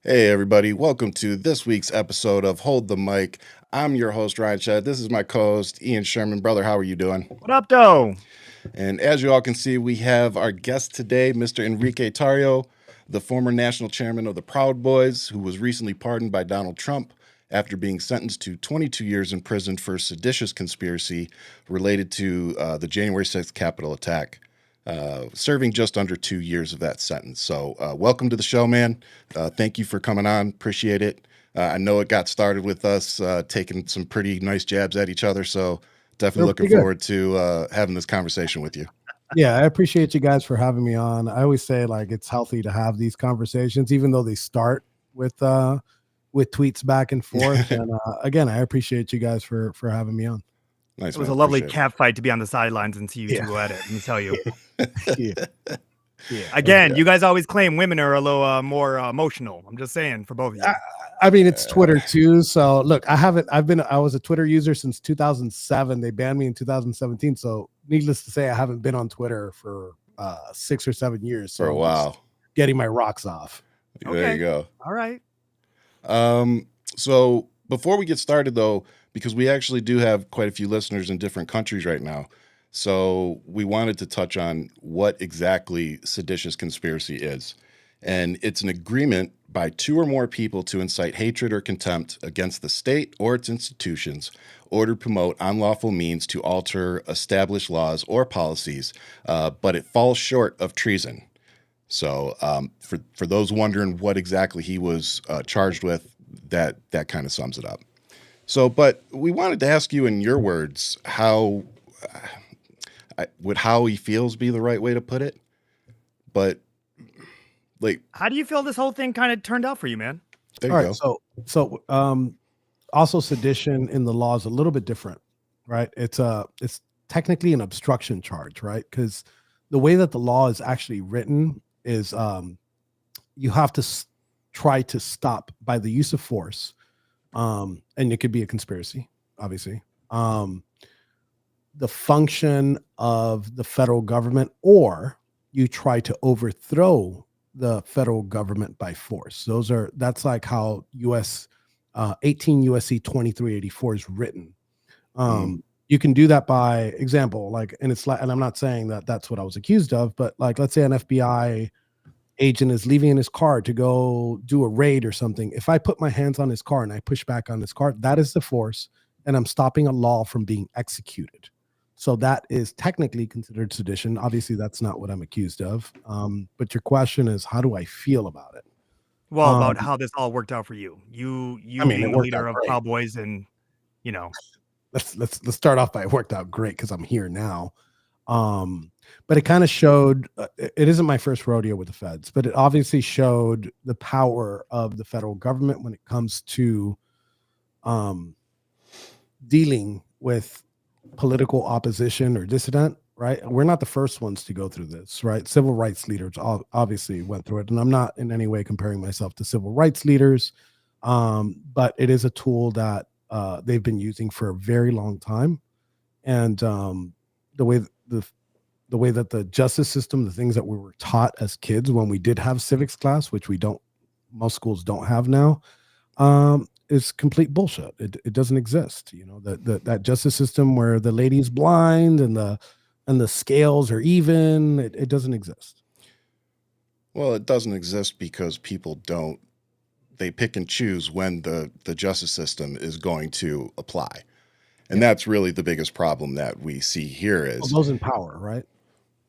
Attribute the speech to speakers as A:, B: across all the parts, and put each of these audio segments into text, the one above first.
A: Hey, everybody. Welcome to this week's episode of Hold the Mic. I'm your host, Ryan Shead. This is my co host, Ian Sherman. Brother, how are you doing?
B: What up, though?
A: And as you all can see, we have our guest today, Mr. Enrique Tarrio, the former national chairman of the Proud Boys, who was recently pardoned by Donald Trump after being sentenced to 22 years in prison for seditious conspiracy related to the January 6th Capitol attack. Serving just under 2 years of that sentence. So welcome to the show, man. Thank you for coming on. Appreciate it. I know it got started with us taking some pretty nice jabs at each other. So definitely looking forward to having this conversation with you.
C: Yeah, I appreciate you guys for having me on. I always say like it's healthy to have these conversations, even though they start with tweets back and forth. And again, I appreciate you guys for having me on.
A: Nice.
B: It was a lovely cat fight to be on the sidelines and see you two go at it. Let me tell you. Again, you guys always claim women are a little more emotional. I'm just saying for both of you.
C: I mean, it's Twitter too. So look, I was a Twitter user since 2007. They banned me in 2017. So needless to say, I haven't been on Twitter for 6 or 7 years. So
A: for a while.
C: Getting my rocks off.
A: Okay. There you go.
B: All right.
A: So before we get started though, because we actually do have quite a few listeners in different countries right now. So we wanted to touch on what exactly seditious conspiracy is. And it's an agreement by two or more people to incite hatred or contempt against the state or its institutions, or to promote unlawful means to alter established laws or policies, but it falls short of treason. So for those wondering what exactly he was charged with, that kind of sums it up. So, but we wanted to ask you in your words, how would how he feels be the right way to put it? But like,
B: how do you feel this whole thing kind of turned out for you, man?
A: There you go.
C: So also sedition in the law is a little bit different, right? It's technically an obstruction charge, right? Because the way that the law is actually written is you have to try to stop by the use of force. And it could be a conspiracy, obviously. The function of the federal government, or you try to overthrow the federal government by force. That's like how 18 USC 2384 is written. You can do that by example, and I'm not saying that that's what I was accused of, but like, let's say an FBI agent is leaving in his car to go do a raid or something. If I put my hands on his car and I push back on his car, that is the force, and I'm stopping a law from being executed. So that is technically considered sedition. Obviously, that's not what I'm accused of. But your question is, how do I feel about it?
B: Well, about how this all worked out for you. You being the leader of Proud Boys, and
C: let's start off by it worked out great because I'm here now. But it kind of showed, it isn't my first rodeo with the feds, but it obviously showed the power of the federal government when it comes to dealing with political opposition or dissident, right? We're not the first ones to go through this, right? Civil rights leaders obviously went through it. And I'm not in any way comparing myself to civil rights leaders, but it is a tool that they've been using for a very long time. And the way that the justice system, the things that we were taught as kids when we did have civics class, which most schools don't have now, is complete bullshit. It doesn't exist. That justice system where the lady's blind and the scales are even, it doesn't exist.
A: Well, it doesn't exist because people they pick and choose when the justice system is going to apply. And that's really the biggest problem that we see here is
C: those in power, right?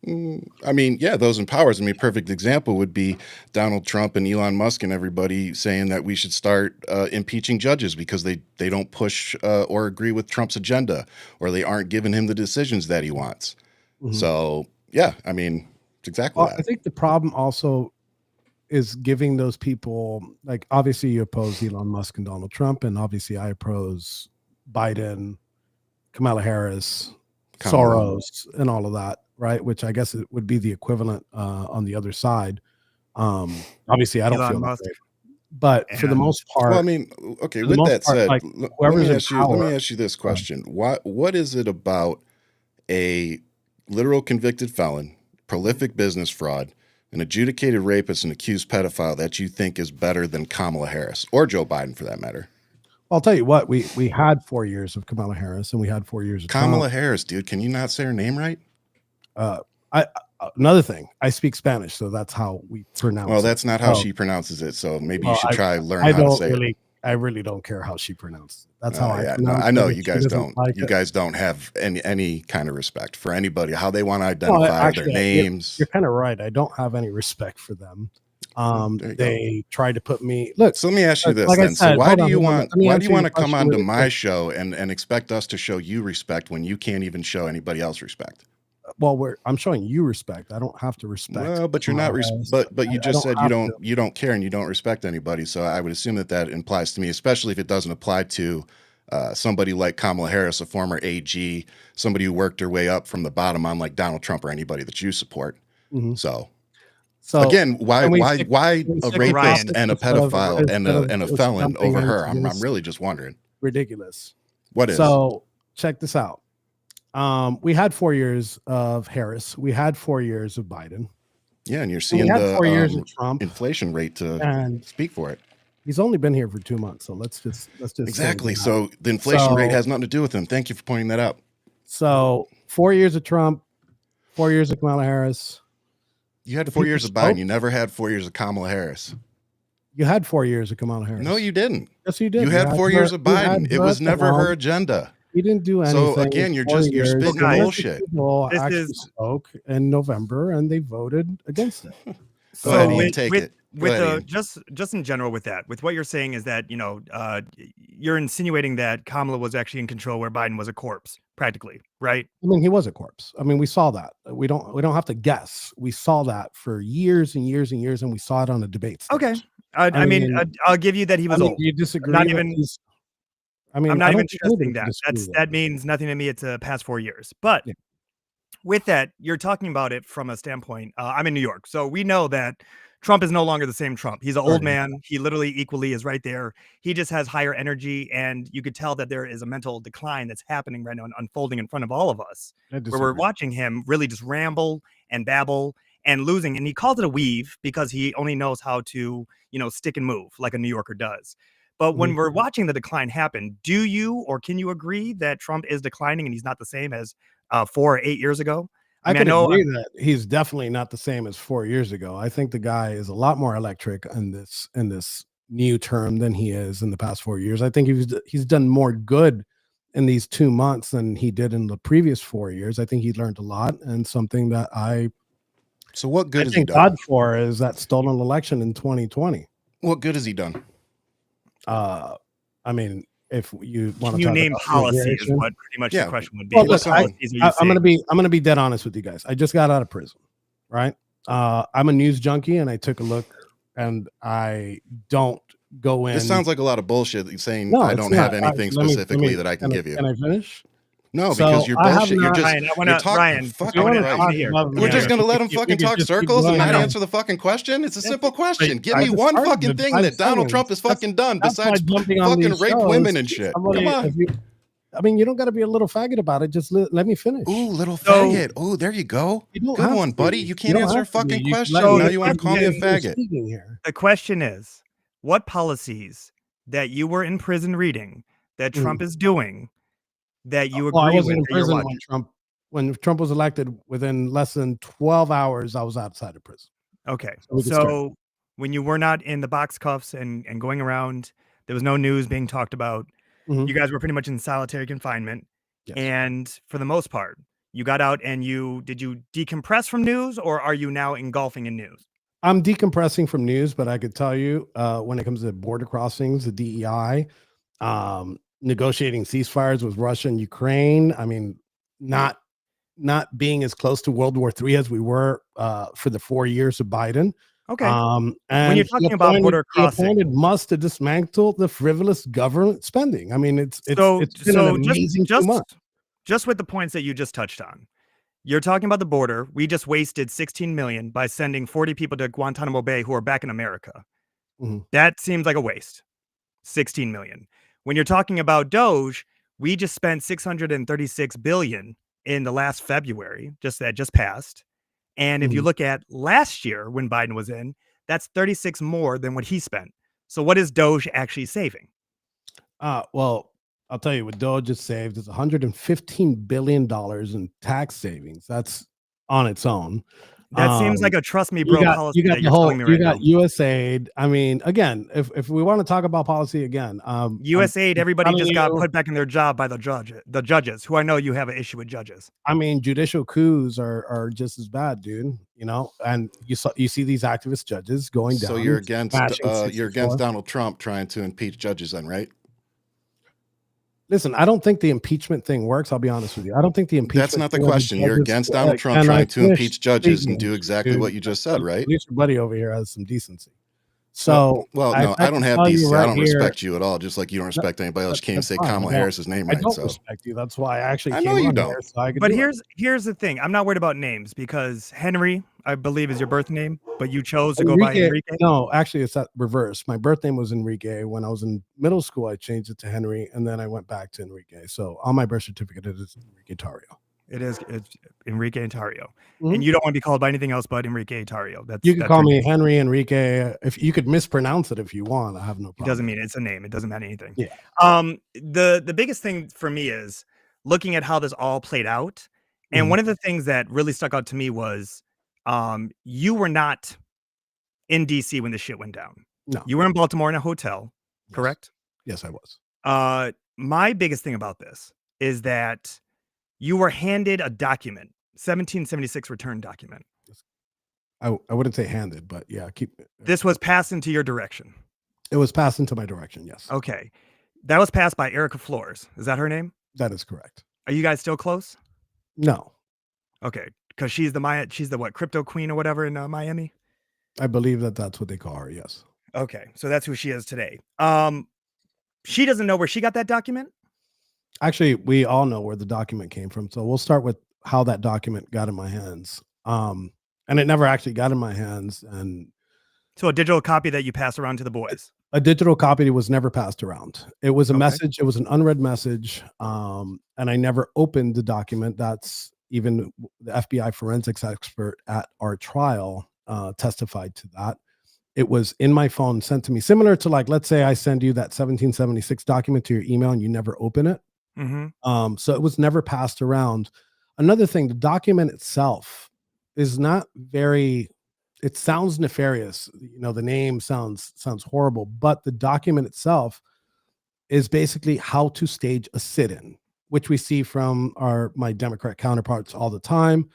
A: I mean, yeah, those in power. I mean, a perfect example would be Donald Trump and Elon Musk and everybody saying that we should start impeaching judges because they don't push or agree with Trump's agenda, or they aren't giving him the decisions that he wants. Mm-hmm. So, yeah, I mean, it's exactly that.
C: I think the problem also is giving those people, like, obviously you oppose Elon Musk and Donald Trump, and obviously I oppose Biden, Kamala Harris, Soros, and all of that, right? Which I guess it would be the equivalent on the other side. Obviously, I don't feel that way. But for the most part,
A: well, I mean, okay. With that said, let me ask you this question: what is it about a literal convicted felon, prolific business fraud, an adjudicated rapist and accused pedophile that you think is better than Kamala Harris or Joe Biden for that matter?
C: I'll tell you what, we had 4 years of Kamala Harris and we had 4 years of
A: Kamala
C: Trump.
A: Harris, dude. Can you not say her name right?
C: Another thing, I speak Spanish, so that's how we pronounce it.
A: Well, that's not how she pronounces it, so maybe you should learn how to say it.
C: I really don't care how she pronounces it. That's how I pronounce
A: no, I know
C: it.
A: you guys don't. You guys don't have any kind of respect for anybody, how they want to identify their names.
C: You're kind of right. I don't have any respect for them. They tried to put me. Look,
A: so let me ask you this then. So why do you want to come onto my show and expect us to show you respect when you can't even show anybody else respect?
C: Well, I'm showing you respect. I don't have to respect.
A: Well, but you're not. But you just said you don't care and you don't respect anybody. So I would assume that implies to me, especially if it doesn't apply to somebody like Kamala Harris, a former AG, somebody who worked her way up from the bottom on like Donald Trump or anybody that you support. Mm-hmm. So again, why a rapist and a pedophile and a felon over her? I'm really just wondering.
C: Ridiculous.
A: What is?
C: So check this out. We had 4 years of Harris. We had 4 years of Biden.
A: Yeah, and you're seeing the 4 years of Trump inflation rate to speak for it.
C: He's only been here for 2 months, so let's just
A: exactly. So the inflation rate has nothing to do with him. Thank you for pointing that out.
C: So 4 years of Trump, 4 years of Kamala Harris.
A: You had 4 years of Biden. You never had 4 years of Kamala Harris.
C: You had 4 years of Kamala Harris.
A: No, you didn't.
C: Yes, you did.
A: You had 4 years of Biden. It was never her agenda.
C: He didn't do anything.
A: So again, you're spitting bullshit.
C: People actually spoke in November, and they voted against it.
A: Go ahead, Ian, take it.
B: Just in general with what you're saying is that you're insinuating that Kamala was actually in control where Biden was a corpse, practically, right?
C: I mean, he was a corpse. I mean, we saw that. We don't have to guess. We saw that for years and years and years, and we saw it on the debates.
B: Okay, I mean, I'll give you that he was old.
C: You disagree?
B: I'm not even trusting that. That means nothing to me. It's a past 4 years. But with that, you're talking about it from a standpoint. I'm in New York, so we know that Trump is no longer the same Trump. He's an old man. He literally equally is right there. He just has higher energy, and you could tell that there is a mental decline that's happening right now and unfolding in front of all of us, where we're watching him really just ramble and babble and losing. And he calls it a weave because he only knows how to, stick and move like a New Yorker does. But when we're watching the decline happen, do you or can you agree that Trump is declining and he's not the same as 4 or 8 years ago?
C: I can agree that he's definitely not the same as 4 years ago. I think the guy is a lot more electric in this new term than he is in the past 4 years. I think he's done more good in these 2 months than he did in the previous 4 years. I think he learned a lot, and something that
A: So what good has he done?
C: God for is that stolen election in 2020.
A: What good has he done?
C: I mean, if you want to
B: talk
C: name
B: about policy is what pretty much the question would be.
C: Well, look, I'm gonna be dead honest with you guys. I just got out of prison, right? I'm a news junkie, and I took a look, and I don't go in.
A: This sounds like a lot of bullshit that you're saying. No, I don't have anything specifically that I can give you.
C: Can I finish?
A: No, because you're bullshit. You're talking fucking right. We're just going to let him fucking talk circles and not answer the fucking question? It's a simple question. Give me one fucking thing that Donald Trump has fucking done besides fucking rape women and shit. Come on.
C: I mean, you don't got to be a little faggot about it. Just let me finish.
A: Ooh, little faggot. Ooh, there you go. Good one, buddy. You can't answer a fucking question. Now you want to call me a faggot.
B: The question is, what policies that you were in prison reading that Trump is doing that you agree
C: I was
B: with?
C: In prison when Trump was elected. Within less than 12 hours, I was outside of prison.
B: Okay, so when you were not in the box cuffs and going around, there was no news being talked about. You guys were pretty much in solitary confinement. Yes. And for the most part, you got out and did you decompress from news, or are you now engulfing in news?
C: I'm decompressing from news, but I could tell you when it comes to border crossings, the DEI, negotiating ceasefires with Russia and Ukraine. I mean, not being as close to World War III as we were for the 4 years of Biden.
B: Okay.
C: And
B: when you're talking about border crossing,
C: he appointed Musk to dismantle the frivolous government spending. I mean, it's been an amazing 2 months.
B: Just with the points that you just touched on, you're talking about the border. We just wasted $16 million by sending 40 people to Guantanamo Bay who are back in America. That seems like a waste. $16 million. When you're talking about Doge, we just spent $636 billion in the last February, that just passed. And if you look at last year when Biden was in, that's 36 more than what he spent. So what is Doge actually saving?
C: Well, I'll tell you what Doge has saved is $115 billion in tax savings. That's on its own.
B: That seems like a trust me, bro policy that you're telling me right now.
C: You got USAID. I mean, again, if we want to talk about policy again,
B: USAID, everybody just got put back in their job by the judges, who I know you have an issue with judges.
C: I mean, judicial coups are just as bad, dude. You know, and you see these activist judges going down.
A: So you're against Donald Trump trying to impeach judges, then, right?
C: Listen, I don't think the impeachment thing works. I'll be honest with you. I don't think the impeachment.
A: That's not the question. You're against Donald Trump trying to impeach judges and do exactly what you just said, right?
C: At least your buddy over here has some decency. So,
A: well, no, I don't have decency. I don't respect you at all. Just like you don't respect anybody else. You can't even say Kamala Harris's name right.
C: I don't respect you. That's why I actually.
A: I know you don't.
B: But here's the thing. I'm not worried about names because Henry, I believe, is your birth name, but you chose to go by Enrique.
C: No, actually, it's that reverse. My birth name was Enrique. When I was in middle school, I changed it to Henry, and then I went back to Enrique. So on my birth certificate, it is Enrique Tarrio.
B: It's Enrique Tarrio. And you don't want to be called by anything else but Enrique Tarrio.
C: You can call me Henry Enrique. If you could mispronounce it if you want, I have no problem.
B: It doesn't mean it's a name. It doesn't mean anything.
C: Yeah.
B: The biggest thing for me is looking at how this all played out. And one of the things that really stuck out to me was you were not in DC when the shit went down.
C: No.
B: You were in Baltimore in a hotel, correct?
C: Yes, I was.
B: My biggest thing about this is that you were handed a document, 1776 return document.
C: I wouldn't say handed, but yeah,
B: This was passed into your direction.
C: It was passed into my direction, yes.
B: Okay. That was passed by Erica Flores. Is that her name?
C: That is correct.
B: Are you guys still close?
C: No.
B: Okay. Because she's the what, crypto queen or whatever in Miami?
C: I believe that's what they call her, yes.
B: Okay. So that's who she is today. She doesn't know where she got that document?
C: Actually, we all know where the document came from. So we'll start with how that document got in my hands. And it never actually got in my hands. And
B: so a digital copy that you pass around to the boys.
C: A digital copy was never passed around. It was a message. It was an unread message. And I never opened the document. That's even the FBI forensics expert at our trial testified to that. It was in my phone, sent to me, similar to, like, let's say I send you that 1776 document to your email and you never open it. So it was never passed around. Another thing, the document itself is not very, it sounds nefarious. You know, the name sounds horrible, but the document itself is basically how to stage a sit-in, which we see from my Democrat counterparts all the time.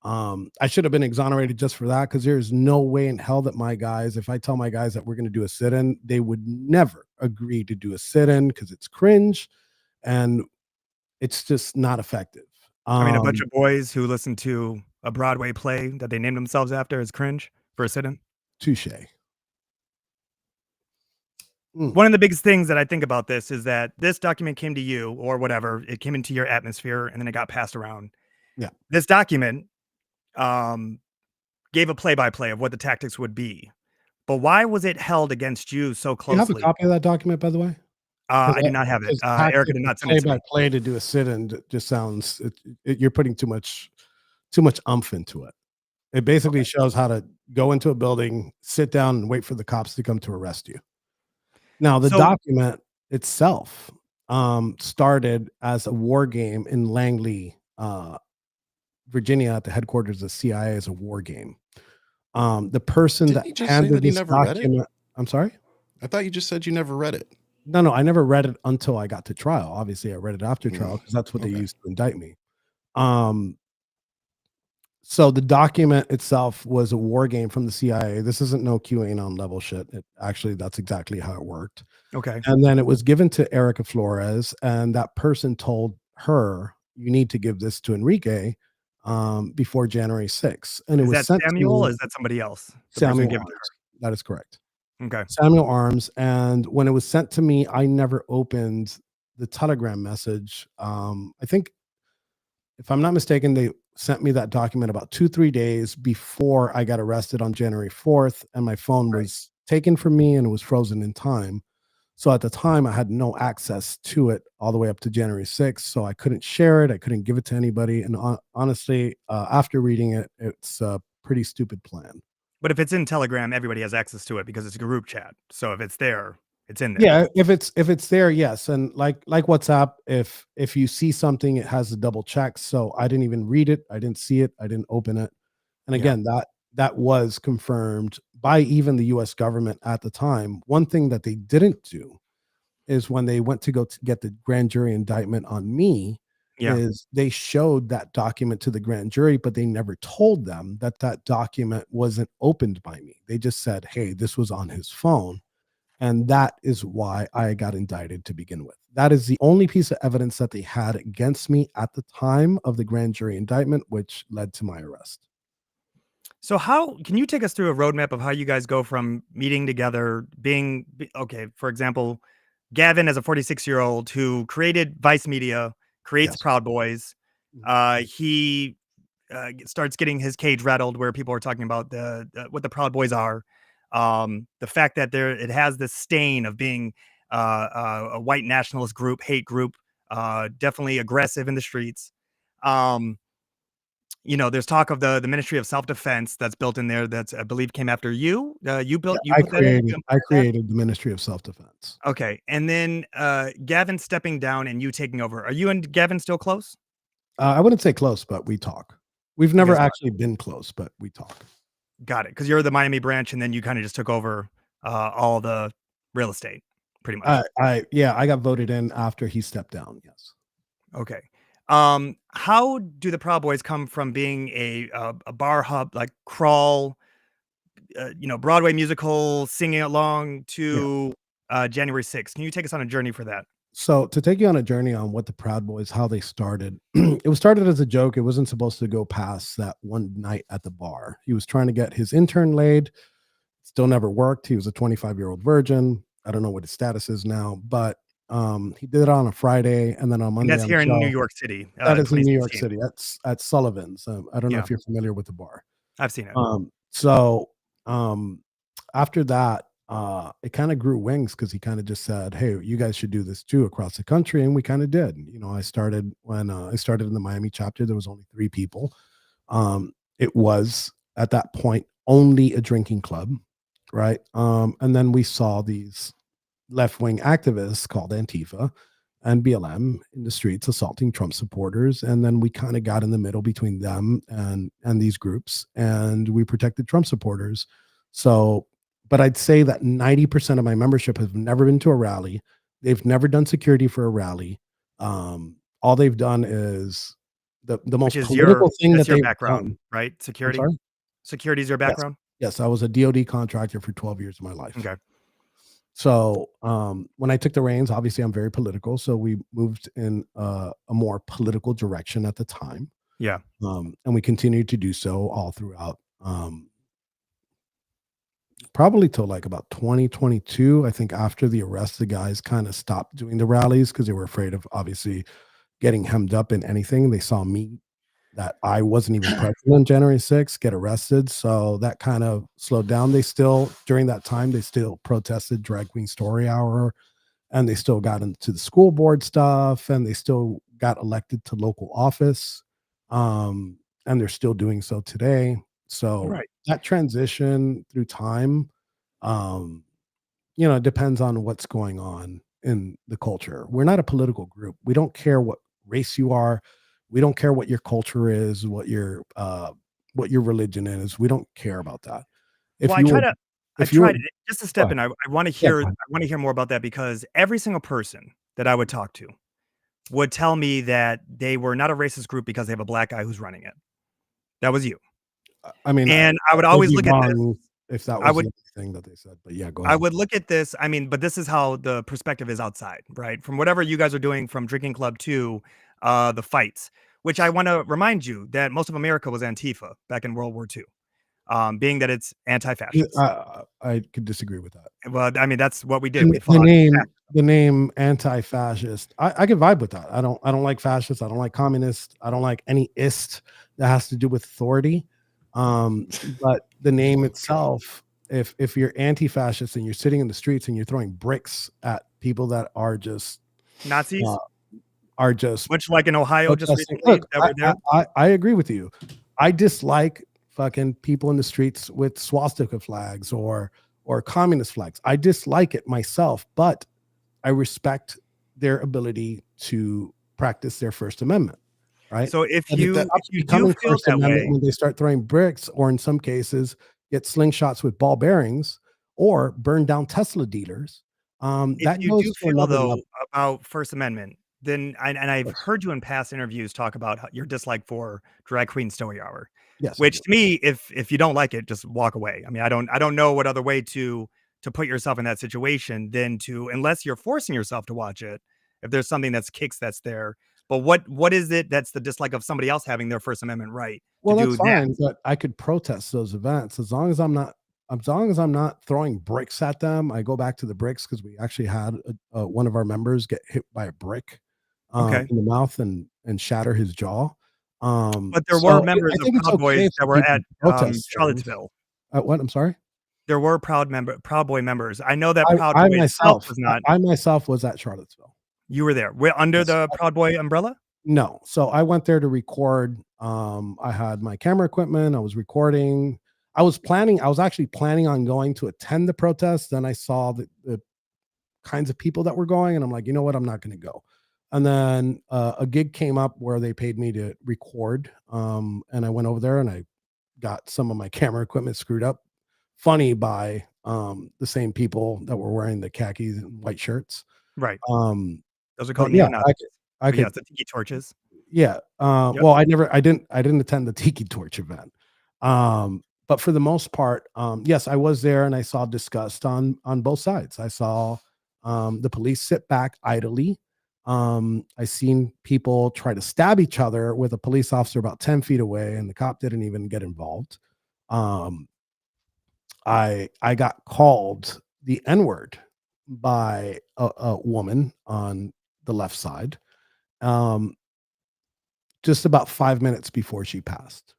C: I should have been exonerated just for that, because there's no way in hell that my guys, if I tell my guys that we're going to do a sit-in, they would never agree to do a sit-in because it's cringe and it's just not effective.
B: I mean, a bunch of boys who listen to a Broadway play that they named themselves after is cringe for a sit-in.
C: Touche.
B: One of the biggest things that I think about this is that this document came to you or whatever. It came into your atmosphere and then it got passed around.
C: Yeah.
B: This document gave a play-by-play of what the tactics would be. But why was it held against you so closely?
C: Do you have a copy of that document, by the way?
B: I do not have it. Erica did not send it to me.
C: Play to do a sit-in just sounds, you're putting too much umph into it. It basically shows how to go into a building, sit down, and wait for the cops to come to arrest you. Now, the document itself started as a war game in Langley, Virginia, at the headquarters of CIA, as a war game. The person that handed this document, I'm sorry?
A: I thought you just said you never read it.
C: No, I never read it until I got to trial. Obviously, I read it after trial because that's what they used to indict me. So the document itself was a war game from the CIA. This isn't no QAnon level shit. That's exactly how it worked.
B: Okay.
C: And then it was given to Erica Flores, and that person told her, "You need to give this to Enrique before January 6th." And it was
B: that Samuel, or is that somebody else?
C: Samuel Arms. That is correct.
B: Okay.
C: Samuel Arms. And when it was sent to me, I never opened the Telegram message. I think, if I'm not mistaken, they sent me that document about 2-3 days before I got arrested on January 4th, and my phone was taken from me and it was frozen in time. So at the time, I had no access to it all the way up to January 6th. So I couldn't share it. I couldn't give it to anybody. And honestly, after reading it, it's pretty stupid plan.
B: But if it's in Telegram, everybody has access to it because it's a group chat. So if it's there, it's in there.
C: Yeah, if it's there, yes. And like WhatsApp, if you see something, it has a double check. So I didn't even read it. I didn't see it. I didn't open it. And again, that was confirmed by even the US government at the time. One thing that they didn't do is when they went to go to get the grand jury indictment on me, is they showed that document to the grand jury, but they never told them that that document wasn't opened by me. They just said, hey, this was on his phone. And that is why I got indicted to begin with. That is the only piece of evidence that they had against me at the time of the grand jury indictment, which led to my arrest.
B: So how can you take us through a roadmap of how you guys go from meeting together, being okay, for example, Gavin as a 46-year-old who created Vice Media, creates Proud Boys. He starts getting his cage rattled where people are talking about the what the Proud Boys are. The fact that it has this stain of being a white nationalist group, hate group, definitely aggressive in the streets. There's talk of the Ministry of Self-Defense that's built in there. That's, I believe, came after you. You built. You put that in.
C: I created the Ministry of Self-Defense.
B: Okay, and then Gavin stepping down and you taking over. Are you and Gavin still close?
C: I wouldn't say close, but we talk. We've never actually been close, but we talk.
B: Got it. Because you're the Miami branch, and then you kind of just took over all the real estate, pretty much.
C: I got voted in after he stepped down. Yes.
B: Okay. How do the Proud Boys come from being a bar hub, like Crawl, Broadway musical, singing along to January 6th? Can you take us on a journey for that?
C: So to take you on a journey on what the Proud Boys, how they started, it was started as a joke. It wasn't supposed to go past that one night at the bar. He was trying to get his intern laid. Still never worked. He was a 25-year-old virgin. I don't know what his status is now, but he did it on a Friday, and then on Monday.
B: And that's here in New York City.
C: That is in New York City. That's at Sullivan's. I don't know if you're familiar with the bar.
B: I've seen it.
C: After that, it kind of grew wings because he kind of just said, "Hey, you guys should do this too across the country," and we kind of did. I started when I started in the Miami chapter. There was only 3 people. It was at that point only a drinking club, right? And then we saw these left-wing activists called Antifa and BLM in the streets assaulting Trump supporters. And then we kind of got in the middle between them and these groups, and we protected Trump supporters. So, but I'd say that 90% of my membership has never been to a rally. They've never done security for a rally. All they've done is the most political thing that they've done.
B: Right? Security. Security is your background?
C: Yes, I was a DoD contractor for 12 years of my life.
B: Okay.
C: So when I took the reins, obviously I'm very political. So we moved in a more political direction at the time.
B: Yeah.
C: And we continued to do so all throughout probably till like about 2022. I think after the arrest, the guys kind of stopped doing the rallies because they were afraid of obviously getting hemmed up in anything. They saw me that I wasn't even present on January 6th, get arrested. So that kind of slowed down. They still, during that time, they still protested Drag Queen Story Hour, and they still got into the school board stuff, and they still got elected to local office. And they're still doing so today. So that transition through time, it depends on what's going on in the culture. We're not a political group. We don't care what race you are. We don't care what your culture is, what your religion is. We don't care about that.
B: I tried just to step in. I want to hear. I want to hear more about that because every single person that I would talk to would tell me that they were not a racist group because they have a black guy who's running it. That was you.
C: I mean,
B: and I would always look at this.
C: If that was the thing that they said, but yeah, go ahead.
B: I would look at this. I mean, but this is how the perspective is outside, right? From whatever you guys are doing, from drinking club to the fights, which I want to remind you that most of America was Antifa back in World War II, being that it's anti-fascist.
C: I could disagree with that.
B: Well, I mean, that's what we did.
C: The name anti-fascist, I can vibe with that. I don't like fascists. I don't like communists. I don't like any ist that has to do with authority. But the name itself, if you're anti-fascist and you're sitting in the streets and you're throwing bricks at people that are just
B: Nazis,
C: much
B: like in Ohio just recently.
C: Look, I agree with you. I dislike fucking people in the streets with swastika flags or communist flags. I dislike it myself, but I respect their ability to practice their First Amendment, right?
B: So if
C: And it
B: you
C: stops
B: do
C: becoming
B: feel
C: First
B: that
C: Amendment
B: way,
C: when they start throwing bricks, or in some cases, get slingshots with ball bearings, or burn down Tesla dealers.
B: if
C: That
B: you
C: goes
B: do
C: to
B: feel
C: another
B: though
C: level.
B: about First Amendment, then I've
C: Yes,
B: heard you in past interviews talk about your dislike for drag queen story hour,
C: yes, I
B: which
C: do.
B: to me, if you don't like it, just walk away. I mean, I don't know what other way to put yourself in that situation than to, unless you're forcing yourself to watch it, if there's something that's there. But what is it that's the dislike of somebody else having their First Amendment right to
C: Well, that's
B: do that?
C: fine, but I could protest those events as long as I'm not throwing bricks at them. I go back to the bricks because we actually had one of our members get hit by a brick
B: Okay.
C: in the mouth and shatter his jaw.
B: But there
C: So
B: were members
C: I
B: of
C: think it's
B: Proud
C: okay
B: Boys
C: for
B: that were
C: people
B: at
C: to protest things.
B: Charlottesville.
C: What? I'm sorry.
B: There were Proud Boy members. I know that Proud
C: I
B: Boy itself
C: myself,
B: was not.
C: I myself was at Charlottesville.
B: You were there. We're under
C: Yes.
B: the Proud Boy umbrella?
C: No. So I went there to record. I had my camera equipment. I was recording. I was actually planning on going to attend the protest. Then I saw the kinds of people that were going, and I'm like, you know what? I'm not going to go. And then a gig came up where they paid me to record. And I went over there and I got some of my camera equipment screwed up. Funny by the same people that were wearing the khakis and white shirts.
B: Right.
C: Um,
B: Those are
C: but
B: called
C: yeah,
B: neo-Nazis.
C: I
B: But yeah,
C: could
B: it's the tiki torches.
C: yeah.
B: Yep.
C: Well, I didn't attend the Tiki Torch event. But for the most part, yes, I was there and I saw disgust on both sides. I saw the police sit back idly. I seen people try to stab each other with a police officer about 10 feet away, and the cop didn't even get involved. Um, I got called the N-word by a woman on the left side. Um, just about 5 minutes before she passed.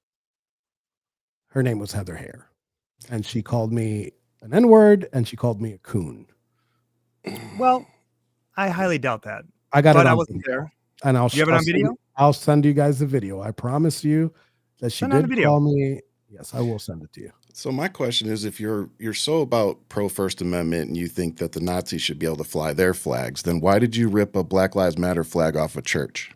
C: Her name was Heather Hare, and she called me an N word and she called me a coon.
B: Well, I highly doubt that.
C: I got
B: But
C: it
B: I
C: on
B: wasn't
C: video,
B: there.
C: and
B: You have it on video?
C: I'll send you guys the video. I promise you that she
B: Send on the
C: did
B: video.
C: call me. Yes, I will send it to you.
A: So my question is, if you're so about pro First Amendment and you think that the Nazis should be able to fly their flags, then why did you rip a Black Lives Matter flag off a church?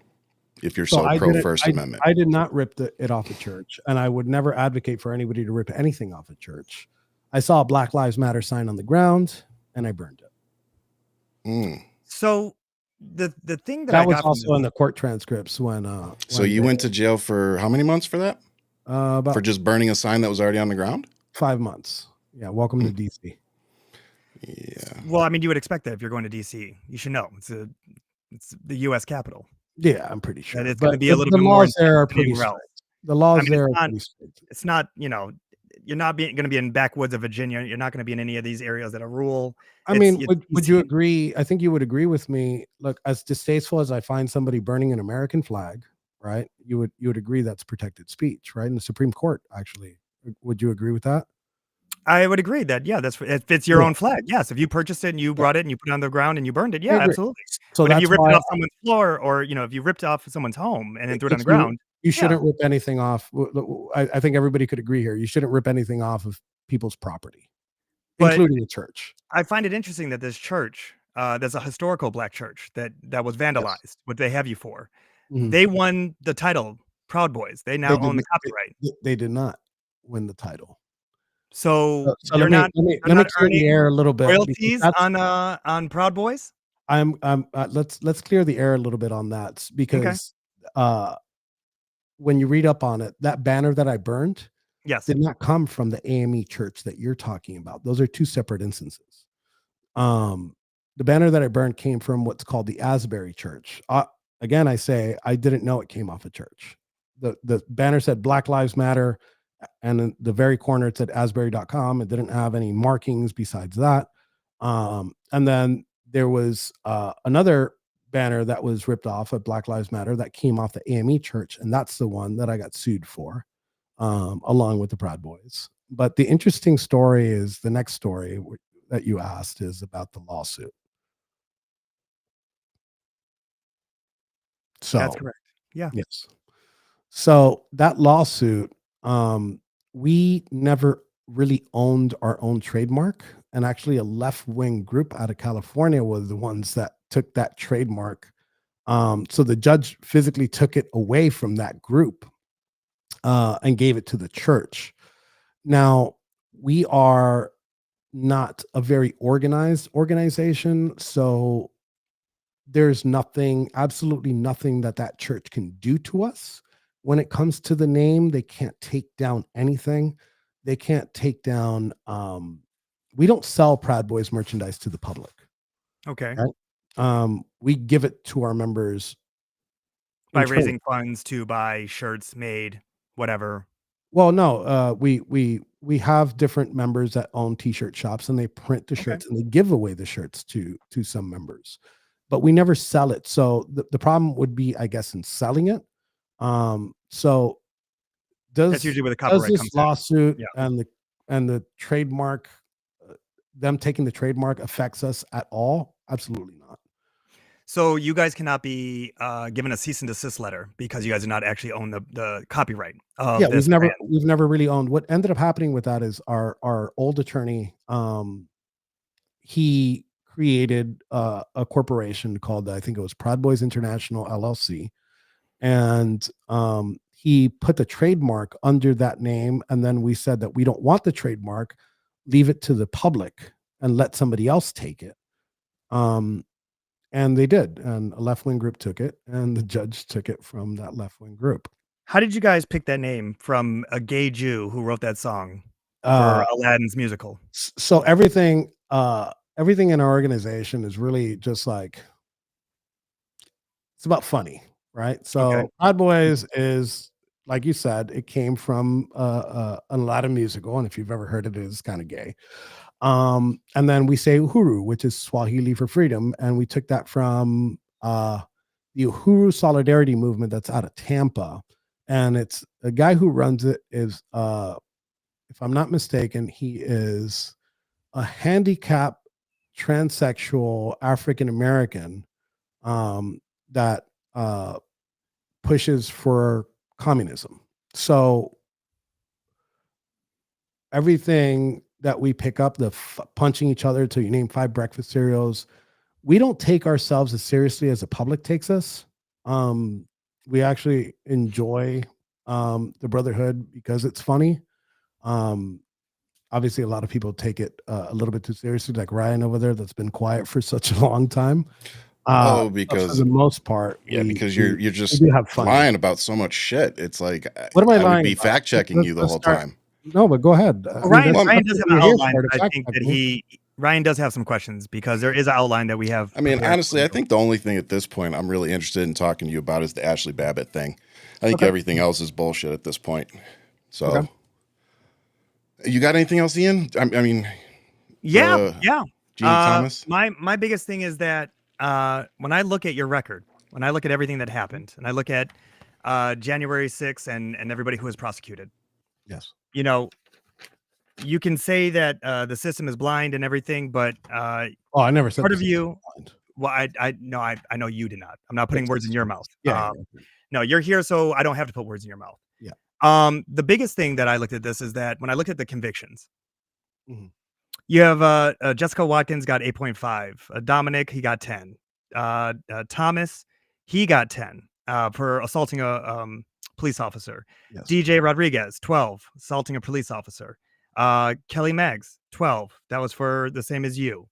A: If you're
C: So
A: so pro First Amendment,
C: I did not rip it off a church, and I would never advocate for anybody to rip anything off a church. I saw a Black Lives Matter sign on the ground, and I burned it.
A: Mm.
B: So the thing that I
C: That was
B: got from
C: also
B: this,
C: in the court transcripts when
A: So you went to jail for how many months for that? For
C: about
A: just burning a sign that was already on the ground?
C: 5 months. Yeah, welcome to DC.
A: Yeah.
B: well, I mean, you would expect that if you're going to DC. You should know. It's the US Capital.
C: Yeah, I'm pretty sure.
B: And it's
C: But
B: gonna be a little
C: the
B: bit more
C: laws there
B: intense
C: are
B: than
C: pretty
B: anywhere
C: strict.
B: else.
C: The laws
B: I mean,
C: there are pretty strict.
B: it's not, you're not gonna be in backwoods of Virginia. You're not gonna be in any of these areas that are rural.
C: I mean,
B: It's
C: would you
B: DC.
C: agree? I think you would agree with me. Look, as distasteful as I find somebody burning an American flag, right? You would agree that's protected speech, right? In the Supreme Court, actually. Would you agree with that?
B: I would agree that, yeah, if it's your
C: Yeah,
B: own flag, yes. If you purchased it and you
C: yeah,
B: brought it and you put it on the ground and you burned it,
C: I
B: yeah,
C: agree.
B: absolutely.
C: So
B: But if you
C: that's
B: ripped it
C: why
B: off someone's floor or, if you ripped off someone's home and then threw it on the
C: if you
B: ground,
C: you
B: yeah.
C: shouldn't rip anything off. I think everybody could agree here. You shouldn't rip anything off of people's property,
B: But
C: including the church.
B: I find it interesting that this church, there's a historical black church that was
C: Yes.
B: vandalized. What they have you for?
C: Mhm.
B: They won the title, Proud Boys. They
C: They
B: now own
C: didn't.
B: the copyright.
C: They did not win the title.
B: So
C: So
B: they're not they're
C: let me
B: not
C: clear the
B: earning
C: air a little bit because
B: royalties
C: that's
B: on Proud Boys?
C: let's clear the air a little bit on that
B: Okay.
C: because uh when you read up on it, that banner that I burned
B: Yes.
C: did not come from the AME church that you're talking about. Those are two separate instances. Um, the banner that I burned came from what's called the Asbury Church. Again, I say I didn't know it came off a church. The banner said Black Lives Matter, and in the very corner it said Asbury.com. It didn't have any markings besides that. And then there was another banner that was ripped off of Black Lives Matter that came off the AME Church, and that's the one that I got sued for, along with the Proud Boys. But the interesting story is the next story that you asked is about the lawsuit.
B: That's
C: So,
B: correct. Yeah.
C: yes. So that lawsuit we never really owned our own trademark. And actually, a left-wing group out of California was the ones that took that trademark. So the judge physically took it away from that group and gave it to the church. Now, we are not a very organized organization, so there's nothing, absolutely nothing that church can do to us. When it comes to the name, they can't take down anything. They can't take down, we don't sell Proud Boys merchandise to the public.
B: Okay.
C: Right? We give it to our members
B: by raising funds to buy shirts made, whatever.
C: Well, no, we have different members that own t-shirt shops, and they print the shirts and they give away the shirts to some members, but we never sell it. So the problem would be, I guess, in selling it. So
B: that's usually where the copyright
C: this
B: comes
C: lawsuit and the trademark, them taking the trademark affects us at all? Absolutely not.
B: So you guys cannot be given a cease and desist letter because you guys do not actually own the copyright of this brand.
C: We've never really owned. What ended up happening with that is our old attorney, he created a corporation called, I think it was Proud Boys International LLC, and he put the trademark under that name, and then we said that we don't want the trademark, leave it to the public and let somebody else take it. And they did, and a left-wing group took it, and the judge took it from that left-wing group.
B: How did you guys pick that name from a gay Jew who wrote that song for Aladdin's musical?
C: So everything in our organization is really just like, it's about funny, right? So Proud Boys is, like you said, it came from a Aladdin musical, and if you've ever heard it, it's kind of gay. And then we say Uhuru, which is Swahili for freedom, and we took that from the Uhuru Solidarity Movement that's out of Tampa, and it's the guy who runs it is, if I'm not mistaken, he is a handicapped transsexual African American that pushes for communism. So everything that we pick up, the punching each other till you name 5 breakfast cereals, we don't take ourselves as seriously as the public takes us. We actually enjoy the brotherhood because it's funny. Obviously, a lot of people take it a little bit too seriously, like Ryan over there that's been quiet for such a long time.
A: Because
C: for the most part,
A: because you're just lying about so much shit. It's like,
C: what am I
A: lying?
C: I
A: would be fact checking you the whole time.
C: No, but go ahead.
B: Ryan does have an outline. I think that Ryan does have some questions because there is an outline that we have.
A: I mean, honestly, I think the only thing at this point I'm really interested in talking to you about is the Ashley Babbitt thing. I think everything else is bullshit at this point. So, you got anything else, Ian? I mean,
B: Jeannie
A: Thomas.
B: My biggest thing is that when I look at your record, when I look at everything that happened, and I look at January 6th and everybody who was prosecuted.
C: Yes.
B: You know, you can say that the system is blind and everything, but
C: I never said
B: part of you. Well, I know you did not. I'm not putting words in your mouth. No, you're here, so I don't have to put words in your mouth.
C: Yeah.
B: The biggest thing that I looked at this is that when I looked at the convictions, you have Jessica Watkins got 8.5. Dominic, he got 10. Thomas, he got 10 for assaulting a police officer. Yes. DJ Rodriguez, 12, assaulting a police officer. Kelly Meggs, 12. That was for the same as you.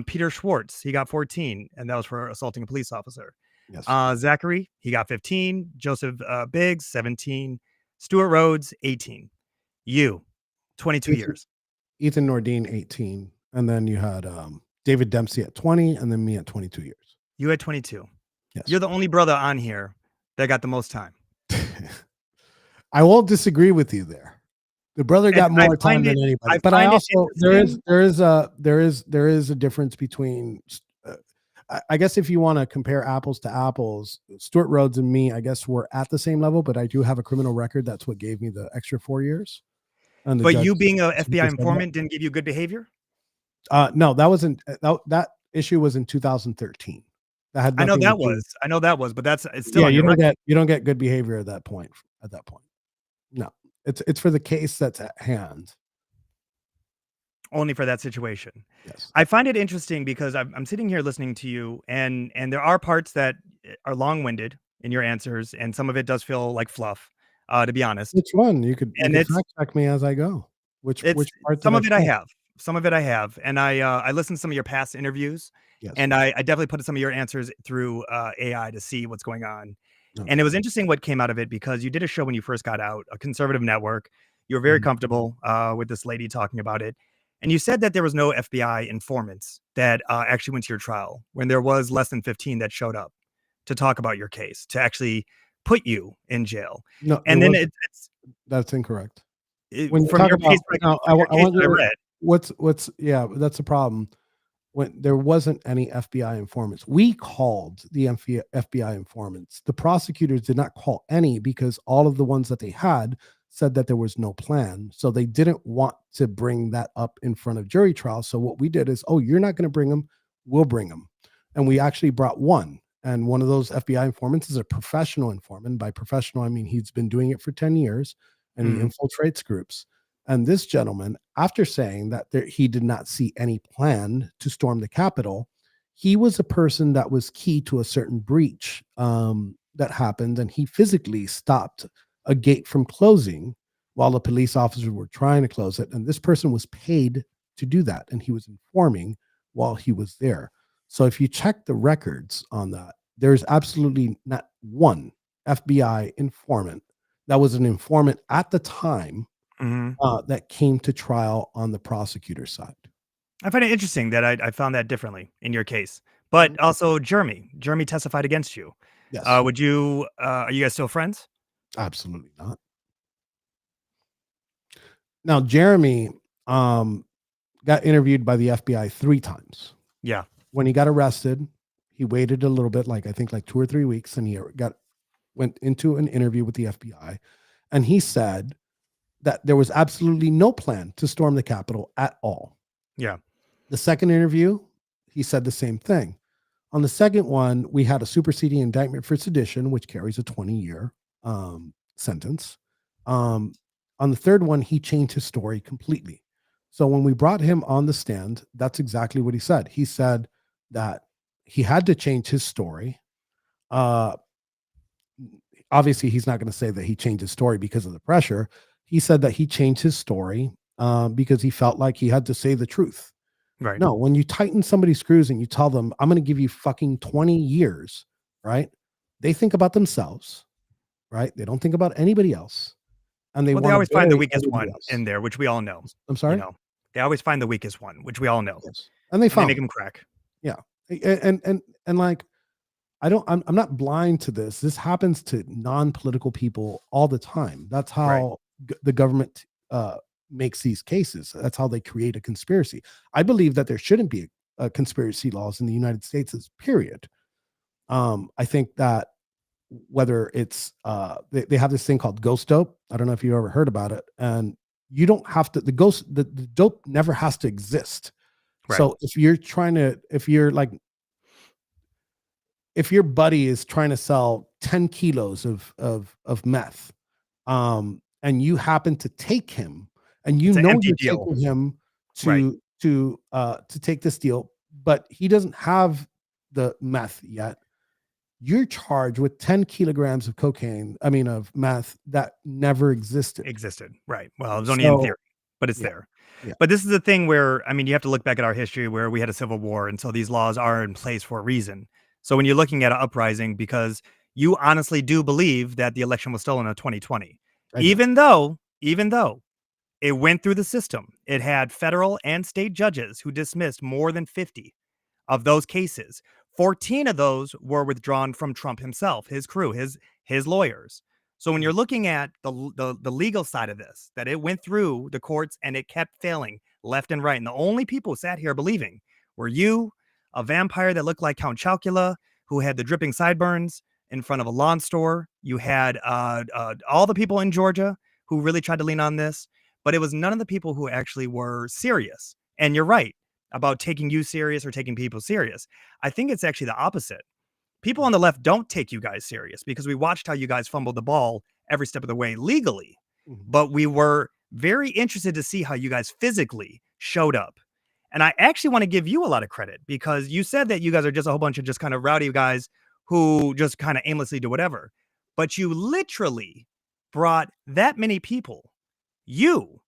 B: Peter Schwartz, he got 14, and that was for assaulting a police officer. Yes. Zachary, he got 15. Joseph Biggs, 17. Stuart Rhodes, 18. You, 22 years.
C: Ethan Nordine, 18. And then you had David Dempsey at 20, and then me at 22 years.
B: You had 22.
C: Yes.
B: You're the only brother on here that got the most time.
C: I won't disagree with you there. The brother got more time than anybody. But I also there is a difference between. I guess if you want to compare apples to apples, Stuart Rhodes and me, I guess we're at the same level. But I do have a criminal record. That's what gave me the extra 4 years.
B: But you being an FBI informant didn't give you good behavior?
C: No, that wasn't that issue was in 2013.
B: I know that was, but it's still
C: you don't get good behavior at that point. No, It's for the case that's at hand.
B: Only for that situation.
C: Yes.
B: I find it interesting because I'm sitting here listening to you, and there are parts that are long-winded in your answers, and some of it does feel like fluff, to be honest.
C: Which one? You could
B: And it's
C: fact check me as I go. Which part did
B: some
C: I
B: of it I
C: fluff?
B: have. Some of it I have, and I listened to some of your past interviews,
C: Yes.
B: and I definitely put some of your answers through AI to see what's going on.
C: Okay.
B: And it was interesting what came out of it because you did a show when you first got out, a conservative network. You were very comfortable with this lady talking about it. And you said that there was no FBI informants that actually went to your trial when there was less than 15 that showed up to talk about your case, to actually put you in jail.
C: No,
B: And then
C: that's incorrect.
B: When you talk about,
C: I want you to read. That's the problem. When there wasn't any FBI informants, we called the FBI informants. The prosecutors did not call any because all of the ones that they had said that there was no plan. So they didn't want to bring that up in front of jury trial. So what we did is, oh, you're not going to bring them, we'll bring them. And we actually brought one. And one of those FBI informants is a professional informant. By professional, I mean he's been doing it for 10 years and he infiltrates groups. And this gentleman, after saying that he did not see any plan to storm the Capitol, he was a person that was key to a certain breach that happened. And he physically stopped a gate from closing while the police officers were trying to close it. And this person was paid to do that. And he was informing while he was there. So if you check the records on that, there's absolutely not one FBI informant that was an informant at the time that came to trial on the prosecutor's side.
B: I find it interesting that I found that differently in your case. But also Jeremy testified against you.
C: Yes.
B: Are you guys still friends?
C: Absolutely not. Now, Jeremy got interviewed by the FBI 3 times.
B: Yeah.
C: When he got arrested, he waited a little bit, I think 2 or 3 weeks, and he went into an interview with the FBI, and he said that there was absolutely no plan to storm the Capitol at all.
B: Yeah.
C: The second interview, he said the same thing. On the second one, we had a superseding indictment for sedition, which carries a 20-year sentence. On the third one, he changed his story completely. So when we brought him on the stand, that's exactly what he said. He said that he had to change his story. Obviously, he's not going to say that he changed his story because of the pressure. He said that he changed his story because he felt like he had to say the truth.
B: Right.
C: No, when you tighten somebody's screws and you tell them, I'm going to give you fucking 20 years, right? They think about themselves, right? They don't think about anybody else. And they
B: always find the weakest one in there, which we all know.
C: I'm sorry?
B: They always find the weakest one, which we all know.
C: Yes. And they
B: make them crack.
C: Yeah. And I'm not blind to this. This happens to non-political people all the time. That's how the government makes these cases. That's how they create a conspiracy. I believe that there shouldn't be a conspiracy laws in the United States, period. I think that whether it's they have this thing called ghost dope. I don't know if you ever heard about it. And you don't have to, the dope never has to exist. Right. So if your buddy is trying to sell 10 kilos of meth, and you happen to take him, and you're taking him to take this deal, but he doesn't have the meth yet, you're charged with 10 kilograms of meth that never existed.
B: Right. Well, it was only in theory, but it's there. Yeah. But this is the thing where, you have to look back at our history where we had a civil war. And so these laws are in place for a reason. So when you're looking at an uprising, because you honestly do believe that the election was stolen in 2020, even though it went through the system, it had federal and state judges who dismissed more than 50 of those cases. 14 of those were withdrawn from Trump himself, his crew, his lawyers. So when you're looking at the legal side of this, that it went through the courts and it kept failing left and right. And the only people who sat here believing were you, a vampire that looked like Count Chocula, who had the dripping sideburns in front of a lawn store. You had all the people in Georgia who really tried to lean on this, but it was none of the people who actually were serious. And you're right about taking you serious or taking people serious. I think it's actually the opposite. People on the left don't take you guys serious because we watched how you guys fumbled the ball every step of the way legally. but we were very interested to see how you guys physically showed up. And I actually want to give you a lot of credit because you said that you guys are just a whole bunch of just kind of rowdy guys who just kind of aimlessly do whatever. But you literally brought that many people. You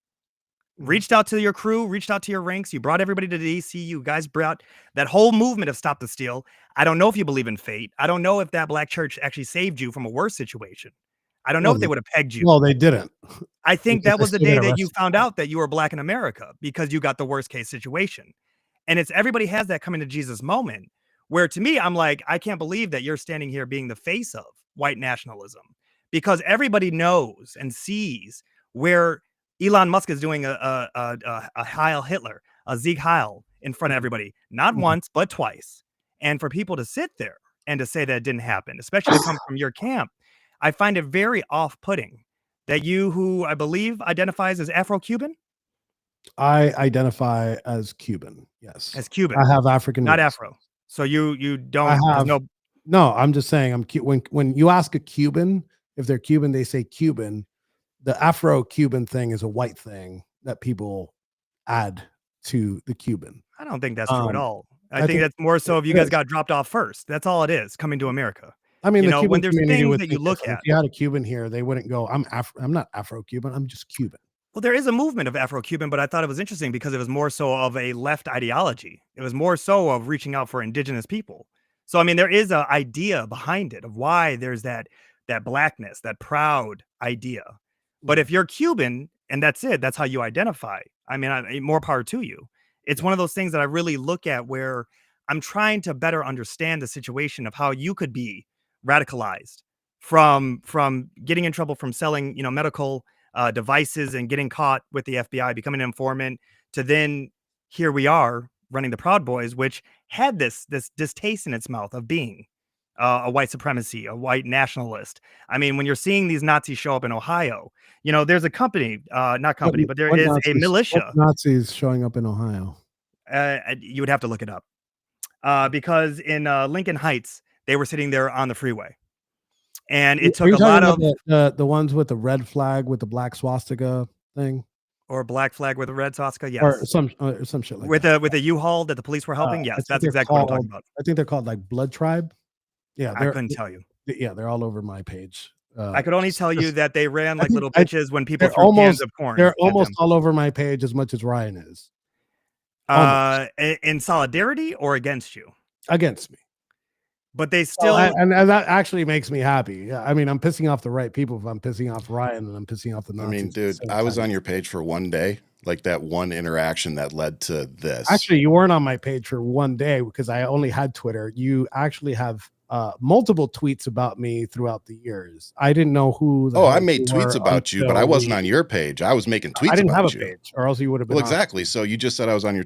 B: reached out to your crew, reached out to your ranks. You brought everybody to DC. You guys brought that whole movement of Stop the Steal. I don't know if you believe in fate. I don't know if that black church actually saved you from a worse situation. I don't know if they would have pegged you.
C: Well, they didn't.
B: I think that was the day that you found out that you were black in America because you got the worst case situation. And it's everybody has that coming to Jesus moment where to me, I'm like, I can't believe that you're standing here being the face of white nationalism because everybody knows and sees where Elon Musk is doing a Heil Hitler, a Sieg Heil in front of everybody, not once, but twice. And for people to sit there and to say that it didn't happen, especially to come from your camp, I find it very off-putting that you, who I believe identifies as Afro-Cuban?
C: I identify as Cuban, yes.
B: As Cuban.
C: I have African
B: not
C: roots.
B: Afro. So you don't
C: no, I'm just saying when you ask a Cuban, if they're Cuban, they say Cuban. The Afro-Cuban thing is a white thing that people add to the Cuban.
B: I don't think that's true at all. I think that's more so if you guys got dropped off first. That's all it is, coming to America.
C: I mean,
B: when there's things that you look at.
C: If you had a Cuban here, they wouldn't go, I'm not Afro-Cuban, I'm just Cuban.
B: Well, there is a movement of Afro-Cuban, but I thought it was interesting because it was more so of a left ideology. It was more so of reaching out for indigenous people. So, I mean, there is an idea behind it of why there's that blackness, that proud idea. But if you're Cuban and that's it, that's how you identify. I mean, more power to you. It's one of those things that I really look at where I'm trying to better understand the situation of how you could be radicalized from getting in trouble from selling, medical devices and getting caught with the FBI, becoming an informant, to then here we are running the Proud Boys, which had this distaste in its mouth of being a white supremacy, a white nationalist. I mean, when you're seeing these Nazis show up in Ohio, there's a company, not company, but there is a militia.
C: What Nazis showing up in Ohio?
B: You would have to look it up because in Lincoln Heights, they were sitting there on the freeway. And it took a lot of
C: the ones with the red flag with the black swastika thing,
B: or black flag with a red swastika. Yes,
C: or some shit like
B: with
C: that.
B: with a U-Haul that the police were helping. Yes, that's exactly what I'm talking about.
C: I think they're called like Blood Tribe. Yeah,
B: I couldn't tell you.
C: Yeah, they're all over my page.
B: I could only tell you that they ran like little bitches when people threw cans of corn.
C: They're almost all over my page as much as Ryan is.
B: In solidarity or against you?
C: Against me.
B: But they still,
C: and that actually makes me happy. Yeah, I mean, I'm pissing off the right people if I'm pissing off Ryan, and I'm pissing off the Nazis.
A: I mean, dude, I was on your page for one day, like that one interaction that led to this.
C: Actually, you weren't on my page for one day because I only had Twitter. You actually have multiple tweets about me throughout the years. I didn't know who.
A: I made tweets about you, but I wasn't on your page. I was making tweets.
C: I didn't
A: about
C: have a page, or else you would have been.
A: Well, exactly. So you just said I was on your.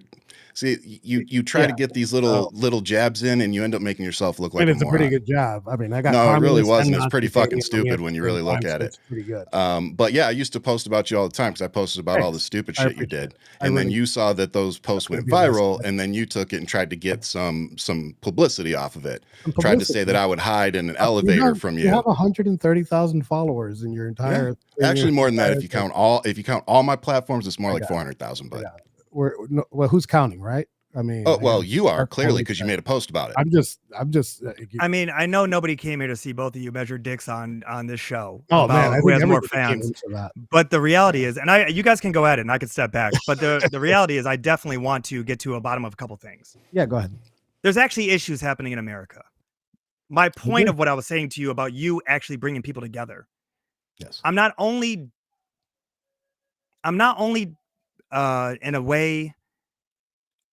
A: See, you try to get these little jabs in, and you end up making yourself look like.
C: It's a pretty good jab. I mean, I got.
A: No, it really wasn't. It's pretty fucking stupid when you really look at it.
C: It's pretty good.
A: But yeah, I used to post about you all the time because I posted about all the stupid shit you did, and then you saw that those posts went viral, and then you took it and tried to get some publicity off of it. Tried to say that I would hide in an elevator from you.
C: You have 130,000 followers in your entire.
A: Yeah. Actually, more than that. If you count all my platforms, it's more like 400,000. But
C: well, who's counting, right? I mean,
A: you are clearly because you made a post about it.
C: I'm just.
B: I mean, I know nobody came here to see both of you measure dicks on this show.
C: Oh man,
B: who has more fans? But the reality is, and you guys can go at it, and I can step back. But the reality is, I definitely want to get to a bottom of a couple things.
C: Yeah, go ahead.
B: There's actually issues happening in America. My point of what I was saying to you about you actually bringing people together.
C: Yes,
B: I'm not only in a way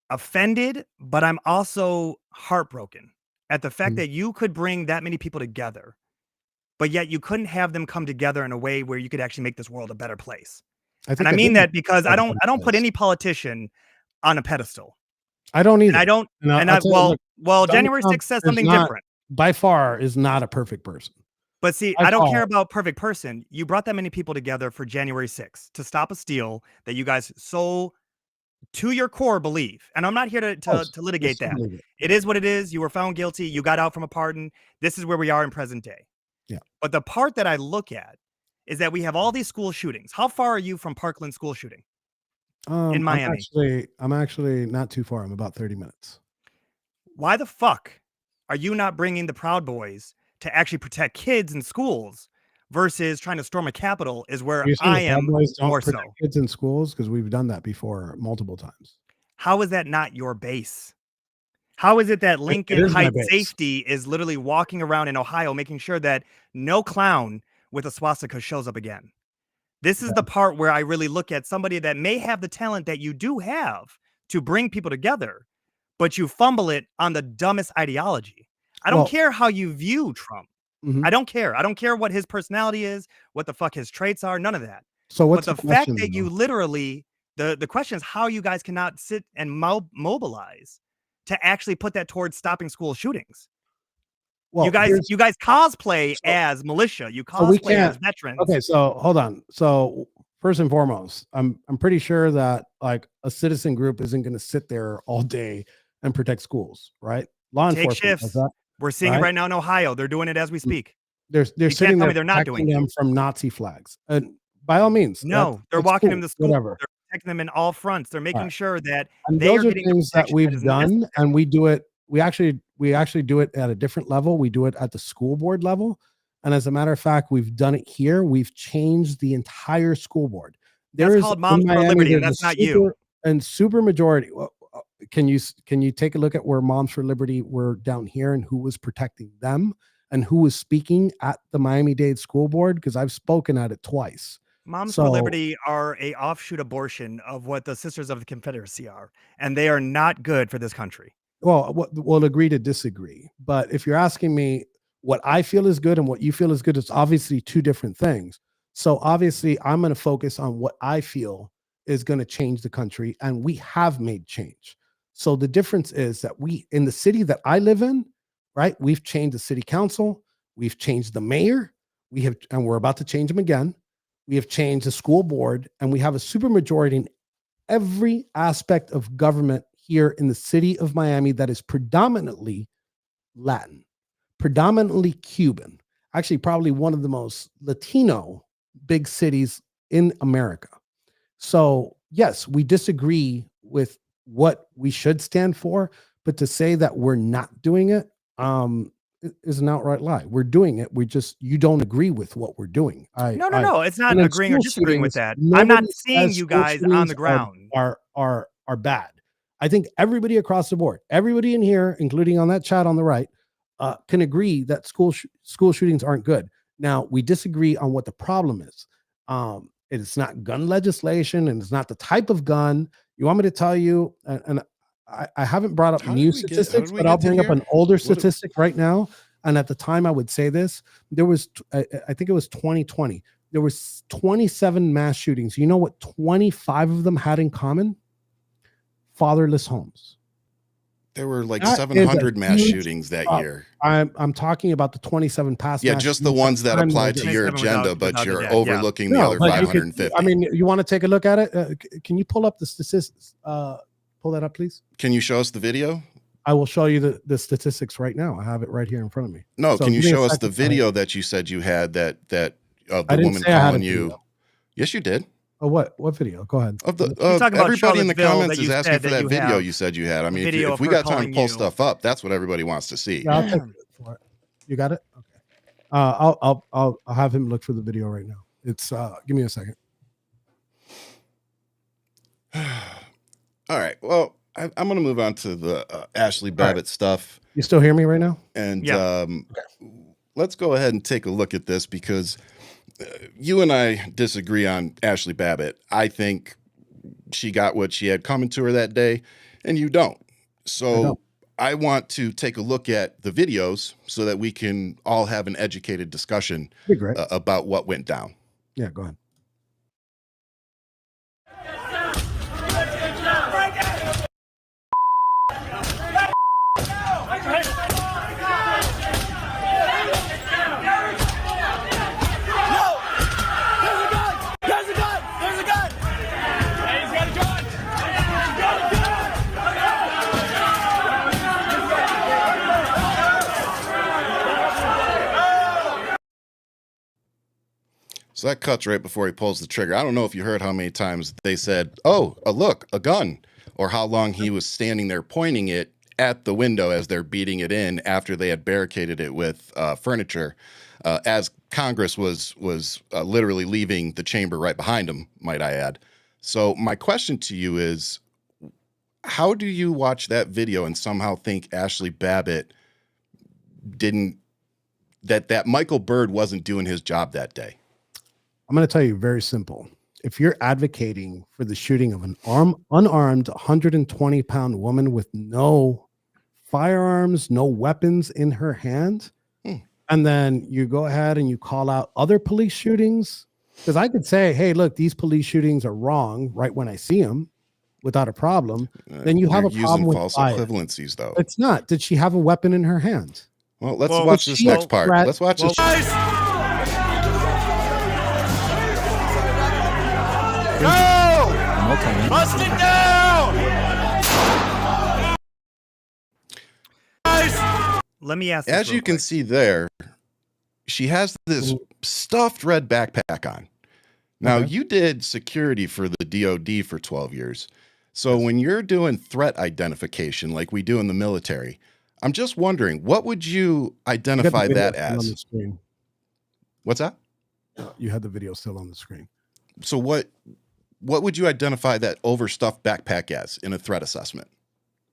B: offended, but I'm also heartbroken at the fact that you could bring that many people together, but yet you couldn't have them come together in a way where you could actually make this world a better place. And I mean that because I don't put any politician on a pedestal.
C: I don't either.
B: And I don't. January 6th says something different.
C: By far is not a perfect person.
B: But see, I don't care about perfect person. You brought that many people together for January 6th to stop a steal that you guys so to your core believe. And I'm not here to litigate that. It is what it is. You were found guilty. You got out from a pardon. This is where we are in present day.
C: Yeah.
B: But the part that I look at is that we have all these school shootings. How far are you from Parkland school shooting in Miami?
C: I'm actually not too far. I'm about 30 minutes.
B: Why the fuck are you not bringing the Proud Boys to actually protect kids in schools versus trying to storm a Capitol is where I am more so.
C: Kids in schools, because we've done that before multiple times.
B: How is that not your base? How is it that Lincoln Heights Safety is literally walking around in Ohio making sure that no clown with a swastika shows up again? This is the part where I really look at somebody that may have the talent that you do have to bring people together, but you fumble it on the dumbest ideology. I don't care how you view Trump. I don't care. I don't care what his personality is, what the fuck his traits are, none of that.
C: So what's
B: the fact that you literally, the question is how you guys cannot sit and mobilize to actually put that towards stopping school shootings. Well, you guys cosplay as militia. You cosplay as veterans.
C: Okay, so hold on. So first and foremost, I'm pretty sure that like a citizen group isn't going to sit there all day and protect schools, right? Law enforcement
B: shifts. We're seeing it right now in Ohio. They're doing it as we speak.
C: They're sitting there they're not doing them from Nazi flags. And by all means,
B: no, they're walking them to school. Whatever. They're protecting them in all fronts. They're making sure that
C: those are things that we've done, and we do it. We actually do it at a different level. We do it at the school board level. And as a matter of fact, we've done it here. We've changed the entire school board.
B: That's called Moms for Liberty, and that's not you.
C: And super majority. Can you take a look at where Moms for Liberty were down here and who was protecting them and who was speaking at the Miami-Dade School Board? Because I've spoken at it twice.
B: Moms for Liberty are a offshoot abortion of what the Sisters of the Confederacy are, and they are not good for this country.
C: Well, we'll agree to disagree. But if you're asking me what I feel is good and what you feel is good, it's obviously two different things. So obviously, I'm going to focus on what I feel is going to change the country, and we have made change. So the difference is that we, in the city that I live in, right, we've changed the city council, we've changed the mayor, and we're about to change them again. We have changed the school board, and we have a supermajority in every aspect of government here in the city of Miami that is predominantly Latin, predominantly Cuban, actually probably one of the most Latino big cities in America. So yes, we disagree with what we should stand for, but to say that we're not doing it is an outright lie. We're doing it. You don't agree with what we're doing.
B: No. It's not agreeing or disagreeing with that. I'm not seeing you guys on the ground
C: are bad. I think everybody across the board, everybody in here, including on that chat on the right, can agree that school shootings aren't good. Now, we disagree on what the problem is. It's not gun legislation, and it's not the type of gun. You want me to tell you, and I haven't brought up new statistics, but I'll bring up an older statistic right now. And at the time I would say this, there was, I think it was 2020. There was 27 mass shootings. You know what 25 of them had in common? Fatherless homes.
A: There were like 700 mass shootings that year.
C: I'm talking about the 27 past.
A: Yeah, just the ones that apply to your agenda, but you're overlooking the other 550.
C: I mean, you want to take a look at it? Can you pull up the statistics? Pull that up, please.
A: Can you show us the video?
C: I will show you the statistics right now. I have it right here in front of me.
A: No, so can you show us the video that you said you had that the woman calling you? Yes, you did.
C: Oh, what video? Go ahead.
A: Everybody in the comments is asking for that video you said you had. I mean, if we got time to pull stuff up, that's what everybody wants to see.
C: Yeah, I'll take it for it. You got it? Okay. I'll have him look for the video right now. It's give me a second.
A: All right. Well, I'm going to move on to the Ashley Babbitt stuff.
C: You still hear me right now?
A: And let's go ahead and take a look at this because you and I disagree on Ashley Babbitt. I think she got what she had coming to her that day, and you don't. So I want to take a look at the videos so that we can all have an educated discussion about what went down.
C: Yeah, go ahead.
A: So that cuts right before he pulls the trigger. I don't know if you heard how many times they said, "Oh, look, a gun," or how long he was standing there pointing it at the window as they're beating it in after they had barricaded it with furniture, as Congress was literally leaving the chamber right behind him, might I add. So my question to you is, how do you watch that video and somehow think Ashley Babbitt that Michael Byrd wasn't doing his job that day?
C: I'm going to tell you very simple. If you're advocating for the shooting of an unarmed 120-pound woman with no firearms, no weapons in her hand, and then you go ahead and you call out other police shootings, because I could say, hey, look, these police shootings are wrong right when I see them without a problem. Then you have a problem with
A: false equivalencies, though.
C: It's not. Did she have a weapon in her hand?
A: Well, let's watch this next part. Let's watch this.
B: Go! Bust it down! Let me ask.
A: As you can see there, she has this stuffed red backpack on. Now, you did security for the DOD for 12 years. So when you're doing threat identification like we do in the military, I'm just wondering, what would you identify that as? What's that?
C: You had the video still on the screen.
A: So what would you identify that overstuffed backpack as in a threat assessment?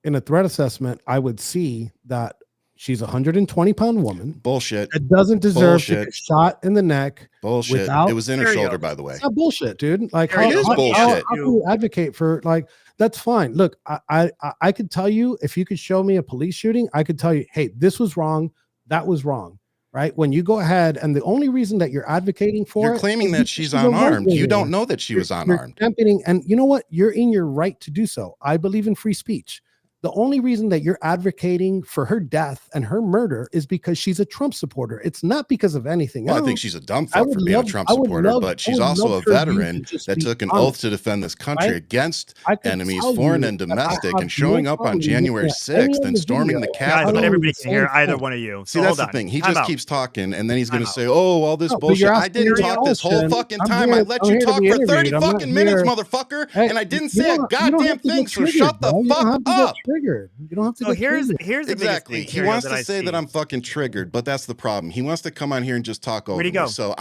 C: In a threat assessment, I would see that she's a 120-pound woman.
A: Bullshit.
C: It doesn't deserve to get shot in the neck.
A: Bullshit. It was in her shoulder, by the way.
C: It's not bullshit, dude. Like,
A: it is bullshit.
C: How can you advocate for, like, that's fine. Look, I could tell you, if you could show me a police shooting, I could tell you, hey, this was wrong. That was wrong. Right? When you go ahead, and the only reason that you're advocating for,
A: you're claiming that she's unarmed. You don't know that she was unarmed.
C: Championing, and you know what? You're in your right to do so. I believe in free speech. The only reason that you're advocating for her death and her murder is because she's a Trump supporter. It's not because of anything else.
A: I think she's a dumb fuck for being a Trump supporter, but she's also a veteran that took an oath to defend this country against enemies, foreign and domestic, and showing up on January 6th and storming the Capitol.
B: But everybody can hear either one of you.
A: See, that's the thing. He just keeps talking, and then he's going to say, "Oh, all this bullshit. I didn't talk this whole fucking time. I let you talk for 30 fucking minutes, motherfucker, and I didn't say a goddamn thing, so shut the fuck up."
C: You don't have to.
B: So here's
A: exactly. He wants to say that I'm fucking triggered, but that's the problem. He wants to come on here and just talk over me. So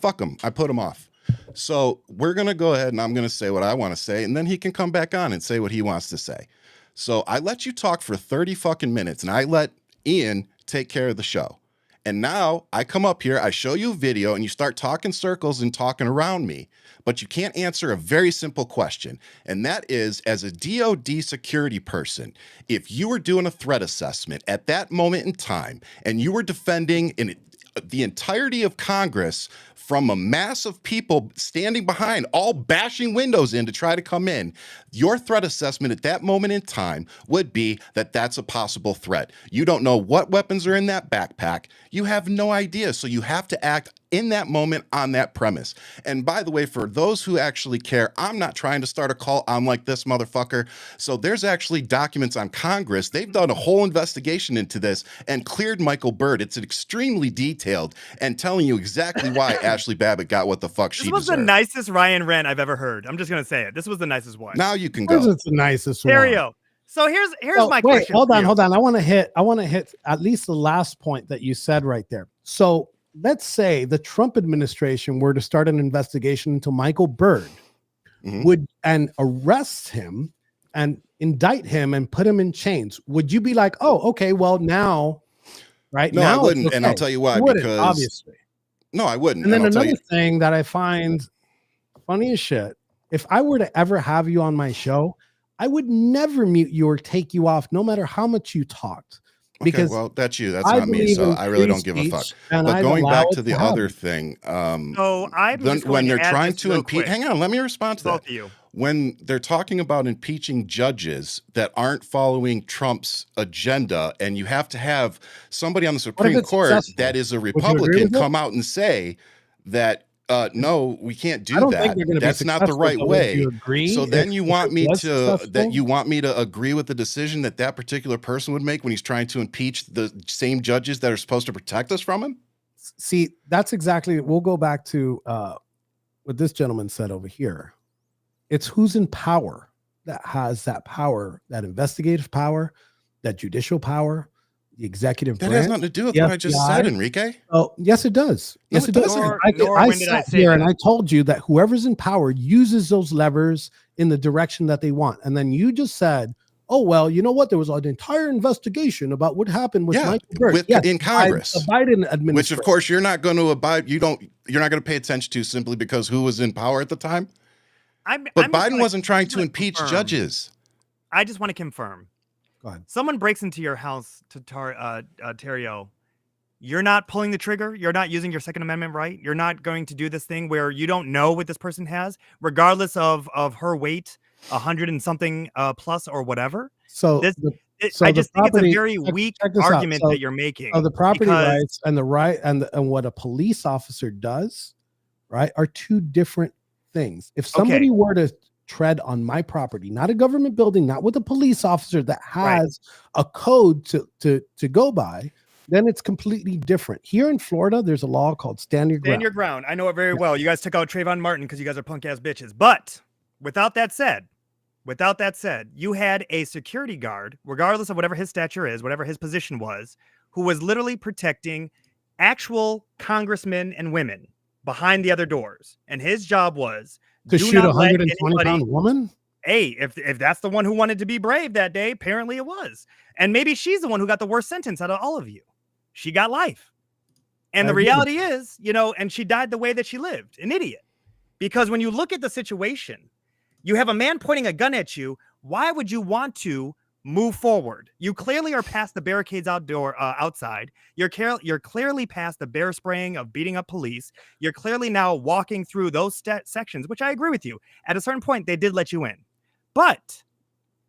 A: fuck him. I put him off. So we're gonna go ahead and I'm gonna say what I want to say, and then he can come back on and say what he wants to say. So I let you talk for 30 fucking minutes, and I let Ian take care of the show. And now I come up here, I show you a video, and you start talking circles and talking around me. But you can't answer a very simple question. And that is, as a DOD security person, if you were doing a threat assessment at that moment in time, and you were defending the entirety of Congress from a mass of people standing behind, all bashing windows in to try to come in, your threat assessment at that moment in time would be that that's a possible threat. You don't know what weapons are in that backpack. You have no idea. So you have to act in that moment on that premise. And by the way, for those who actually care, I'm not trying to start a call. I'm like this motherfucker. So there's actually documents on Congress. They've done a whole investigation into this and cleared Michael Byrd. It's extremely detailed and telling you exactly why Ashley Babbitt got what the fuck she deserved.
B: This was the nicest Ryan rant I've ever heard. I'm just going to say it. This was the nicest one.
A: Now you can go.
C: It's the nicest one.
B: Tarrio. So here's my question.
C: Hold on. I want to hit at least the last point that you said right there. So let's say the Trump administration were to start an investigation into Michael Byrd, and arrest him and indict him and put him in chains. Would you be like, oh, okay, well now, right?
A: No,
C: now
A: I wouldn't. Okay. And I'll tell you why. Because
C: obviously.
A: No, I wouldn't.
C: And then another thing that I find funny as shit, if I were to ever have you on my show, I would never mute you or take you off, no matter how much you talked. Because
A: well, that's you. That's not me. So I really don't give a fuck. But going back to the other thing, when they're trying to impeach, hang on, let me respond to that. When they're talking about impeaching judges that aren't following Trump's agenda, and you have to have somebody on the Supreme Court that is a Republican come out and say that no, we can't do that. That's not the right way. So then you want me to agree with the decision that particular person would make when he's trying to impeach the same judges that are supposed to protect us from him?
C: See, that's exactly, we'll go back to what this gentleman said over here. It's who's in power that has that power, that investigative power, that judicial power, the executive
A: That
C: branch.
A: has nothing to do with what I just said, Enrique.
C: Oh, yes, it does. Yes, it does. I sat here and I told you that whoever's in power uses those levers in the direction that they want. And then you just said, oh, well, you know what? There was an entire investigation about what happened with Michael Burry.
A: In Congress,
C: the Biden administration,
A: which of course you're not going to abide. You're not going to pay attention to simply because who was in power at the time. But Biden wasn't trying to impeach judges.
B: I just want to confirm.
C: Go ahead.
B: Someone breaks into your house to Tarrio. You're not pulling the trigger. You're not using your Second Amendment right. You're not going to do this thing where you don't know what this person has, regardless of her weight, 100 and something plus or whatever.
C: So
B: I just think it's a very weak argument that you're making.
C: The property rights and the right and what a police officer does, right, are two different things. If somebody were to tread on my property, not a government building, not with a police officer that has a code to go by, then it's completely different. Here in Florida, there's a law called Stand Your Ground.
B: Stand Your Ground. I know it very well. You guys took out Trayvon Martin because you guys are punk ass bitches. But without that said, you had a security guard, regardless of whatever his stature is, whatever his position was, who was literally protecting actual congressmen and women behind the other doors. And his job was
C: to shoot a 120-pound woman?
B: Hey, if that's the one who wanted to be brave that day, apparently it was. And maybe she's the one who got the worst sentence out of all of you. She got life. And the reality is, and she died the way that she lived, an idiot. Because when you look at the situation, you have a man pointing a gun at you. Why would you want to move forward? You clearly are past the barricades outside. You're clearly past the bear spraying of beating up police. You're clearly now walking through those sections, which I agree with you. At a certain point, they did let you in. But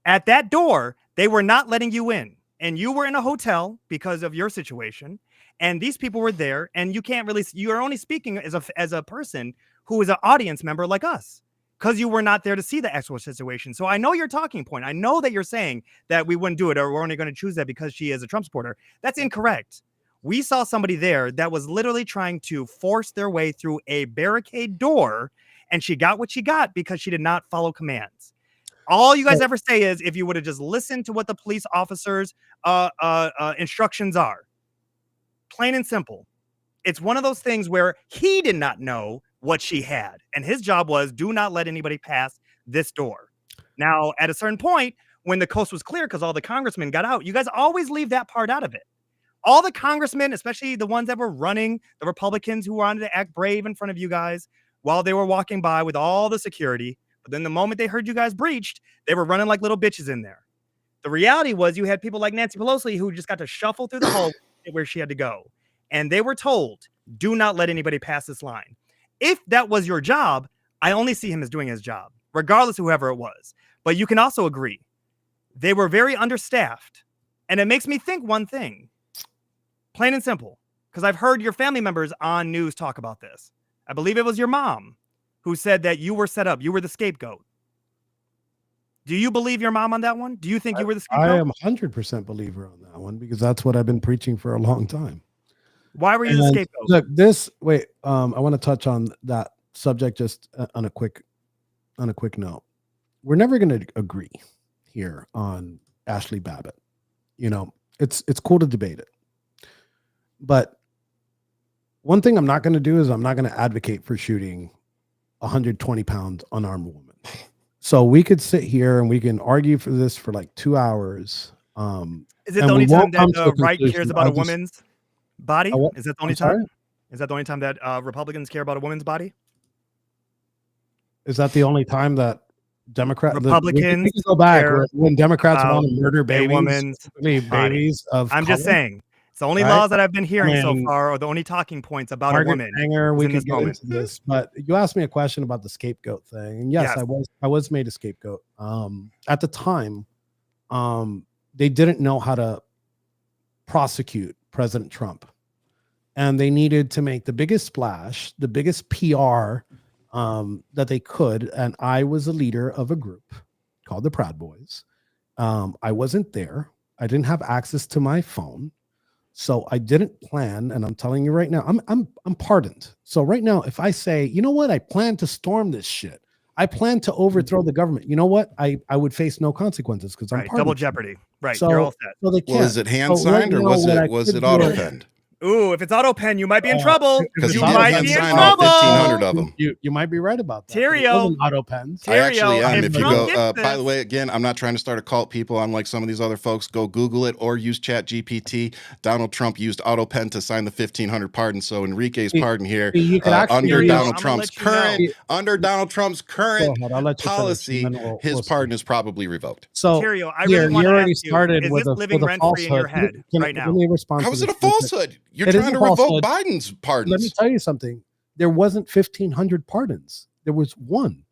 B: at that door, they were not letting you in. And you were in a hotel because of your situation. And these people were there. And you can't really, you are only speaking as a person who is an audience member like us, because you were not there to see the actual situation. So I know your talking point. I know that you're saying that we wouldn't do it, or we're only going to choose that because she is a Trump supporter. That's incorrect. We saw somebody there that was literally trying to force their way through a barricade door, and she got what she got because she did not follow commands. All you guys ever say is, if you would have just listened to what the police officers' instructions are, plain and simple. It's one of those things where he did not know what she had, and his job was, do not let anybody pass this door. Now, at a certain point, when the coast was clear because all the congressmen got out, you guys always leave that part out of it. All the congressmen, especially the ones that were running, the Republicans who wanted to act brave in front of you guys while they were walking by with all the security, but then the moment they heard you guys breached, they were running like little bitches in there. The reality was you had people like Nancy Pelosi who just got to shuffle through the hall where she had to go. And they were told, do not let anybody pass this line. If that was your job, I only see him as doing his job, regardless of whoever it was. But you can also agree, they were very understaffed. And it makes me think one thing, plain and simple, because I've heard your family members on news talk about this. I believe it was your mom who said that you were set up. You were the scapegoat. Do you believe your mom on that one? Do you think you were the scapegoat?
C: I am 100% believer on that one, because that's what I've been preaching for a long time.
B: Why were you the scapegoat?
C: Look, I want to touch on that subject just on a quick note. We're never going to agree here on Ashley Babbitt. It's cool to debate it. But one thing I'm not going to do is I'm not going to advocate for shooting 120-pound unarmed woman. So we could sit here and we can argue for this for like 2 hours.
B: Is it the only time that the right cares about a woman's body? Is that the only time? Is that the only time that Republicans care about a woman's body?
C: Is that the only time that
B: Republicans
C: go back when Democrats want to murder babies of
B: I'm just saying. It's the only laws that I've been hearing so far, or the only talking points about a woman.
C: We could get into this, but you asked me a question about the scapegoat thing, and yes. I was made a scapegoat. At the time, they didn't know how to prosecute President Trump, and they needed to make the biggest splash, the biggest PR that they could. And I was a leader of a group called the Proud Boys. I wasn't there. I didn't have access to my phone. So I didn't plan, and I'm telling you right now, I'm pardoned. So right now, if I say, you know what, I plan to storm this shit, I plan to overthrow the government, you know what, I would face no consequences because I'm pardoned.
B: Double jeopardy. Right.
C: So,
B: you're all set.
C: So they can't.
A: Well, is it hand signed or was it auto penned?
B: Ooh, if it's auto pen, you might be in trouble.
A: Because
B: you
A: he did
B: might
A: hand
B: be in
A: sign all
B: trouble.
A: 1,500 of them.
C: You might be right about that.
B: Tarrio,
C: auto pens.
A: I actually am. If you
B: Trump
A: go, by the way, again, I'm not trying to start a cult, people. Unlike some of these other folks, go Google it or use Chat GPT. Donald Trump used auto pen to sign the 1,500 pardon. So Enrique's pardon here, under Donald Trump's current policy, his pardon is probably revoked.
C: So,
B: Tarrio, I really want to ask you, is this living rent free in your head right now?
A: How is it a falsehood? You're trying to revoke Biden's pardons.
C: Let me tell you something. There wasn't 1,500 pardons. There was one.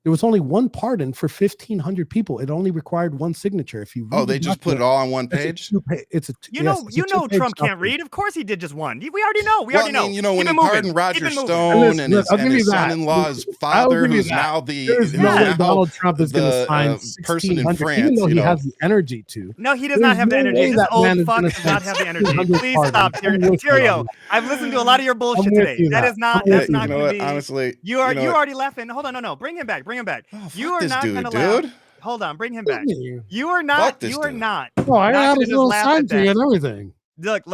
C: There was only one pardon for 1,500 people. It only required one signature. If you
A: they just put it all on one page.
B: You know Trump can't read. Of course he did just one. We already know. We already know.
A: You know when he pardoned Roger Stone and his son-in-law's father, who's now
C: Donald Trump is going to sign
A: person in France,
C: even though he has the energy to.
B: No, he does not have the energy. This old fuck does not have the energy. Please stop, Tarrio. I've listened to a lot of your bullshit today. That's not going to be.
A: Honestly,
B: you already laughing. Hold on, no, bring him back. Bring him back. You are not going to laugh. Hold on, bring him back. You are not. You are not.
C: Oh, I got his little sign to you and everything.
B: Look,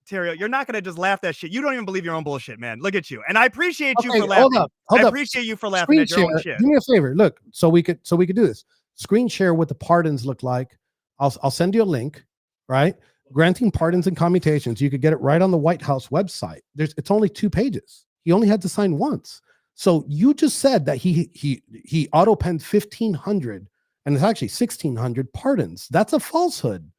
B: Tarrio, you're not going to just laugh that shit. You don't even believe your own bullshit, man. Look at you. And I appreciate you for laughing.
C: Hold up.
B: I appreciate you for laughing at your own shit.
C: Do me a favor. Look, so we could do this. Screen share what the pardons look like. I'll send you a link, right? Granting pardons and commutations. You could get it right on the White House website. It's only 2 pages. He only had to sign once. So you just said that he auto penned 1,500 and it's actually 1,600 pardons. That's a falsehood.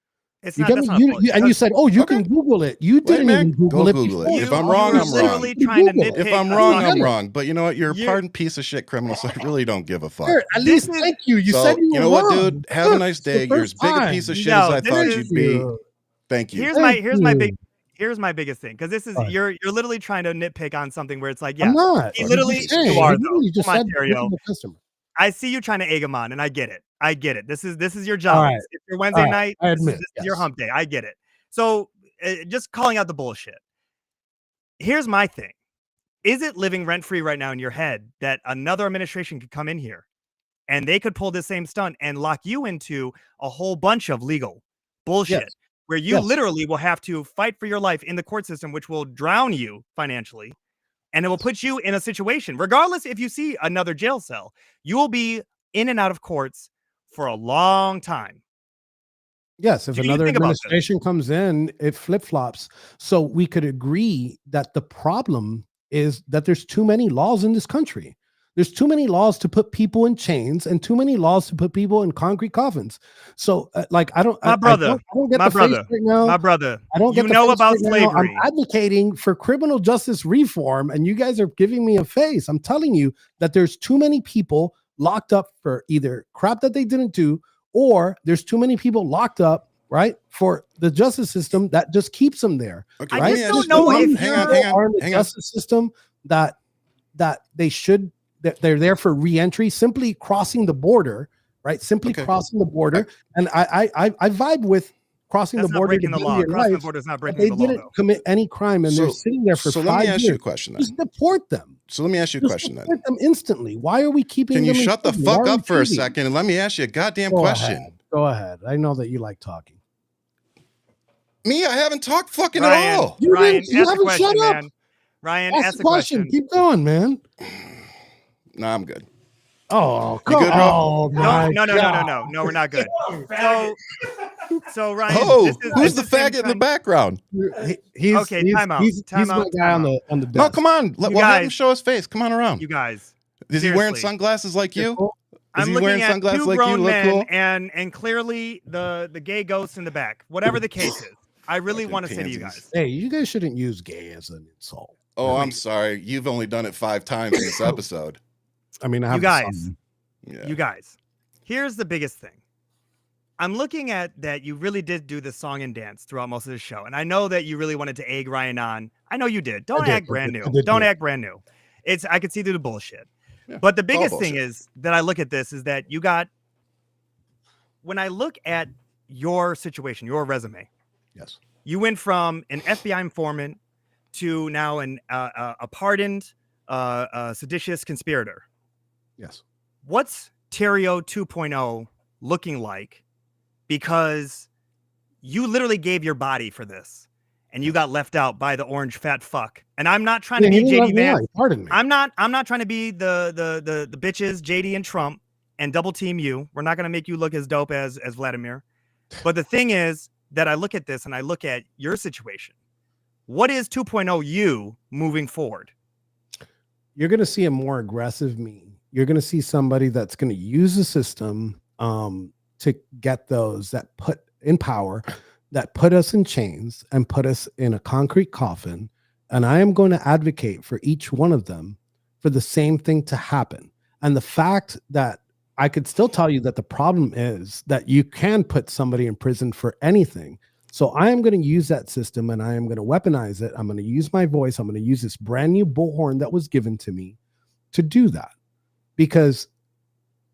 B: It's not,
C: you said, oh, you can Google it. You didn't even Google it.
A: If I'm wrong, I'm wrong.
B: If
A: I'm wrong, I'm wrong. But you know what? You're a pardoned piece of shit criminal, so I really don't give a fuck.
C: At least thank you. You said you
A: know
C: were
A: what,
C: wrong.
A: dude? Have a nice day. You're as big a piece of shit as I thought you'd be. Thank you.
B: Here's my biggest thing, because this is you're literally trying to nitpick on something where it's like,
C: I'm not.
B: He literally
C: you are though. You just said
B: I see you trying to egg him on, and I get it. This is your job.
C: Right.
B: It's your Wednesday night.
C: I admit,
B: this is your hump day. I get it. So just calling out the bullshit. Here's my thing. Is it living rent free right now in your head that another administration could come in here and they could pull this same stunt and lock you into a whole bunch of legal bullshit?
C: Yes.
B: Where you literally will have to fight for your life in the court system, which will drown you financially. And it will put you in a situation, regardless if you see another jail cell, you will be in and out of courts for a long time.
C: Yes, if another administration comes in, it flip-flops. So we could agree that the problem is that there's too many laws in this country. There's too many laws to put people in chains and too many laws to put people in concrete coffins. So, I don't get the face right now.
B: My brother,
C: I don't get
B: about slavery.
C: I'm advocating for criminal justice reform, and you guys are giving me a face. I'm telling you that there's too many people locked up for either crap that they didn't do, or there's too many people locked up, right, for the justice system that just keeps them there.
A: Okay,
B: I just don't know if
C: hang on. Justice system that they should. They're there for re-entry, simply crossing the border, right? Crossing the border. And I vibe with crossing the border.
B: Breaking the law. Crossing the border is not breaking the law.
C: They didn't commit any crime, and they're sitting there for 5 years.
A: So let me ask you a question then.
C: Just deport them.
A: So let me ask you a question then.
C: Deport them instantly. Why are we keeping them?
A: Can you shut the fuck up for a second and let me ask you a goddamn question?
C: Go ahead. I know that you like talking.
A: Me, I haven't talked fucking at all.
B: Ryan, ask the question, man. Ryan, ask the question.
C: Keep going, man.
A: No, I'm good.
C: Oh,
A: you good, bro?
B: No, we're not good. So Ryan,
A: who's the faggot in the background?
C: He's
B: time out.
C: He's my guy on the desk.
A: No, come on. Let him show his face. Come on around.
B: You guys.
A: Is he wearing sunglasses like you?
B: I'm looking at two grown men, and clearly the gay ghost in the back. Whatever the case is, I really want to say to you guys.
C: Hey, you guys shouldn't use gay as an insult.
A: Oh, I'm sorry. You've only done it 5 times in this episode.
C: I mean,
B: you guys, here's the biggest thing. I'm looking at that you really did do the song and dance throughout most of the show. And I know that you really wanted to egg Ryan on. I know you did. Don't act brand new. Don't act brand new. I could see through the bullshit. Yeah, but the biggest thing is that I look at this is that when I look at your situation, your resume.
C: Yes.
B: You went from an FBI informant to now a pardoned seditious conspirator.
C: Yes.
B: What's Tarrio 2.0 looking like? Because you literally gave your body for this, and you got left out by the orange fat fuck. And I'm not trying to be JD Vance.
C: Pardon me.
B: I'm not trying to be the bitches JD and Trump and double team you. We're not going to make you look as dope as Vladimir. But the thing is that I look at this and I look at your situation. What is 2.0 you moving forward?
C: You're going to see a more aggressive me. You're going to see somebody that's going to use the system to get those that put in power, that put us in chains and put us in a concrete coffin. And I am going to advocate for each one of them for the same thing to happen. And the fact that I could still tell you that the problem is that you can put somebody in prison for anything. So I am going to use that system and I am going to weaponize it. I'm going to use my voice. I'm going to use this brand new bullhorn that was given to me to do that. Because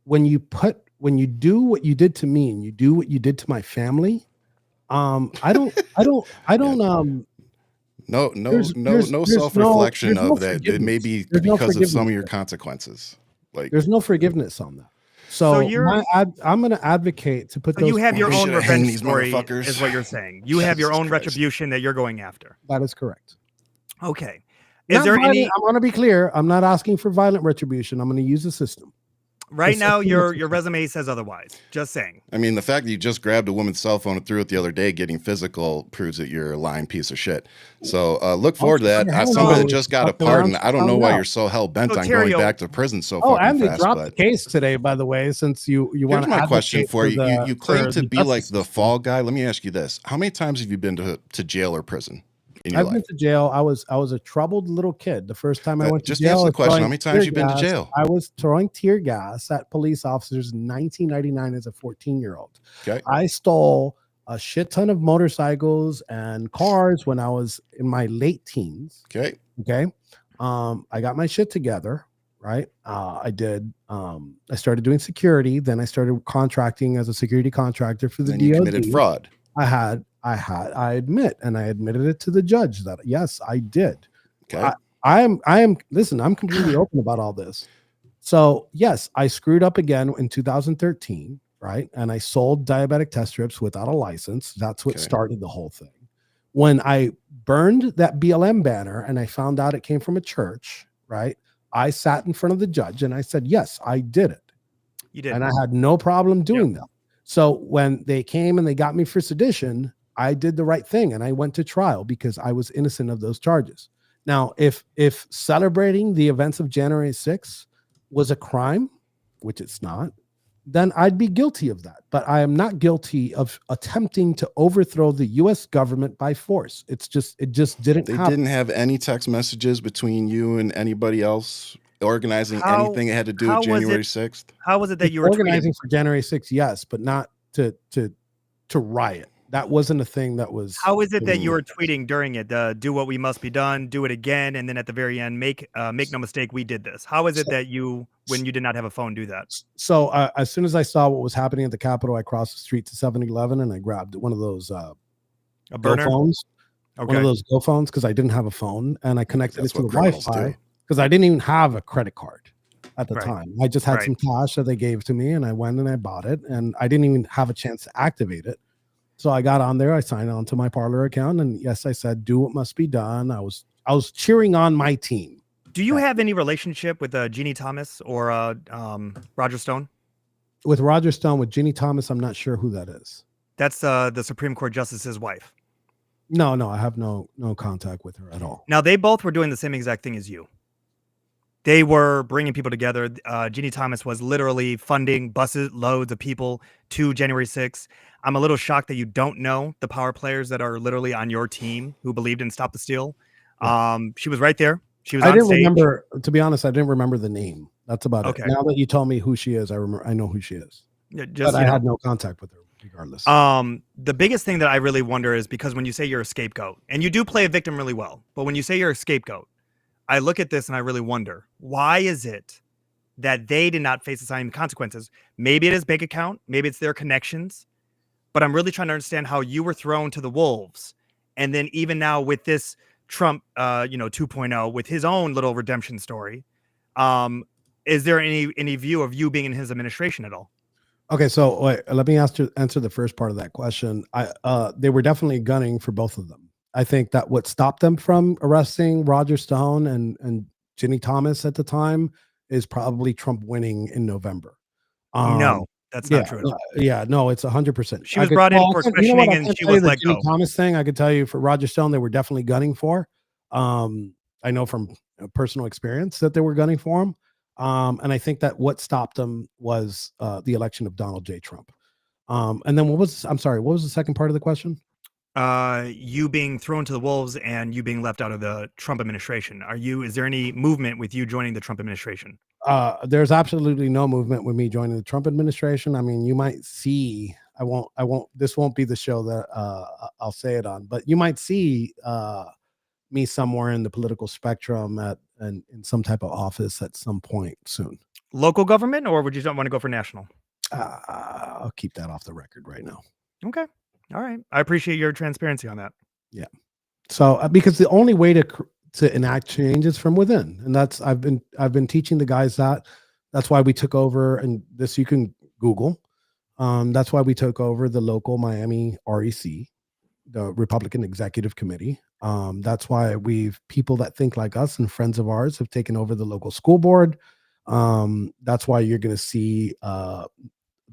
C: when you do what you did to me and you do what you did to my family, I don't
A: no self-reflection of that. It may be because of some of your consequences. Like,
C: there's no forgiveness on that. So I'm going to advocate to put those.
B: You have your own revenge story,
A: motherfuckers.
B: is what you're saying. You have your own retribution that you're going after.
C: That is correct.
B: Okay. Is there any?
C: I want to be clear. I'm not asking for violent retribution. I'm going to use the system.
B: Right now, your resume says otherwise. Just saying.
A: I mean, the fact that you just grabbed a woman's cell phone and threw it the other day, getting physical, proves that you're a lying piece of shit. So look forward to that. As somebody that just got a pardon, I don't know why you're so hell bent on going back to prison so fucking
C: Andy
A: fast.
C: dropped the case today, by the way. Since you want to.
A: Here's my question for you. You claim to be like the fall guy. Let me ask you this: how many times have you been to jail or prison?
C: I've been to jail. I was a troubled little kid. The first time I went to jail.
A: Just answer the question. How many times have you been to jail?
C: I was throwing tear gas at police officers in 1999 as a 14-year-old.
A: Okay.
C: I stole a shit ton of motorcycles and cars when I was in my late teens.
A: Okay.
C: I got my shit together. Right. I started doing security. Then I started contracting as a security contractor for the DOD.
A: You committed fraud.
C: I admitted it to the judge that yes, I did.
A: Okay.
C: Listen, I'm completely open about all this. So yes, I screwed up again in 2013, right? And I sold diabetic test strips without a license. That's what started the whole thing. When I burned that BLM banner and I found out it came from a church, right? I sat in front of the judge and I said, yes, I did it.
B: You did.
C: And I had no problem doing that. So when they came and they got me for sedition, I did the right thing and I went to trial because I was innocent of those charges. Now, if celebrating the events of January 6th was a crime, which it's not, then I'd be guilty of that. But I am not guilty of attempting to overthrow the U.S. government by force. It just didn't happen.
A: They didn't have any text messages between you and anybody else organizing anything that had to do with January 6th?
B: How was it that you were
C: organizing for January 6th? Yes, but not to riot. That wasn't a thing that was.
B: How is it that you were tweeting during it? Do what we must be done, do it again, and then at the very end, make no mistake, we did this. How is it that you, when you did not have a phone, do that?
C: So as soon as I saw what was happening at the Capitol, I crossed the street to 7-Eleven and I grabbed one of those
B: a burner
C: phones, one of those Go phones, because I didn't have a phone, and I connected it to the Wi-Fi because I didn't even have a credit card at the time. I just had some cash that they gave to me, and I went and I bought it, and I didn't even have a chance to activate it. So I got on there, I signed on to my Parler account, and yes, I said, do what must be done. I was cheering on my team.
B: Do you have any relationship with Jeannie Thomas or Roger Stone?
C: With Roger Stone, with Jeannie Thomas, I'm not sure who that is.
B: That's the Supreme Court Justice's wife.
C: No, I have no contact with her at all.
B: Now, they both were doing the same exact thing as you. They were bringing people together. Jeannie Thomas was literally funding buses, loads of people to January 6th. I'm a little shocked that you don't know the power players that are literally on your team who believed in Stop the Steal. She was right there. She was. I
C: didn't remember. To be honest, I didn't remember the name. That's about it. Now that you told me who she is, I know who she is. Yeah, but I had no contact with her, regardless.
B: The biggest thing that I really wonder is because when you say you're a scapegoat, and you do play a victim really well, but when you say you're a scapegoat, I look at this and I really wonder, why is it that they did not face the same consequences? Maybe it is bank account, maybe it's their connections, but I'm really trying to understand how you were thrown to the wolves And then even now with this Trump, 2.0 with his own little redemption story, is there any view of you being in his administration at all?
C: Okay, so let me answer the first part of that question. They were definitely gunning for both of them. I think that what stopped them from arresting Roger Stone and Ginny Thomas at the time is probably Trump winning in November.
B: No, that's not true at all.
C: Yeah, no, it's 100%.
B: She was brought in for questioning and she was let
C: Ginny
B: go.
C: Thomas thing, I could tell you for Roger Stone, they were definitely gunning for. I know from personal experience that they were gunning for him. And I think that what stopped them was the election of Donald J. Trump. And then what was the second part of the question?
B: You being thrown to the wolves and you being left out of the Trump administration. Is there any movement with you joining the Trump administration?
C: There's absolutely no movement with me joining the Trump administration. I mean, you might see, this won't be the show that I'll say it on, but you might see me somewhere in the political spectrum in some type of office at some point soon.
B: Local government, or would you want to go for national?
C: I'll keep that off the record right now.
B: Okay. All right. I appreciate your transparency on that.
C: Yeah. So because the only way to enact change is from within, and I've been teaching the guys that's why we took over, and this you can Google. That's why we took over the local Miami REC, the Republican Executive Committee. That's why people that think like us and friends of ours have taken over the local school board. That's why you're going to see the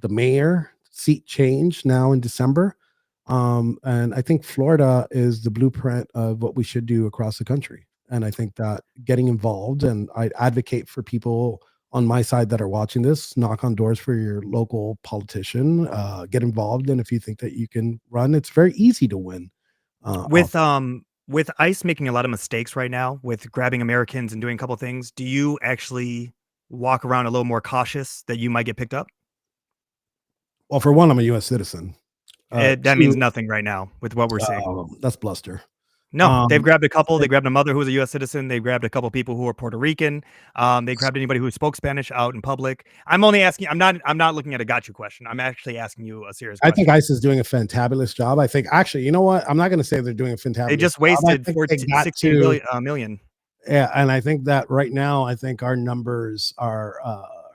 C: mayor seat change now in December. And I think Florida is the blueprint of what we should do across the country. And I think that getting involved, and I advocate for people on my side that are watching this, knock on doors for your local politician, get involved. And if you think that you can run, it's very easy to win.
B: With ICE making a lot of mistakes right now with grabbing Americans and doing a couple of things, do you actually walk around a little more cautious that you might get picked up?
C: Well, for one, I'm a U.S. citizen.
B: That means nothing right now with what we're seeing.
C: That's bluster.
B: No, they've grabbed a couple. They grabbed a mother who was a U.S. citizen. They grabbed a couple people who were Puerto Rican. They grabbed anybody who spoke Spanish out in public. I'm only asking. I'm not looking at a got you question. I'm actually asking you a serious question.
C: I think ICE is doing a fantabulous job. I think actually, you know what? I'm not going to say they're doing a fantabulous.
B: They just wasted 16 million.
C: Yeah, and I think that right now, I think our numbers are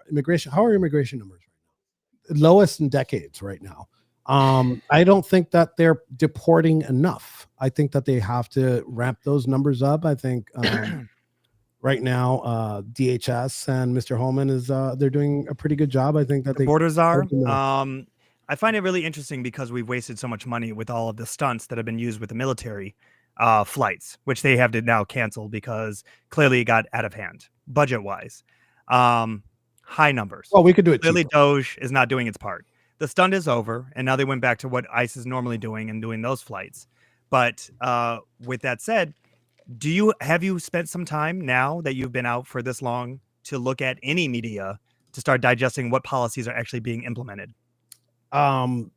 C: immigration. How are immigration numbers right now? Lowest in decades right now. I don't think that they're deporting enough. I think that they have to ramp those numbers up. I think right now, DHS and Mr. Holman they're doing a pretty good job. I think that
B: the borders are. I find it really interesting because we've wasted so much money with all of the stunts that have been used with the military flights, which they have to now cancel because clearly it got out of hand budget wise. High numbers.
C: Well, we could do it.
B: Clearly, Doge is not doing its part. The stunt is over, and now they went back to what ICE is normally doing and doing those flights. But with that said, have you spent some time now that you've been out for this long to look at any media to start digesting what policies are actually being implemented? Because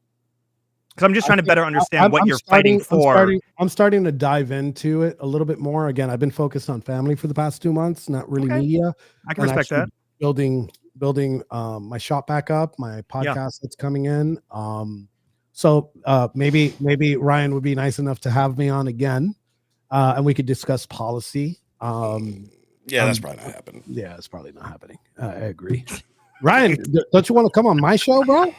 B: I'm just trying to better understand what you're fighting for.
C: I'm starting to dive into it a little bit more. Again, I've been focused on family for the past 2 months, not really media.
B: I can respect that.
C: Building my shop back up, my podcast that's coming in. So maybe Ryan would be nice enough to have me on again, and we could discuss policy.
A: That's probably not happening.
C: Yeah, it's probably not happening. I agree. Ryan, don't you want to come on my show, bro?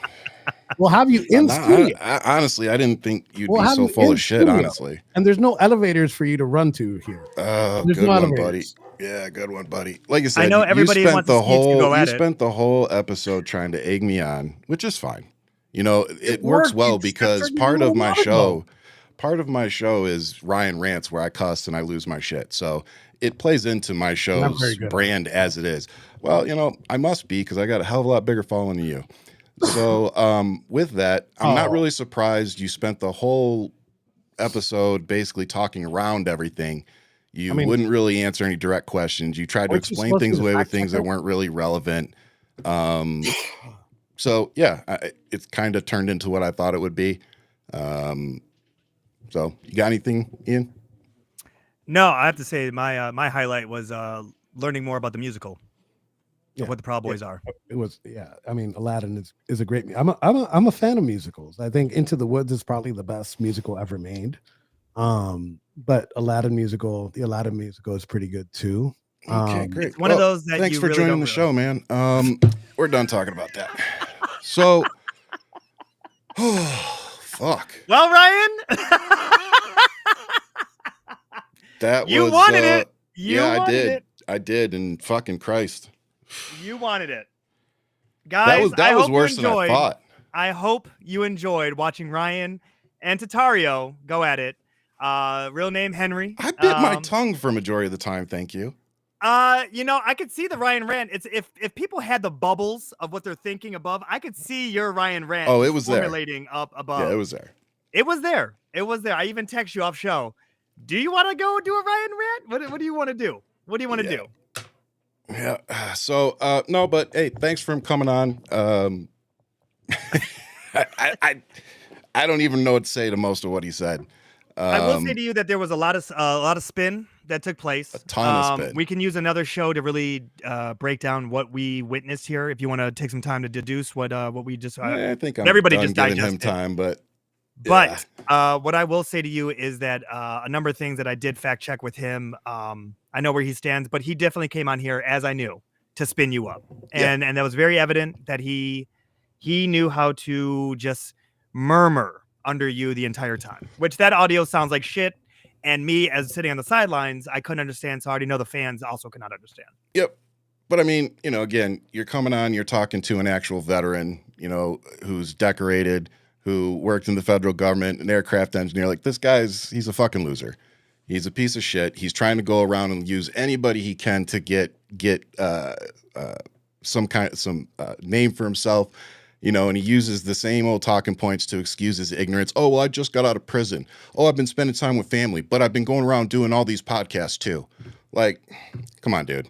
C: We'll have you in studio.
A: Honestly, I didn't think you'd be so full of shit, honestly.
C: And there's no elevators for you to run to here.
A: Good one, buddy. Yeah, good one, buddy. Like I said,
B: I know everybody wants to go at it.
A: You spent the whole episode trying to egg me on, which is fine. You know, it works well because part of my show is Ryan Rants, where I cuss and I lose my shit. So it plays into my show's brand as it is. Well, you know, I must be because I got a hell of a lot bigger following than you. So with that, I'm not really surprised you spent the whole episode basically talking around everything. You wouldn't really answer any direct questions. You tried to explain things away with things that weren't really relevant. So yeah, it's kind of turned into what I thought it would be. So you got anything, Ian?
B: No, I have to say my highlight was learning more about the musical. Of what the Proud Boys are.
C: It was, I mean, Aladdin is a great. I'm a fan of musicals. I think Into the Woods is probably the best musical ever made. But the Aladdin musical is pretty good too.
A: Okay, great.
B: It's one of those that
A: thanks
B: you
A: for
B: really
A: joining the show, man. We're done talking about that. So, fuck.
B: Well, Ryan,
A: You
B: wanted it.
A: I did, and fucking Christ.
B: You wanted it. Guys,
A: that was worse than I thought.
B: I hope you enjoyed watching Ryan and Tarrio go at it. Real name Henry.
A: I bit my tongue for a majority of the time, thank you.
B: I could see the Ryan rant. It's if people had the bubbles of what they're thinking above, I could see your Ryan rant.
A: Oh, it was
B: formulating there. Up above.
A: Yeah, it was there.
B: It was there. I even text you off show. Do you want to go do a Ryan rant? What do you want to do? What do you want to do?
A: Yeah. So no, but hey, thanks for coming on. I don't even know what to say to most of what he said.
B: I will say to you that there was a lot of spin that took place.
A: A ton of spin.
B: We can use another show to really break down what we witnessed here. If you want to take some time to deduce what we just,
A: I think I'm
B: everybody
A: done
B: just
A: giving
B: digested
A: him time, but
B: what I will say to you is that a number of things that I did fact check with him. I know where he stands, but he definitely came on here, as I knew, to spin you up, and that was very evident that he knew how to just murmur under you the entire time, which that audio sounds like shit. And me, as sitting on the sidelines, I couldn't understand. So I already know the fans also could not understand.
A: Yep. But I mean, again, you're coming on, you're talking to an actual veteran, who's decorated, who worked in the federal government, an aircraft engineer. Like, this he's a fucking loser. He's a piece of shit. He's trying to go around and use anybody he can to get some name for himself. And he uses the same old talking points to excuse his ignorance. Oh, well, I just got out of prison. Oh, I've been spending time with family, but I've been going around doing all these podcasts too. Like, come on, dude.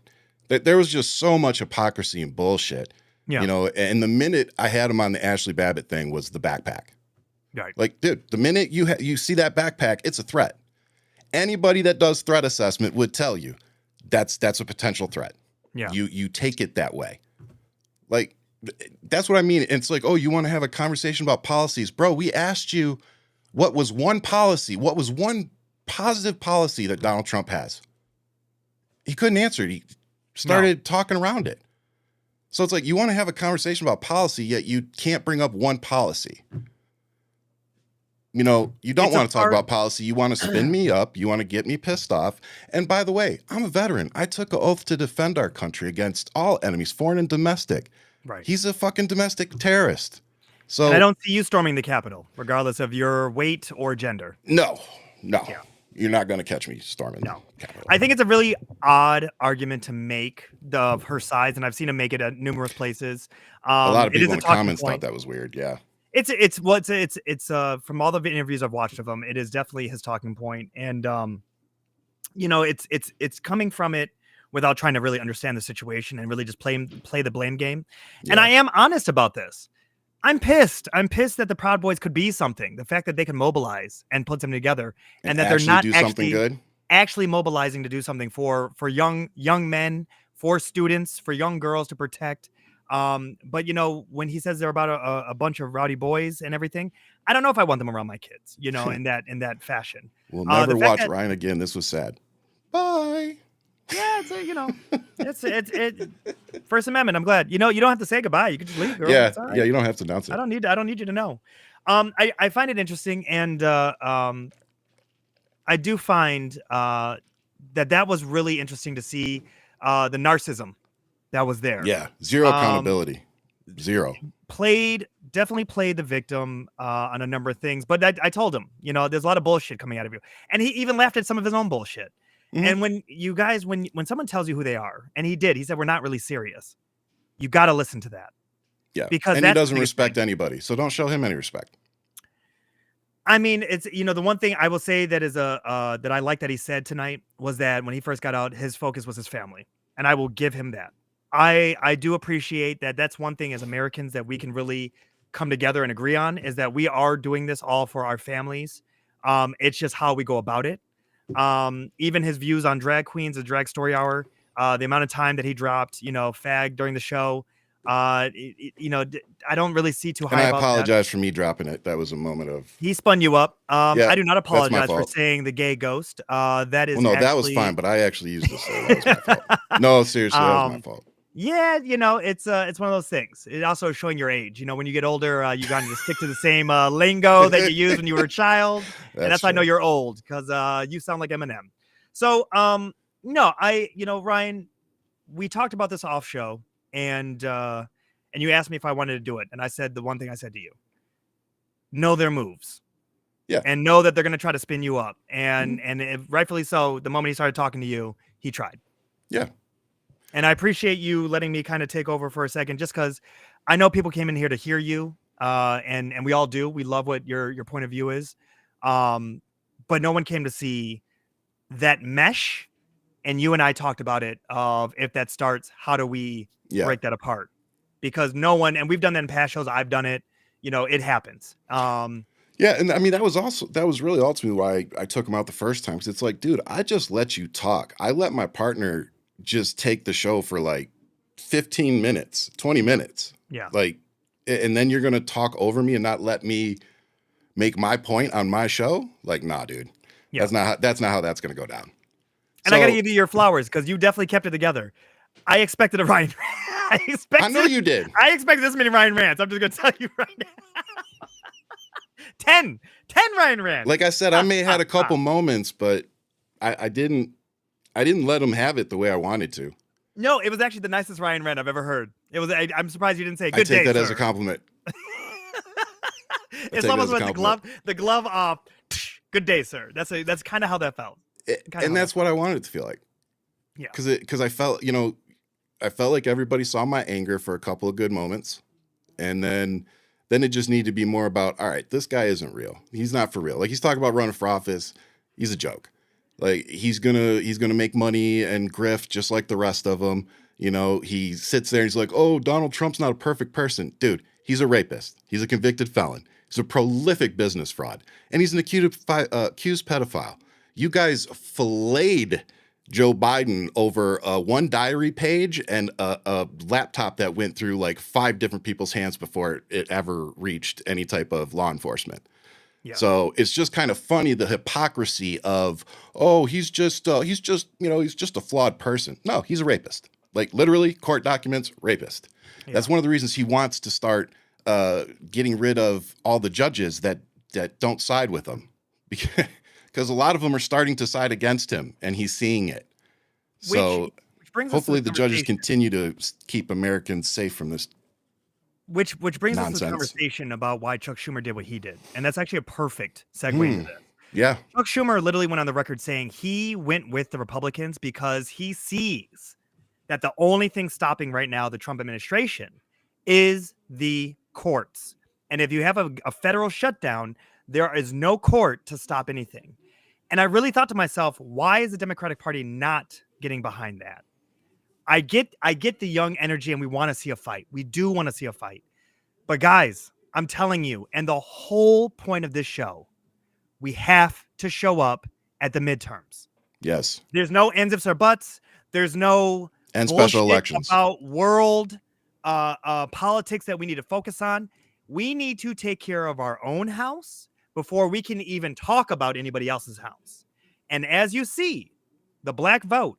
A: There was just so much hypocrisy and bullshit. Yeah. And the minute I had him on the Ashley Babbitt thing was the backpack. Right. Like, dude, the minute you see that backpack, it's a threat. Anybody that does threat assessment would tell you that's a potential threat. Yeah. You take it that way. Like, that's what I mean. It's like, oh, you want to have a conversation about policies? Bro, we asked you what was one positive policy that Donald Trump has. He couldn't answer it. He started talking around it. So it's like, you want to have a conversation about policy, yet you can't bring up one policy. You don't want to talk about policy. You want to spin me up. You want to get me pissed off. And by the way, I'm a veteran. I took an oath to defend our country against all enemies, foreign and domestic. Right. He's a fucking domestic terrorist. So
B: and I don't see you storming the Capitol, regardless of your weight or gender.
A: No. Yeah. You're not going to catch me storming the Capitol.
B: I think it's a really odd argument to make of her size, and I've seen him make it at numerous places.
A: A lot of people in the comments thought that was weird. Yeah.
B: It's from all the interviews I've watched of him, it is definitely his talking point. And it's coming from it without trying to really understand the situation and really just play the blame game. Yeah. And I am honest about this. I'm pissed. I'm pissed that the Proud Boys could be something. The fact that they can mobilize and put them together, and that they're not actually mobilizing to do something for young men, for students, for young girls to protect. But when he says they're about a bunch of rowdy boys and everything, I don't know if I want them around my kids, in that fashion.
A: We'll never watch Ryan again. This was sad. Bye.
B: Yeah, it's First Amendment. I'm glad. You don't have to say goodbye. You can just leave, girl.
A: Yeah, right. Yeah. You don't have to announce it.
B: I don't need you to know. I find it interesting, and I do find that was really interesting to see the narcissism that was there.
A: Yeah, zero accountability. Zero.
B: Definitely played the victim on a number of things, but I told him, there's a lot of bullshit coming out of you, and he even laughed at some of his own bullshit. Mm-hmm. And when you guys, when someone tells you who they are, and he said, we're not really serious. You got to listen to that.
A: Yeah. Because he doesn't respect anybody. So don't show him any respect.
B: I mean, it's, the one thing I will say that is that I like that he said tonight was that when he first got out, his focus was his family. And I will give him that. I do appreciate that. That's one thing as Americans that we can really come together and agree on, is that we are doing this all for our families. It's just how we go about it. Even his views on drag queens, the drag story hour, the amount of time that he dropped, fag during the show, I don't really see too high
A: And I
B: about
A: apologize
B: that.
A: for me dropping it. That was a moment of.
B: He spun you up.
A: Yeah,
B: I do not
A: that's my
B: apologize for
A: fault.
B: saying the gay ghost. That
A: Well,
B: is
A: no, that was
B: actually
A: fine, but I actually used this. So that was my fault. No, seriously, that was my fault.
B: Yeah, it's one of those things. It also showing your age. When you get older, you got to stick to the same lingo that you used when you were a child, and that's how I know you're old because you sound like Eminem. So, no, Ryan, we talked about this off show, and you asked me if I wanted to do it, and I said the one thing I said to you: know their moves.
A: Yeah.
B: And know that they're going to try to spin you up. And rightfully so, the moment he started talking to you, he tried.
A: Yeah.
B: And I appreciate you letting me kind of take over for a second, just because I know people came in here to hear you. And we all do. We love what your point of view is. But no one came to see that mesh. And you and I talked about it of if that starts, how do we break that apart? Because no one, and we've done that in past shows. I've done it. It happens.
A: Yeah, and I mean that was really ultimately why I took him out the first time, because it's like, dude, I just let you talk. I let my partner just take the show for like 15 minutes, 20 minutes.
B: Yeah.
A: Like, and then you're gonna talk over me and not let me make my point on my show? Like, nah, dude. Yeah. That's not how that's gonna go down.
B: And I gotta give you your flowers because you definitely kept it together. I expected a Ryan.
A: I know you did.
B: I expected this many Ryan rants. I'm just gonna tell you right now. 10 Ryan rants.
A: Like I said, I may have had a couple moments, but I didn't let him have it the way I wanted to.
B: No, it was actually the nicest Ryan rant I've ever heard. It was. I'm surprised you didn't say good day.
A: I take that
B: sir.
A: as a compliment.
B: It's almost like the glove off. Good day, sir. That's kind of how that felt.
A: And that's what I wanted it to feel like.
B: Yeah.
A: Because I felt like everybody saw my anger for a couple of good moments, and then it just needed to be more about, all right, this guy isn't real. He's not for real. Like, he's talking about running for office. He's a joke. Like, he's gonna make money and grift just like the rest of them. He sits there and he's like, oh, Donald Trump's not a perfect person. Dude, he's a rapist. He's a convicted felon. He's a prolific business fraud. And he's an accused pedophile. You guys filleted Joe Biden over one diary page and a laptop that went through like 5 different people's hands before it ever reached any type of law enforcement. Yeah. So it's just kind of funny, the hypocrisy of, oh, he's just a flawed person. No, he's a rapist. Like, literally, court documents, rapist. Yeah. That's one of the reasons he wants to start getting rid of all the judges that don't side with him. Because a lot of them are starting to side against him, and he's seeing it. So hopefully the judges continue to keep Americans safe from this.
B: Which brings
A: nonsense.
B: us to this conversation about why Chuck Schumer did what he did. And that's actually a perfect segue into this.
A: Yeah.
B: Chuck Schumer literally went on the record saying he went with the Republicans because he sees that the only thing stopping right now the Trump administration is the courts. And if you have a federal shutdown, there is no court to stop anything. And I really thought to myself, why is the Democratic Party not getting behind that? I get the young energy and we want to see a fight. We do want to see a fight. But guys, I'm telling you, and the whole point of this show, we have to show up at the midterms.
A: Yes.
B: There's no ands, ifs, or buts. There's no
A: and special elections
B: about world politics that we need to focus on. We need to take care of our own house before we can even talk about anybody else's house. And as you see, the black vote,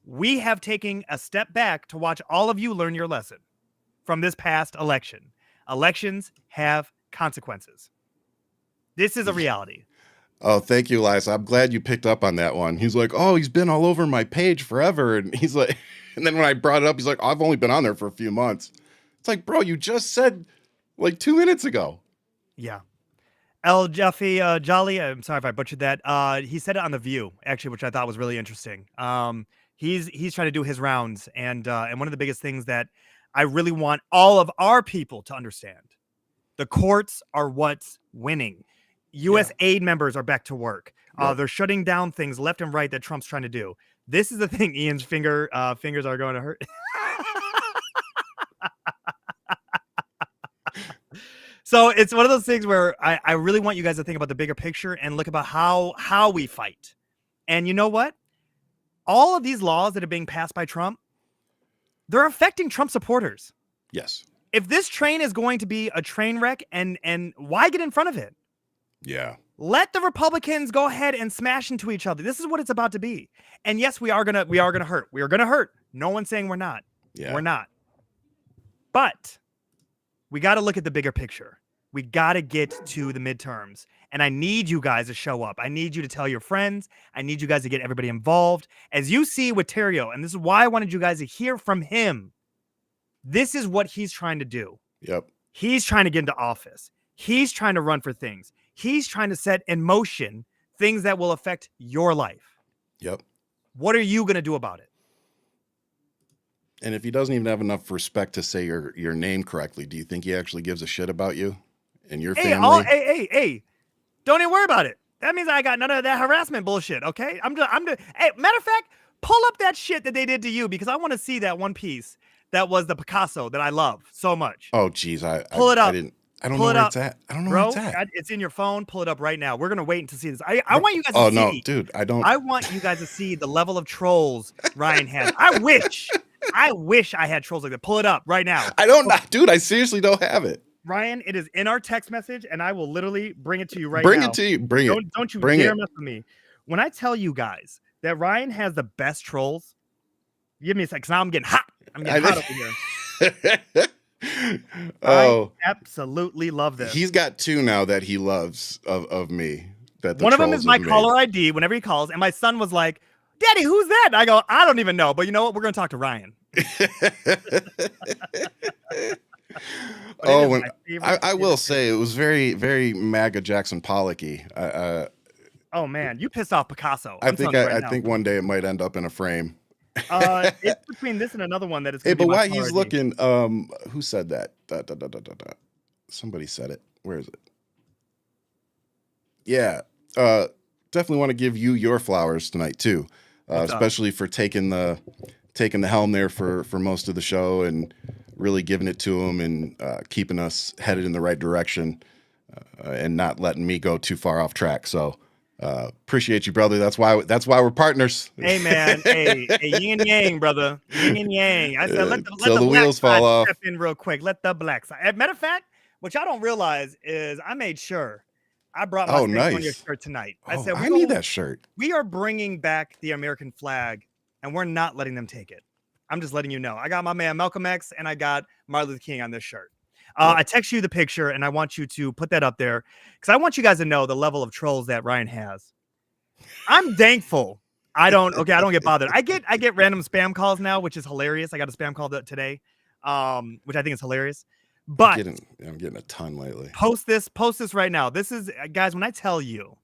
B: we have taken a step back to watch all of you learn your lesson from this past election. Elections have consequences. This is a reality.
A: Oh, thank you, Elias. I'm glad you picked up on that one. He's like, oh, he's been all over my page forever. And he's like, and then when I brought it up, he's like, I've only been on there for a few months. It's like, bro, you just said like 2 minutes ago.
B: Yeah. El Jaffe Jolly, I'm sorry if I butchered that. He said it on The View, actually, which I thought was really interesting. He's trying to do his rounds, and one of the biggest things that I really want all of our people to understand: the courts are what's winning. U.S. aid members are back to work. They're shutting down things left and right that Trump's trying to do. This is the thing. Ian's fingers are going to hurt. So it's one of those things where I really want you guys to think about the bigger picture and look about how we fight. And you know what? All of these laws that are being passed by Trump, they're affecting Trump supporters.
A: Yes.
B: If this train is going to be a train wreck, and why get in front of it?
A: Yeah.
B: Let the Republicans go ahead and smash into each other. This is what it's about to be. And yes, we are gonna hurt. We are gonna hurt. No one's saying we're not.
A: Yeah.
B: We're not. But we got to look at the bigger picture. We got to get to the midterms. And I need you guys to show up. I need you to tell your friends. I need you guys to get everybody involved. As you see with Tarrio, and this is why I wanted you guys to hear from him. This is what he's trying to do.
A: Yep.
B: He's trying to get into office. He's trying to run for things. He's trying to set in motion things that will affect your life.
A: Yep.
B: What are you going to do about it?
A: And if he doesn't even have enough respect to say your name correctly, do you think he actually gives a shit about you and your family?
B: Hey, don't even worry about it. That means I got none of that harassment bullshit. Okay, hey, matter of fact, pull up that shit that they did to you, because I want to see that one piece that was the Picasso that I love so much.
A: Oh, geez,
B: pull it up.
A: I don't know where it's at. I don't know where it's at.
B: It's in your phone. Pull it up right now. We're gonna wait to see this. I want you guys to see.
A: Oh no, dude, I don't.
B: I want you guys to see the level of trolls Ryan has. I wish I had trolls like that. Pull it up right now.
A: I don't, dude. I seriously don't have it.
B: Ryan, it is in our text message, and I will literally bring it to you right
A: now.
B: Bring
A: it to you. Bring it.
B: Don't you dare mess with me. When I tell you guys that Ryan has the best trolls, give me a second, because now I'm getting hot. I'm getting hot over here. I absolutely love this.
A: He's got two now that he loves of me. That
B: one of them is my caller ID whenever he calls, and my son was like, "Daddy, who's that?" And I go, "I don't even know, but you know what? We're going to talk to Ryan."
A: Oh, I will say it was very, very MAGA Jackson Pollock-y.
B: Oh man, you pissed off Picasso.
A: I think one day it might end up in a frame.
B: It's between this and another one that is.
A: Hey, but while he's looking, who said that? Somebody said it. Where is it? Yeah, definitely want to give you your flowers tonight too, especially for taking the helm there for most of the show and really giving it to him and keeping us headed in the right direction and not letting me go too far off track. So. Appreciate you, brother. That's why we're partners.
B: Hey man, hey, yin and yang, brother, yin and yang. I said let the
A: wheels fall off.
B: Step in real quick. Let the black side. Matter of fact, what y'all don't realize is I made sure I brought my on your shirt tonight. I said
A: I need that shirt. We
B: are bringing back the American flag, and we're not letting them take it. I'm just letting you know. I got my man Malcolm X and I got Martin Luther King on this shirt. I text you the picture, and I want you to put that up there because I want you guys to know the level of trolls that Ryan has. I'm thankful. I don't get bothered. I get random spam calls now, which is hilarious. I got a spam call today, which I think is hilarious. But
A: I'm getting a ton lately.
B: Post this right now. This is, guys, when I tell you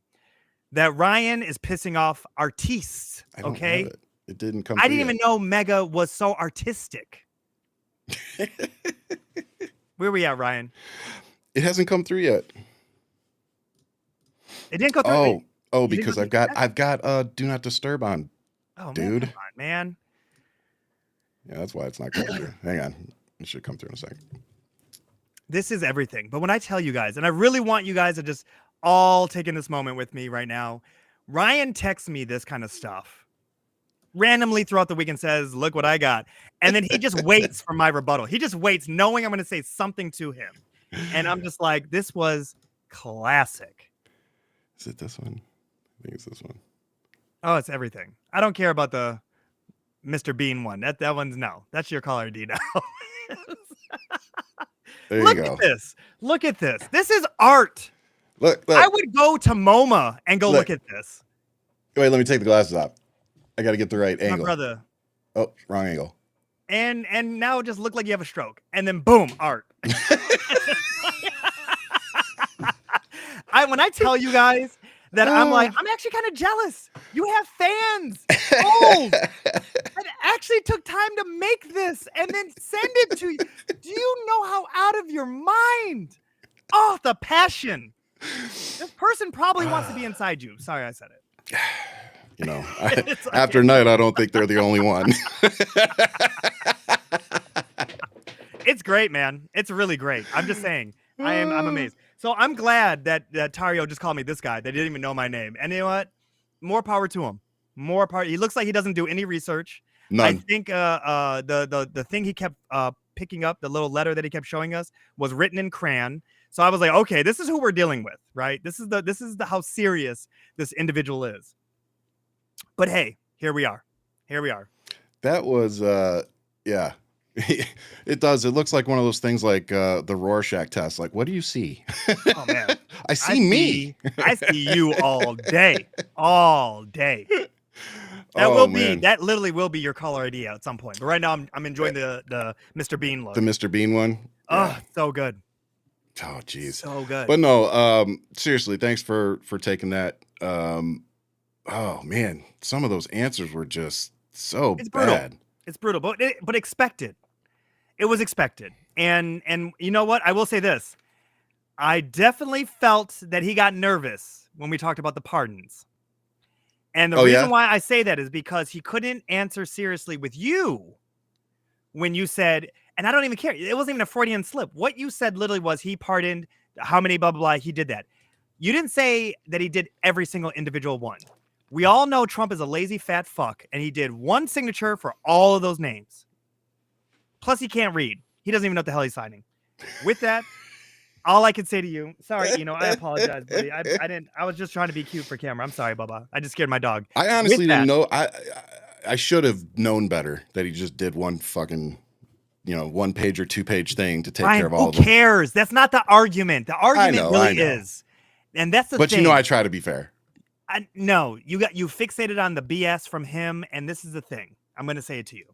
B: that Ryan is pissing off artistes, okay?
A: It didn't come.
B: I didn't even know Mega was so artistic. Where we at, Ryan?
A: It hasn't come through yet.
B: It didn't go through.
A: Oh, because I've got Do Not Disturb on.
B: Oh,
A: dude,
B: man, come on, man.
A: Yeah, that's why it's not coming through. Hang on, it should come through in a second.
B: This is everything. But when I tell you guys, and I really want you guys to just all take in this moment with me right now, Ryan texts me this kind of stuff randomly throughout the week and says, "Look what I got." And then he just waits for my rebuttal. He just waits knowing I'm going to say something to him. And I'm just like, this was classic.
A: Is it this one? I think it's this one.
B: Oh, it's everything. I don't care about the Mr. Bean one. That one's no. That's your caller ID now.
A: There
B: Look
A: you go.
B: at this. Look at this. This is art.
A: Look.
B: I would go to MoMA and go look at this.
A: Wait, let me take the glasses off. I got to get the right angle.
B: My brother.
A: Oh, wrong angle.
B: And now it just look like you have a stroke. And then boom, art. When I tell you guys that I'm actually kind of jealous. You have fans. Oh, that actually took time to make this and then send it to you. Do you know how out of your mind? Oh, the passion. This person probably wants to be inside you. Sorry, I said it.
A: You know, after night, I don't think they're the only one.
B: It's great, man. It's really great. I'm just saying. I'm amazed. So I'm glad that Tarrio just called me this guy. They didn't even know my name. And you know what? More power to him. More power. He looks like he doesn't do any research.
A: None.
B: I think the thing he kept picking up the little letter that he kept showing us was written in crayon. So I was like, okay, this is who we're dealing with, right? This is the how serious this individual is. But hey, here we are.
A: That was yeah. It does. It looks like one of those things like the Rorschach test. Like, what do you see?
B: Oh man.
A: I see me.
B: I see you all day. That literally will be your caller ID at some point. But right now I'm enjoying the Mr. Bean look.
A: The Mr. Bean one.
B: Oh, so good.
A: Oh, geez.
B: So good.
A: But no, seriously, thanks for taking that. Oh man, some of those answers were just so bad.
B: It's brutal, but expected. It was expected. And you know what? I will say this. I definitely felt that he got nervous when we talked about the pardons. And the reason why I say that is because he couldn't answer seriously with you when you said, and I don't even care. It wasn't even a Freudian slip. What you said literally was he pardoned how many blah, blah, blah. He did that. You didn't say that he did every single individual one. We all know Trump is a lazy fat fuck, and he did one signature for all of those names. Plus, he can't read. He doesn't even know what the hell he's signing. With that, all I can say to you, sorry, I apologize, buddy. I didn't. I was just trying to be cute for camera. I'm sorry, Bubba. I just scared my dog.
A: I honestly didn't know. I should have known better that he just did one fucking, 1 page or 2 page thing to take care of all of them.
B: Who cares? That's not the argument. The argument really is, and that's the thing.
A: But I try to be fair.
B: No, you fixated on the BS from him, and this is the thing. I'm going to say it to you.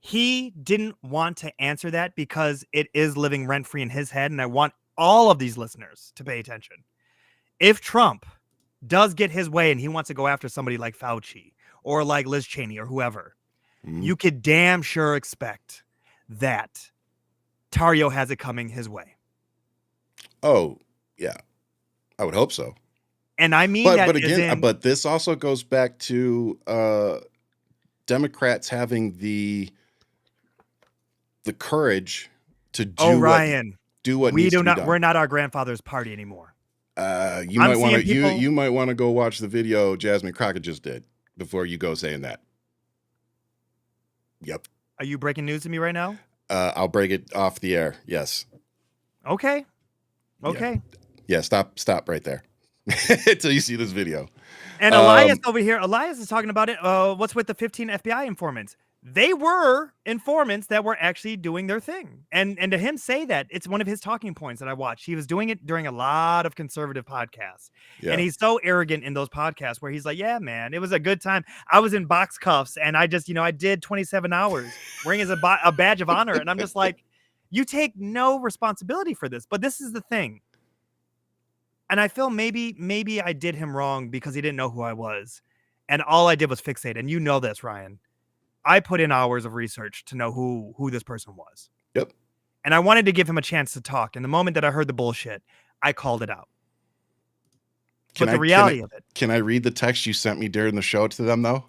B: He didn't want to answer that because it is living rent-free in his head, and I want all of these listeners to pay attention. If Trump does get his way and he wants to go after somebody like Fauci or like Liz Cheney or whoever, you could damn sure expect that Tarrio has it coming his way.
A: Oh, yeah. I would hope so.
B: And I mean
A: but again, but this also goes back to Democrats having the courage to do what
B: we
A: needs
B: do
A: to
B: not
A: be done.
B: We're not our grandfather's party anymore.
A: You might want to go watch the video Jasmine Crockett just did before you go saying that. Yep.
B: Are you breaking news to me right now?
A: I'll break it off the air. Yes.
B: Okay.
A: Yeah, stop right there until you see this video.
B: And Elias over here, Elias is talking about it. What's with the 15 FBI informants? They were informants that were actually doing their thing. And to him say that, it's one of his talking points that I watched. He was doing it during a lot of conservative podcasts. Yeah. And he's so arrogant in those podcasts where he's like, yeah, man, it was a good time. I was in box cuffs and I just, I did 27 hours wearing as a badge of honor. And I'm just like, you take no responsibility for this. But this is the thing. And I feel maybe I did him wrong because he didn't know who I was. And all I did was fixate. And you know this, Ryan. I put in hours of research to know who this person was.
A: Yep.
B: And I wanted to give him a chance to talk. And the moment that I heard the bullshit, I called it out. But the reality of it.
A: Can I read the text you sent me during the show to them, though?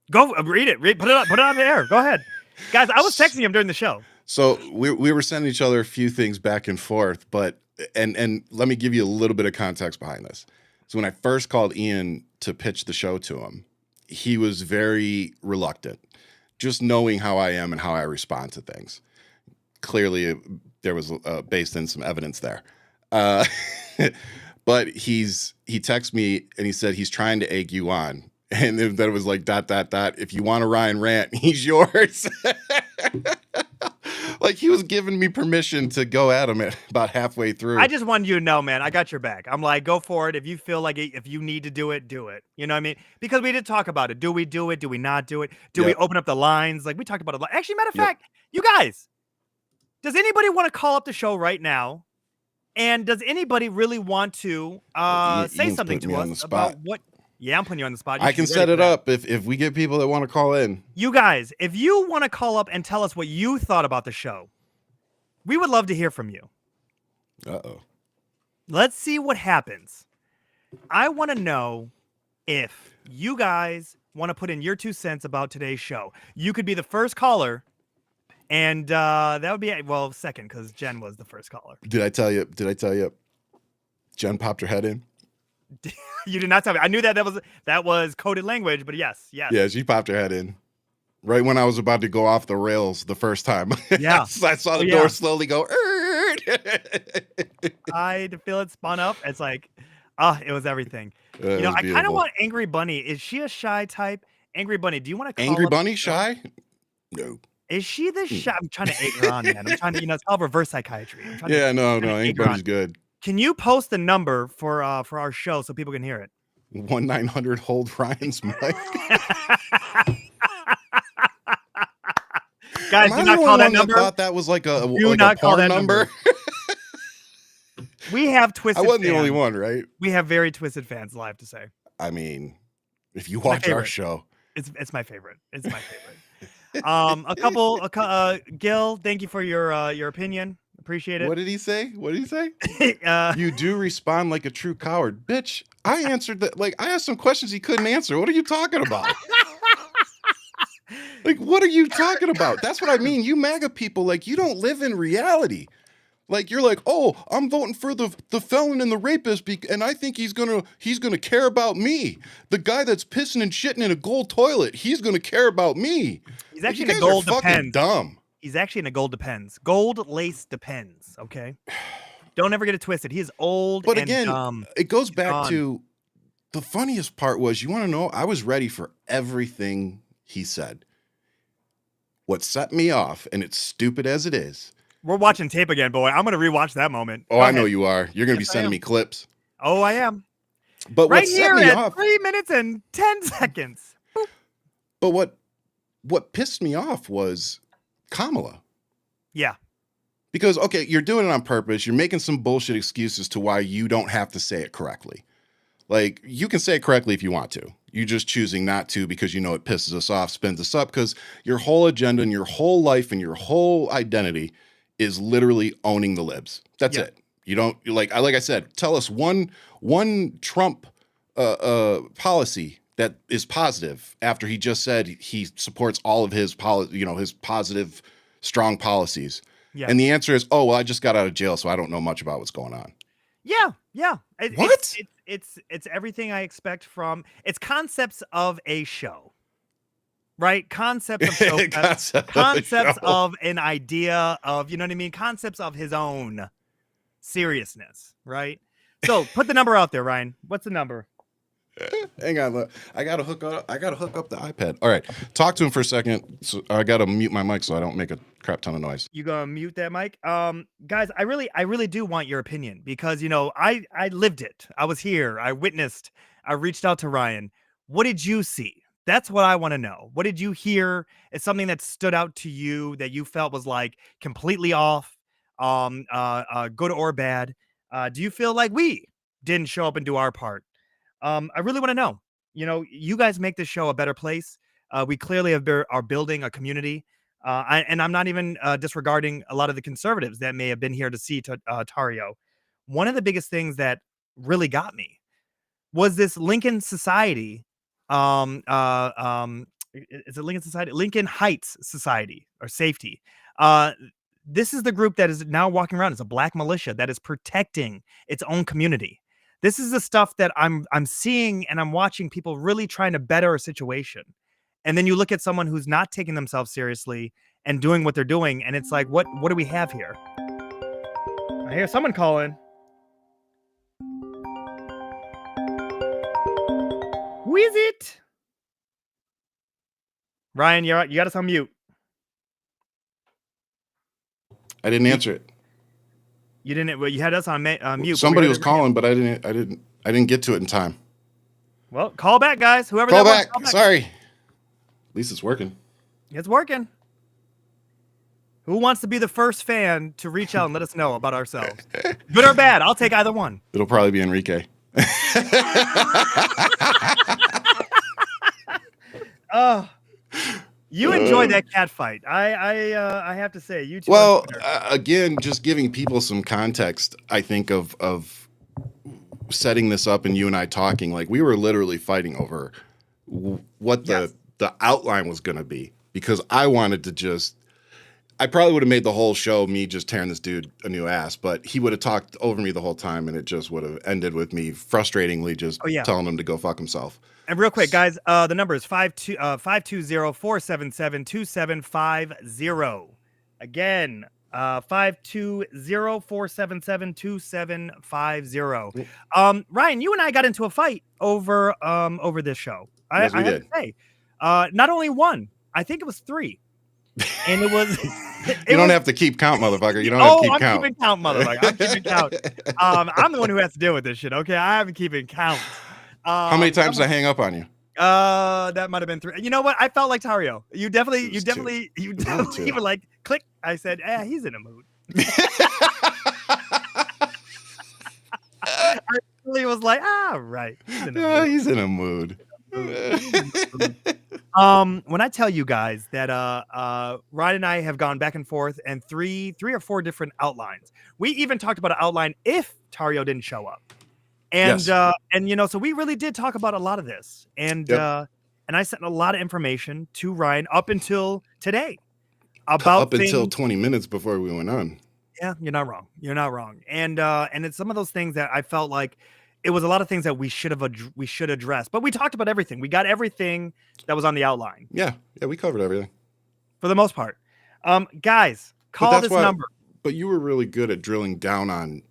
B: Go read it. Put it on the air. Go ahead. Guys, I was texting him during the show.
A: So we were sending each other a few things back and forth, but and let me give you a little bit of context behind this. So when I first called Ian to pitch the show to him, he was very reluctant, just knowing how I am and how I respond to things. Clearly, there was based in some evidence there. But he texted me and he said he's trying to egg you on. And then it was like, ... If you want a Ryan rant, he's yours. Like he was giving me permission to go at him at about halfway through.
B: I just wanted you to know, man, I got your back. I'm like, go for it. If you feel like if you need to do it, do it. You know what I mean? Because we did talk about it. Do we do it? Do we not do it? Do we open up the lines? Like we talked about it. Actually, matter of fact, you guys, does anybody want to call up the show right now? And does anybody really want to say something to us about what? Yeah, I'm putting you on the spot.
A: I can set it up if we get people that want to call in.
B: You guys, if you want to call up and tell us what you thought about the show, we would love to hear from you.
A: Uh-oh.
B: Let's see what happens. I want to know if you guys want to put in your 2 cents about today's show. You could be the first caller, and that would be, well, second, because Jen was the first caller.
A: Did I tell you? Jen popped her head in?
B: You did not tell me. I knew that was coded language, but yes.
A: Yeah, she popped her head in. Right when I was about to go off the rails the first time.
B: Yeah.
A: I saw the door slowly go.
B: I feel it spun up. It's like, it was everything.
A: It was
B: I kind of
A: beautiful.
B: want Angry Bunny. Is she a shy type? Angry Bunny, do you want to call
A: Angry
B: up
A: Bunny
B: the show?
A: shy? No.
B: Is she the shy? I'm trying to egg her on, man. I'm trying to, it's called reverse psychiatry.
A: No, Angry Bunny's good.
B: Can you post the number for our show so people can hear it?
A: 1-900 hold Ryan's mic.
B: Guys, do not call that number.
A: I thought that was like a porn number.
B: We have twisted.
A: I wasn't
B: fans.
A: the only one, right?
B: We have very twisted fans, I have to say.
A: I mean, if you watch our show,
B: it's my favorite. It's my favorite. Gil, thank you for your opinion. Appreciate it.
A: What did he say? You do respond like a true coward, bitch. I answered that. Like, I asked some questions he couldn't answer. What are you talking about? Like, what are you talking about? That's what I mean. You MAGA people, like, you don't live in reality. Like, you're like, oh, I'm voting for the felon and the rapist, and I think he's gonna care about me. The guy that's pissing and shitting in a gold toilet, he's gonna care about me.
B: He's actually
A: in
B: a gold
A: Depends. Dumb.
B: He's actually in a gold Depends. Gold lace Depends. Okay. Don't ever get it twisted. He is old.
A: But again, it goes back to the funniest part was, you want to know, I was ready for everything he said. What set me off, and it's stupid as it is.
B: We're watching tape again, boy. I'm going to rewatch that moment.
A: Oh, I know you are. You're going to be sending me clips.
B: Oh, I am.
A: But
B: right
A: what
B: here
A: set me
B: at
A: off,
B: 3 minutes and 10 seconds. Boop.
A: But what pissed me off was Kamala.
B: Yeah.
A: Because, okay, you're doing it on purpose. You're making some bullshit excuses to why you don't have to say it correctly. Like, you can say it correctly if you want to. You're just choosing not to because you know it pisses us off, spins us up, because your whole agenda and your whole life and your whole identity is literally owning the libs. That's it. You don't, like I said, tell us one Trump policy that is positive after he just said he supports all of his his positive, strong policies. Yeah. And the answer is, oh, well, I just got out of jail, so I don't know much about what's going on.
B: Yeah.
A: What?
B: It's everything I expect from, it's concepts of a show. Right? Concepts of show. Concepts of an idea of, you know what I mean? Concepts of his own seriousness, right? So put the number out there, Ryan. What's the number?
A: Hang on, look. I gotta hook up the iPad. All right, talk to him for a second. So I gotta mute my mic so I don't make a crap ton of noise.
B: You gonna mute that mic? Guys, I really do want your opinion because I lived it. I was here. I witnessed. I reached out to Ryan. What did you see? That's what I want to know. What did you hear? Is something that stood out to you that you felt was like completely off, good or bad? Do you feel like we didn't show up and do our part? I really want to know. You guys make this show a better place. We clearly are building a community. And I'm not even disregarding a lot of the conservatives that may have been here to see Tarrio. One of the biggest things that really got me was this Lincoln Society. Is it Lincoln Society? Lincoln Heights Society or Safety. This is the group that is now walking around as a black militia that is protecting its own community. This is the stuff that I'm seeing and I'm watching people really trying to better a situation. And then you look at someone who's not taking themselves seriously and doing what they're doing. And it's like, what do we have here? I hear someone calling. Who is it? Ryan, you got us on mute.
A: I didn't answer it.
B: You didn't. Well, you had us on mute.
A: Somebody was calling, but I didn't get to it in time.
B: Well, call back, guys. Whoever
A: call
B: that
A: back.
B: Was, call back.
A: Sorry. At least it's working.
B: It's working. Who wants to be the first fan to reach out and let us know about ourselves? Good or bad? I'll take either one.
A: It'll probably be Enrique.
B: You enjoyed that cat fight. I have to say, you two.
A: Well, again, just giving people some context, I think of setting this up and you and I talking, like we were literally fighting over what the outline was going to be, because I wanted to just, I probably would have made the whole show me just tearing this dude a new ass, but he would have talked over me the whole time, and it just would have ended with me frustratingly just telling him to go fuck himself.
B: And real quick, guys, the number is 520-477-2750. Again, 520-477-2750. Ryan, you and I got into a fight over this show.
A: Yes, we
B: I have
A: did.
B: to say, not only one, I think it was 3. And it was
A: you don't have to keep count, motherfucker. You don't have to keep count.
B: I'm keeping count, motherfucker. I'm keeping count. I'm the one who has to deal with this shit, okay? I haven't keeping count.
A: How many times did I hang up on you?
B: That might have been 3. You know what? I felt like Tario. You definitely were like, click. I said, he's in a mood. I really was like, right.
A: He's in a mood.
B: When I tell you guys that Ryan and I have gone back and forth and three or 4 different outlines. We even talked about an outline if Tario didn't show up. And
A: yes.
B: So we really did talk about a lot of this. And I sent a lot of information to Ryan up until today.
A: Until 20 minutes before we went on.
B: Yeah, you're not wrong. And it's some of those things that I felt like it was a lot of things that we should address. But we talked about everything. We got everything that was on the outline.
A: Yeah, we covered everything.
B: For the most part. Guys, call this number.
A: But you were really good at drilling down on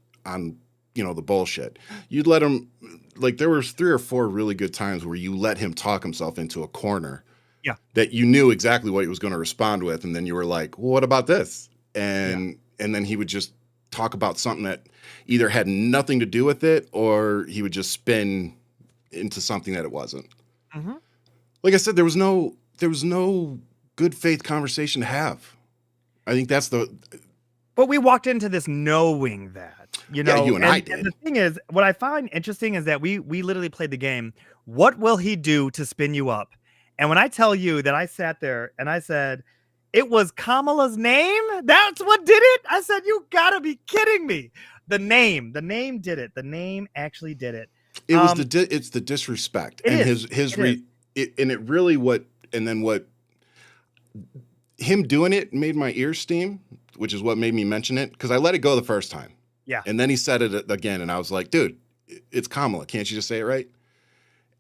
A: the bullshit. You'd let him, like, there was 3 or 4 really good times where you let him talk himself into a corner.
B: Yeah.
A: That you knew exactly what he was going to respond with. And then you were like, well, what about this? And then he would just talk about something that either had nothing to do with it or he would just spin into something that it wasn't.
B: Mm-hmm.
A: Like I said, there was no good faith conversation to have. I think that's
B: But we walked into this knowing that,
A: you and I did.
B: And the thing is, what I find interesting is that we literally played the game. What will he do to spin you up? And when I tell you that I sat there and I said, it was Kamala's name. That's what did it. I said, you gotta be kidding me. The name did it. The name actually did it.
A: It was it's the disrespect and him doing it made my ears steam, which is what made me mention it because I let it go the first time.
B: Yeah.
A: And then he said it again, and I was like, dude, it's Kamala. Can't you just say it right?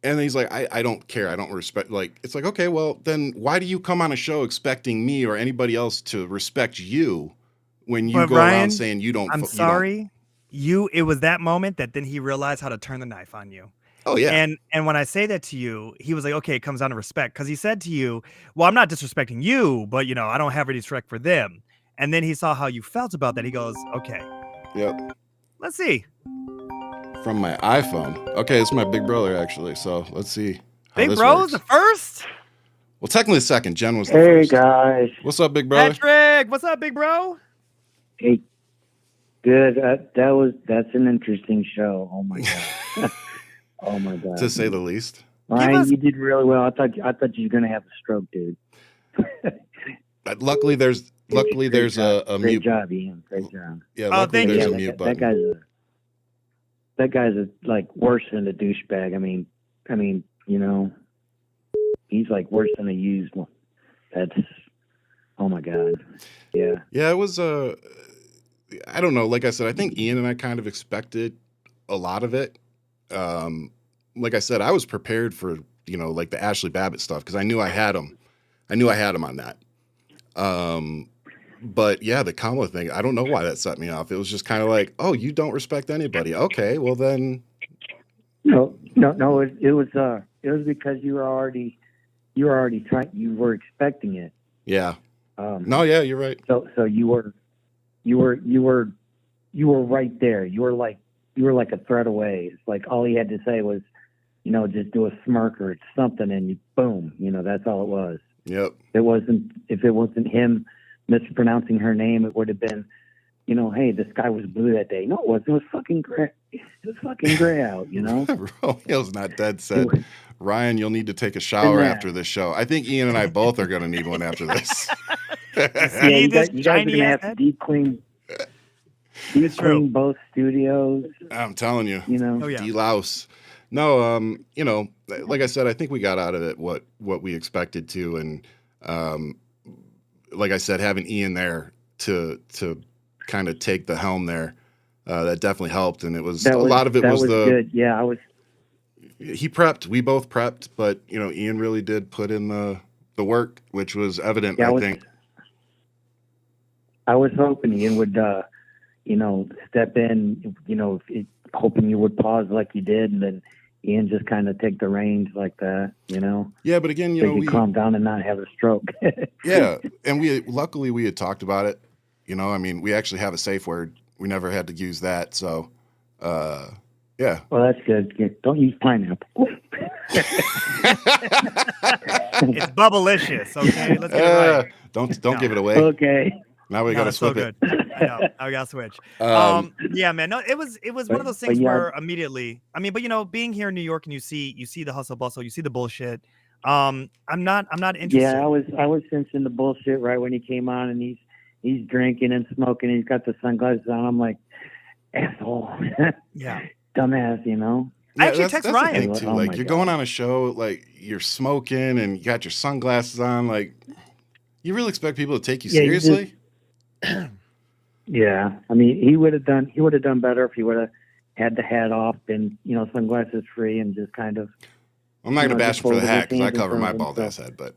A: And then he's like, I don't care. I don't respect. Like, it's like, okay, well, then why do you come on a show expecting me or anybody else to respect you when you go around saying you don't?
B: I'm sorry. It was that moment that then he realized how to turn the knife on you.
A: Oh, yeah.
B: And when I say that to you, he was like, okay, it comes down to respect. Because he said to you, well, I'm not disrespecting you, but, I don't have any respect for them. And then he saw how you felt about that. He goes, okay.
A: Yep.
B: Let's see.
A: From my iPhone. Okay, it's my big brother, actually. So let's see.
B: Big bro's the first?
A: Well, technically the second. Jen was the first.
D: Hey, guys.
A: What's up, big brother?
B: Patrick, what's up, big bro?
D: Hey, good. That's an interesting show. Oh, my God. Oh, my God.
A: To say the least.
D: Ryan, you did really well. I thought you were going to have a stroke, dude.
A: Luckily, there's a
D: great
A: mute.
D: Job, Ian. Great job.
A: Yeah, luckily there's a
D: that,
A: mute button.
D: That guy's like worse than a douchebag. I mean, he's like worse than a used one. That's, oh my God. Yeah.
A: Yeah, it was I don't know. Like I said, I think Ian and I kind of expected a lot of it. Like I said, I was prepared for, like the Ashley Babbitt stuff because I knew I had him. On that. But yeah, the Kamala thing, I don't know why that set me off. It was just kind of like, oh, you don't respect anybody. Okay, well then.
D: No. It was because you were already trying. You were expecting it.
A: Yeah. No, yeah, you're right.
D: So you were right there. You were like a threat away. It's like all he had to say was, just do a smirk or something, and you boom. That's all it was.
A: Yep.
D: If it wasn't him mispronouncing her name, it would have been, hey, the sky was blue that day. No, it wasn't. It was fucking gray. It was fucking gray out,
A: Romeo's not dead set. Ryan, you'll need to take a shower after this show. I think Ian and I both are going to need one after this.
D: Yeah, you guys are going to have to deep clean both studios.
A: I'm telling you.
B: Oh, yeah.
A: De-louse. No, like I said, I think we got out of it what we expected to, and like I said, having Ian there to kind of take the helm there, that definitely helped. And a lot of it was
D: good. Yeah,
A: he prepped. We both prepped, but Ian really did put in the work, which was evident. I think.
D: I was hoping Ian would, step in. Hoping you would pause like you did, and then Ian just kind of take the reins like that.
A: Yeah, but again,
D: so you calm down and not have a stroke.
A: Yeah, and luckily we had talked about it. We actually have a safe word. We never had to use that. So, yeah.
D: Well, that's good. Don't use pineapple.
B: It's bubblicious. Okay, let's get it right.
A: Don't give it away.
D: Okay.
A: Now we got to switch it.
B: I know. I got to switch. Yeah, man. No, it was one of those things where immediately. But being here in New York and you see the hustle bustle, you see the bullshit. I'm not interested.
D: Yeah, I was sensing the bullshit right when he came on, and he's drinking and smoking, and he's got the sunglasses on. I'm like, asshole.
B: Yeah.
D: Dumbass,
B: I actually text Ryan
A: too. Like you're going on a show, like you're smoking and you got your sunglasses on. Like, you really expect people to take you seriously?
D: Yeah, he would have done better if he would have had the hat off and sunglasses free and just kind of.
A: I'm not gonna bash him for the hat because I cover my bald ass head, but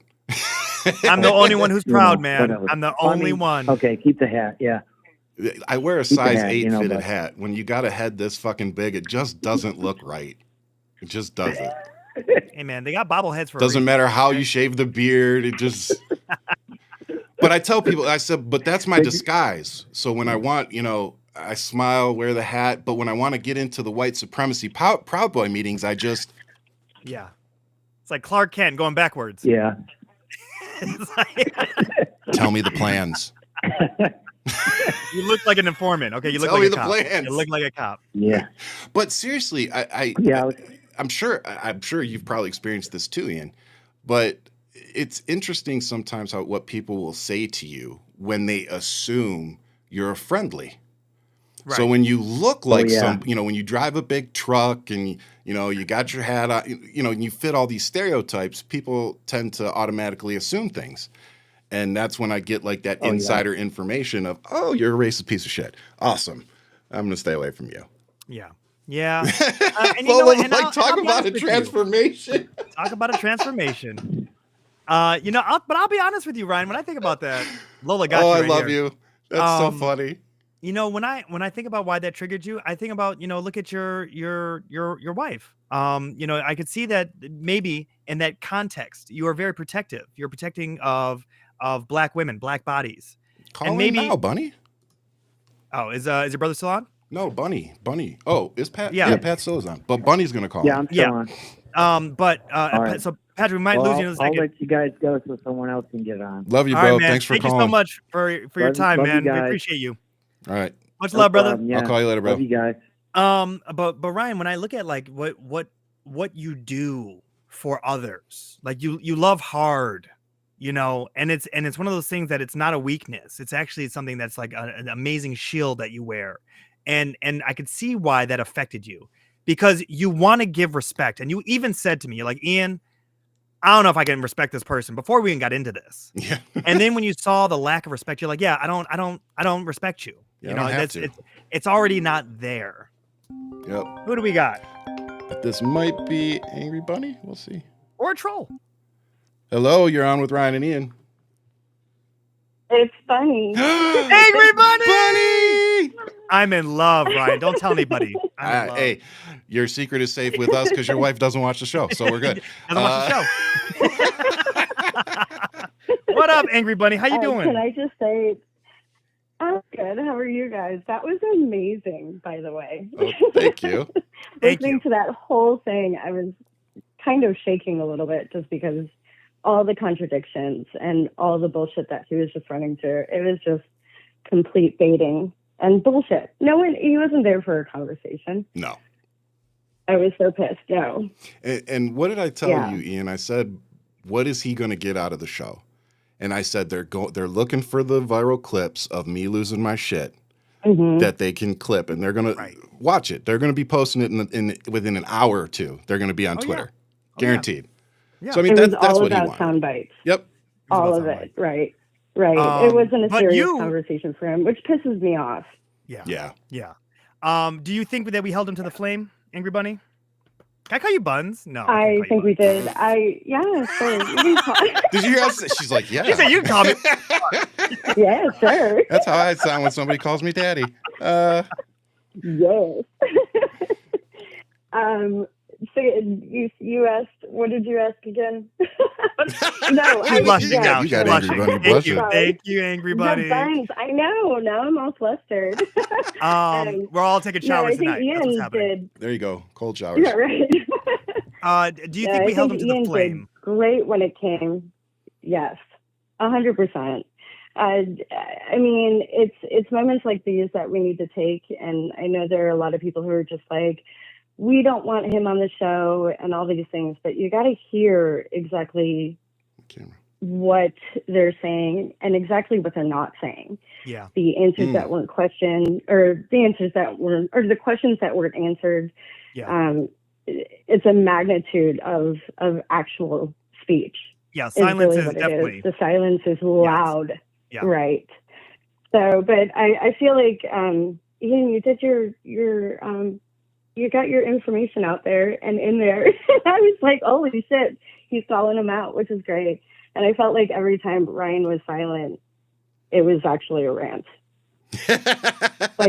B: I'm the only one who's proud, man. Whatever. I'm the only one.
D: Okay, keep the hat. Yeah,
A: I wear a size 8 fitted hat. When you got a head this fucking big, it just doesn't look right. It just doesn't.
B: Hey man, they got bobbleheads for.
A: Doesn't matter how you shave the beard. It just. But I tell people, I said, but that's my disguise. So when I want, I smile, wear the hat. But when I want to get into the white supremacy Proud Boy meetings, I just.
B: Yeah. It's like Clark Kent going backwards.
D: Yeah.
A: Tell me the plans.
B: You look like an informant. Okay, you look like a cop. Plans. You look like a cop.
D: Yeah.
A: But seriously, I'm sure you've probably experienced this too, Ian. But it's interesting sometimes what people will say to you when they assume you're friendly. Right. So when you look like when you drive a big truck and you got your hat on, and you fit all these stereotypes, people tend to automatically assume things. And that's when I get like that insider information of, you're a racist piece of shit. Awesome. I'm going to stay away from you.
B: Yeah. Yeah.
A: And talk about a transformation.
B: Talk about a transformation. But I'll be honest with you, Ryan. When I think about that, Lola got you.
A: I love you. That's so funny.
B: When I think about why that triggered you, I think about look at your wife. I could see that maybe in that context, you are very protective. You're protecting of Black women, Black bodies.
A: And maybe now, Bunny.
B: Oh, is your brother still on?
A: No, Bunny. Oh, is Pat? Yeah, Pat still is on. But Bunny's gonna call.
D: Yeah, I'm still on.
B: Right. So Patrick, we might lose you in a second.
D: I'll let you guys go so someone else can get on.
A: Love you, bro.
B: Right,
A: Thanks for calling.
B: Thank you so much for your time, man. We appreciate you.
A: All right.
B: Much love, brother.
D: Yeah.
A: I'll call you later, bro.
D: Love you guys.
B: But Ryan, when I look at like what you do for others, like you love hard, and it's one of those things that it's not a weakness. It's actually something that's like an amazing shield that you wear. And I could see why that affected you, because you want to give respect. And you even said to me, you're like, Ian, I don't know if I can respect this person before we even got into this.
A: Yeah.
B: And then when you saw the lack of respect, you're like, yeah, I don't respect you.
A: Yeah,
B: it's already not there.
A: Yep.
B: Who do we got?
A: This might be Angry Bunny. We'll see.
B: Or a troll.
A: Hello, you're on with Ryan and Ian.
E: It's funny.
B: Angry Bunny! I'm in love, Ryan. Don't tell anybody.
A: Hey, your secret is safe with us because your wife doesn't watch the show, so we're good.
B: Doesn't watch the show. What up, Angry Bunny? How you doing?
E: Can I just say, I'm good. How are you guys? That was amazing, by the way.
A: Oh, thank you.
E: Listening to that whole thing, I was kind of shaking a little bit just because all the contradictions and all the bullshit that he was just running through. It was just complete baiting and bullshit. He wasn't there for a conversation.
A: No.
E: I was so pissed. No.
A: And what did I tell you, Ian? I said, what is he going to get out of the show? And I said, they're looking for the viral clips of me losing my shit that they can clip, and they're going to watch it. They're going to be posting it within an hour or two. They're going to be on Twitter. Guaranteed.
B: Yeah.
A: So, I mean,
E: it was
A: that's
E: all
A: what
E: about
A: he wanted.
E: sound bites.
A: Yep.
E: All of it. Right. Right. It wasn't a serious conversation for him, which pisses me off.
B: Yeah. Do you think that we held him to the flame, Angry Bunny? Can I call you Buns? No.
E: I think we did. Yeah, sure.
A: Did you ask? She's like, yeah.
B: She said you can call me.
E: Yeah, sure.
A: That's how I sound when somebody calls me daddy.
E: Yes. So you asked, what did you ask again? No,
B: She's blushing now.
A: You got
B: blushing.
A: Angry Bunny blushing.
B: Thank you, Angry Bunny.
E: The Buns. I know. Now I'm all flustered.
B: We're all taking showers tonight. That's what's happening.
A: There you go. Cold showers.
E: Yeah, right.
B: Do you think we held him to the flame?
E: Great when it came. Yes, 100%. I mean, it's moments like these that we need to take, and I know there are a lot of people who are just like, we don't want him on the show and all these things, but you got to hear exactly what they're saying and exactly what they're not saying.
B: Yeah.
E: The answers that weren't questioned, or the answers that weren't, or the questions that weren't answered.
B: Yeah.
E: It's a magnitude of actual speech.
B: Yeah. Silence is definitely.
E: The silence is loud.
B: Yes. Yeah.
E: Right. So, but I feel like, Ian, you did you got your information out there and in there. I was like, holy shit, he's calling him out, which is great. And I felt like every time Ryan was silent, it was actually a rant. Like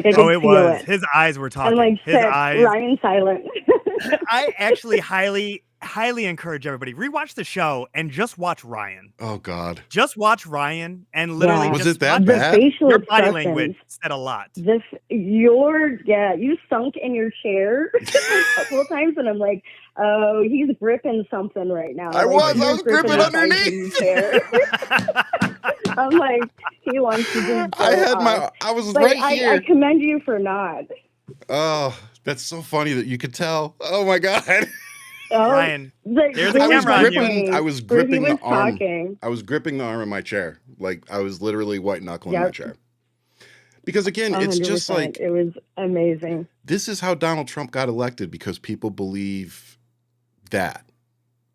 E: I could feel it.
B: His eyes were talking.
E: I'm like,
B: his eyes.
E: Ryan silent.
B: I actually highly encourage everybody, rewatch the show and just watch Ryan.
A: Oh God.
B: Just watch Ryan and literally
A: was
B: just
A: it that bad?
B: Your body language said a lot.
E: You sunk in your chair a couple of times and I'm like, oh, he's gripping something right now.
A: I was gripping underneath.
E: I'm like, he wants to do
A: I was right here.
E: I commend you for not.
A: Oh, that's so funny that you could tell. Oh my God.
B: Ryan, there's a camera on you.
A: I was gripping the arm. I was gripping the arm of my chair. Like I was literally white knuckling my chair. Because again, it's just like
E: it was amazing.
A: This is how Donald Trump got elected because people believe that.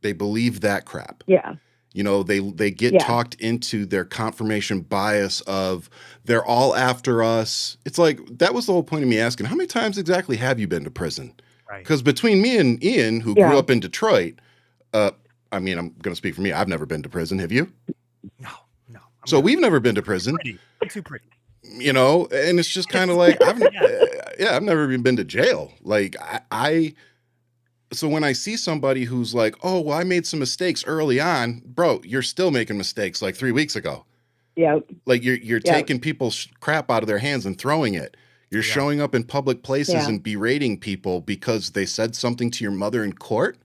A: They believe that crap.
E: Yeah.
A: You know, they get talked into their confirmation bias of they're all after us. It's like that was the whole point of me asking, how many times exactly have you been to prison? Because between me and Ian, who grew up in Detroit, I mean, I'm going to speak for me. I've never been to prison. Have you?
B: No.
A: So we've never been to prison.
B: I'm too pretty.
A: You know, and it's just kind of like, I've never even been to jail. Like so when I see somebody who's like, oh, well, I made some mistakes early on, bro, you're still making mistakes like 3 weeks ago.
E: Yep.
A: Like you're taking people's crap out of their hands and throwing it. You're showing up in public places and berating people because they said something to your mother in court.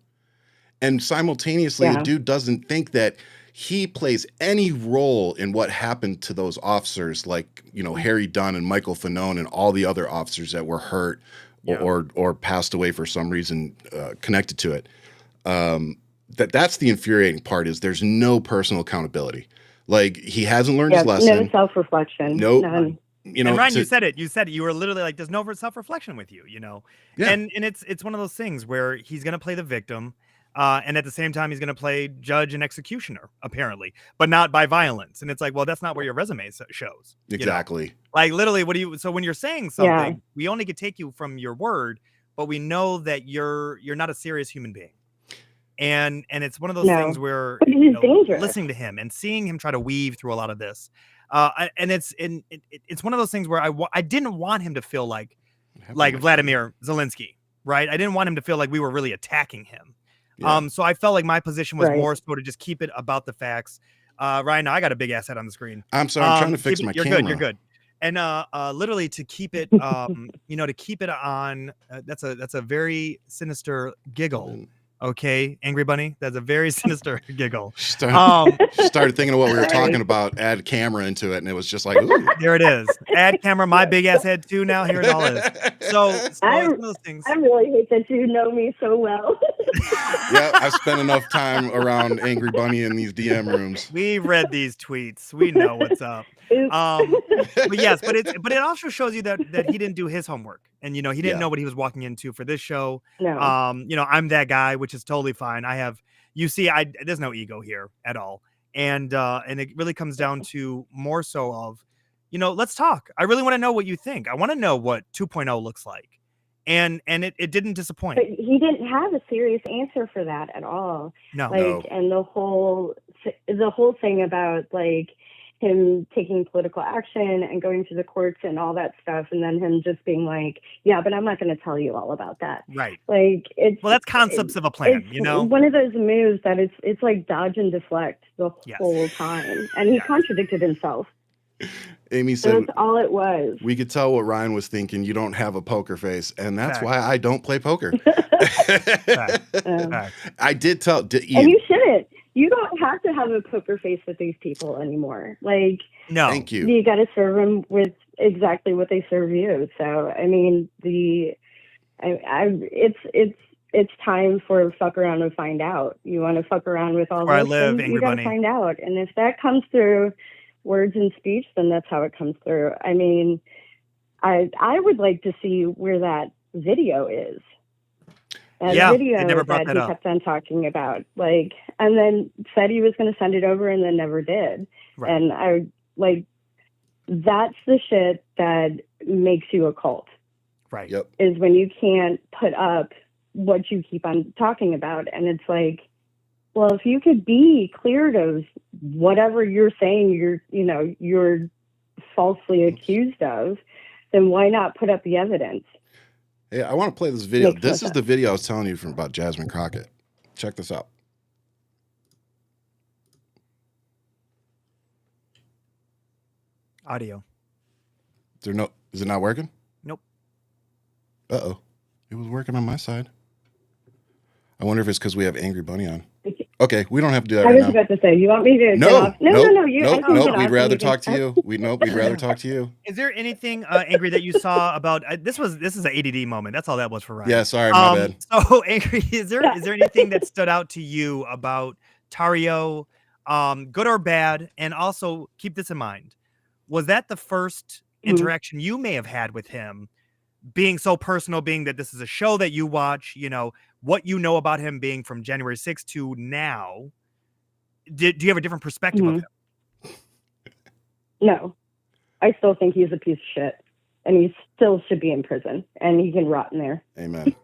A: And simultaneously, the dude doesn't think that he plays any role in what happened to those officers like, you know, Harry Dunn and Michael Fanone and all the other officers that were hurt or passed away for some reason connected to it. That's the infuriating part is there's no personal accountability. Like he hasn't learned his lesson.
E: No self-reflection.
A: Nope.
E: None.
A: You know,
B: and Ryan, you said it. You were literally like, there's no self-reflection with you, you know?
A: Yeah.
B: And it's one of those things where he's going to play the victim. And at the same time, he's going to play judge and executioner, apparently, but not by violence. And it's like, well, that's not where your resume shows.
A: Exactly.
B: You know? Like literally, so when you're saying something, we only could take you from your word, but we know that you're not a serious human being. And it's one of those things where listening to him and seeing him try to weave through a lot of this. And it's one of those things where I didn't want him to feel like Vladimir Zelensky, right? I didn't want him to feel like we were really attacking him. Yeah. So I felt like my position was more so to just keep it about the facts. Ryan, I got a big ass head on the screen.
A: I'm sorry, I'm trying to fix my camera.
B: You're good. And literally to keep it, to keep it on. That's a very sinister giggle. Okay, Angry Bunny, that's a very sinister giggle.
A: Started thinking of what we were talking about, add camera into it, and it was just like, ooh.
B: There it is. Add camera, my big ass head too now, here it all is. So it's one of those things.
E: I really hate that you know me so well.
A: Yeah, I've spent enough time around Angry Bunny in these DM rooms.
B: We read these tweets. We know what's up. But yes, but it also shows you that he didn't do his homework, and he didn't know what he was walking into for this show.
E: No.
B: I'm that guy, which is totally fine. There's no ego here at all. And it really comes down to more so of, let's talk. I really want to know what you think. I want to know what 2.0 looks like. And it didn't disappoint.
E: But he didn't have a serious answer for that at all.
B: No.
E: And the whole thing about like him taking political action and going to the courts and all that stuff, and then him just being like, yeah, but I'm not going to tell you all about that.
B: Right.
E: Like
B: that's concepts of a plan,
E: one of those moves that it's like dodge and deflect the whole time. And he contradicted himself.
A: Amy said
E: that's all it was.
A: We could tell what Ryan was thinking. You don't have a poker face, and that's why I don't play poker. I did tell Ian.
E: And you shouldn't. You don't have to have a poker face with these people anymore. Like,
B: no,
A: thank you.
E: You got to serve them with exactly what they serve you. So, I mean, it's time for fuck around and find out. You want to fuck around with all this, you got to find out. And if that comes through words and speech, then that's how it comes through. I mean, I would like to see where that video is. Video
B: never brought
E: that
B: he
E: kept on talking about, like, and then said he was going to send it over and then never did. Right. And I like, that's the shit that makes you a cult.
B: Right.
A: Yep.
E: Is when you can't put up what you keep on talking about. And it's like, well, if you could be cleared of whatever you're saying you're falsely accused of, then why not put up the evidence?
A: Hey, I want to play this video. This is the video I was telling you from about Jasmine Crockett. Check this out.
B: Audio.
A: Is it not working?
B: Nope.
A: Uh-oh. It was working on my side. I wonder if it's because we have Angry Bunny on. Okay, we don't have to do that right now.
E: I was about to say, you want me to get off?
A: No. We'd rather talk to you. We'd rather talk to you.
B: Is there anything, Angry, that you saw about this is an ADD moment. That's all that was for Ryan.
A: Yeah, sorry, my bad.
B: So, Angry, is there anything that stood out to you about Tarrio, good or bad? And also, keep this in mind. Was that the first interaction you may have had with him, being so personal, being that this is a show that you watch, what you know about him being from January 6th to now? Do you have a different perspective of him?
E: No. I still think he's a piece of shit. And he still should be in prison. And he can rot in there.
A: Amen.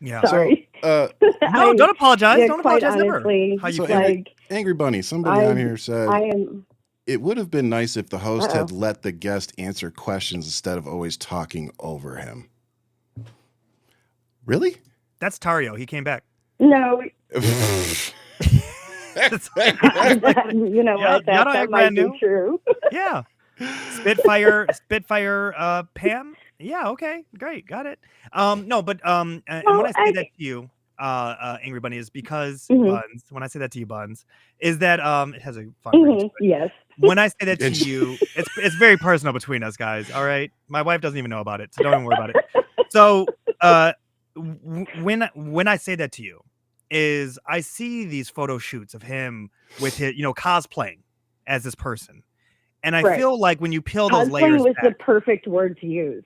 B: Yeah.
E: Sorry.
B: No, don't apologize. Don't apologize
E: honestly,
B: never. How you
E: feel?
A: Angry Bunny, somebody on here said, it would have been nice if the host had let the guest answer questions instead of always talking over him. Really?
B: That's Tarrio. He came back.
E: No.
B: That
E: might be true.
B: Yeah. Spitfire, Pam. Yeah. Okay. Great. Got it. No, but and when I say that to you, Angry Bunny, is because Buns. When I say that to you, Buns, is that it has a fun ring to it.
E: Yes.
B: When I say that to you, it's very personal between us guys. All right. My wife doesn't even know about it, so don't even worry about it. So when I say that to you, is I see these photo shoots of him with his, cosplaying as this person. And I feel like when you peel those layers
E: was
B: back,
E: the perfect word to use.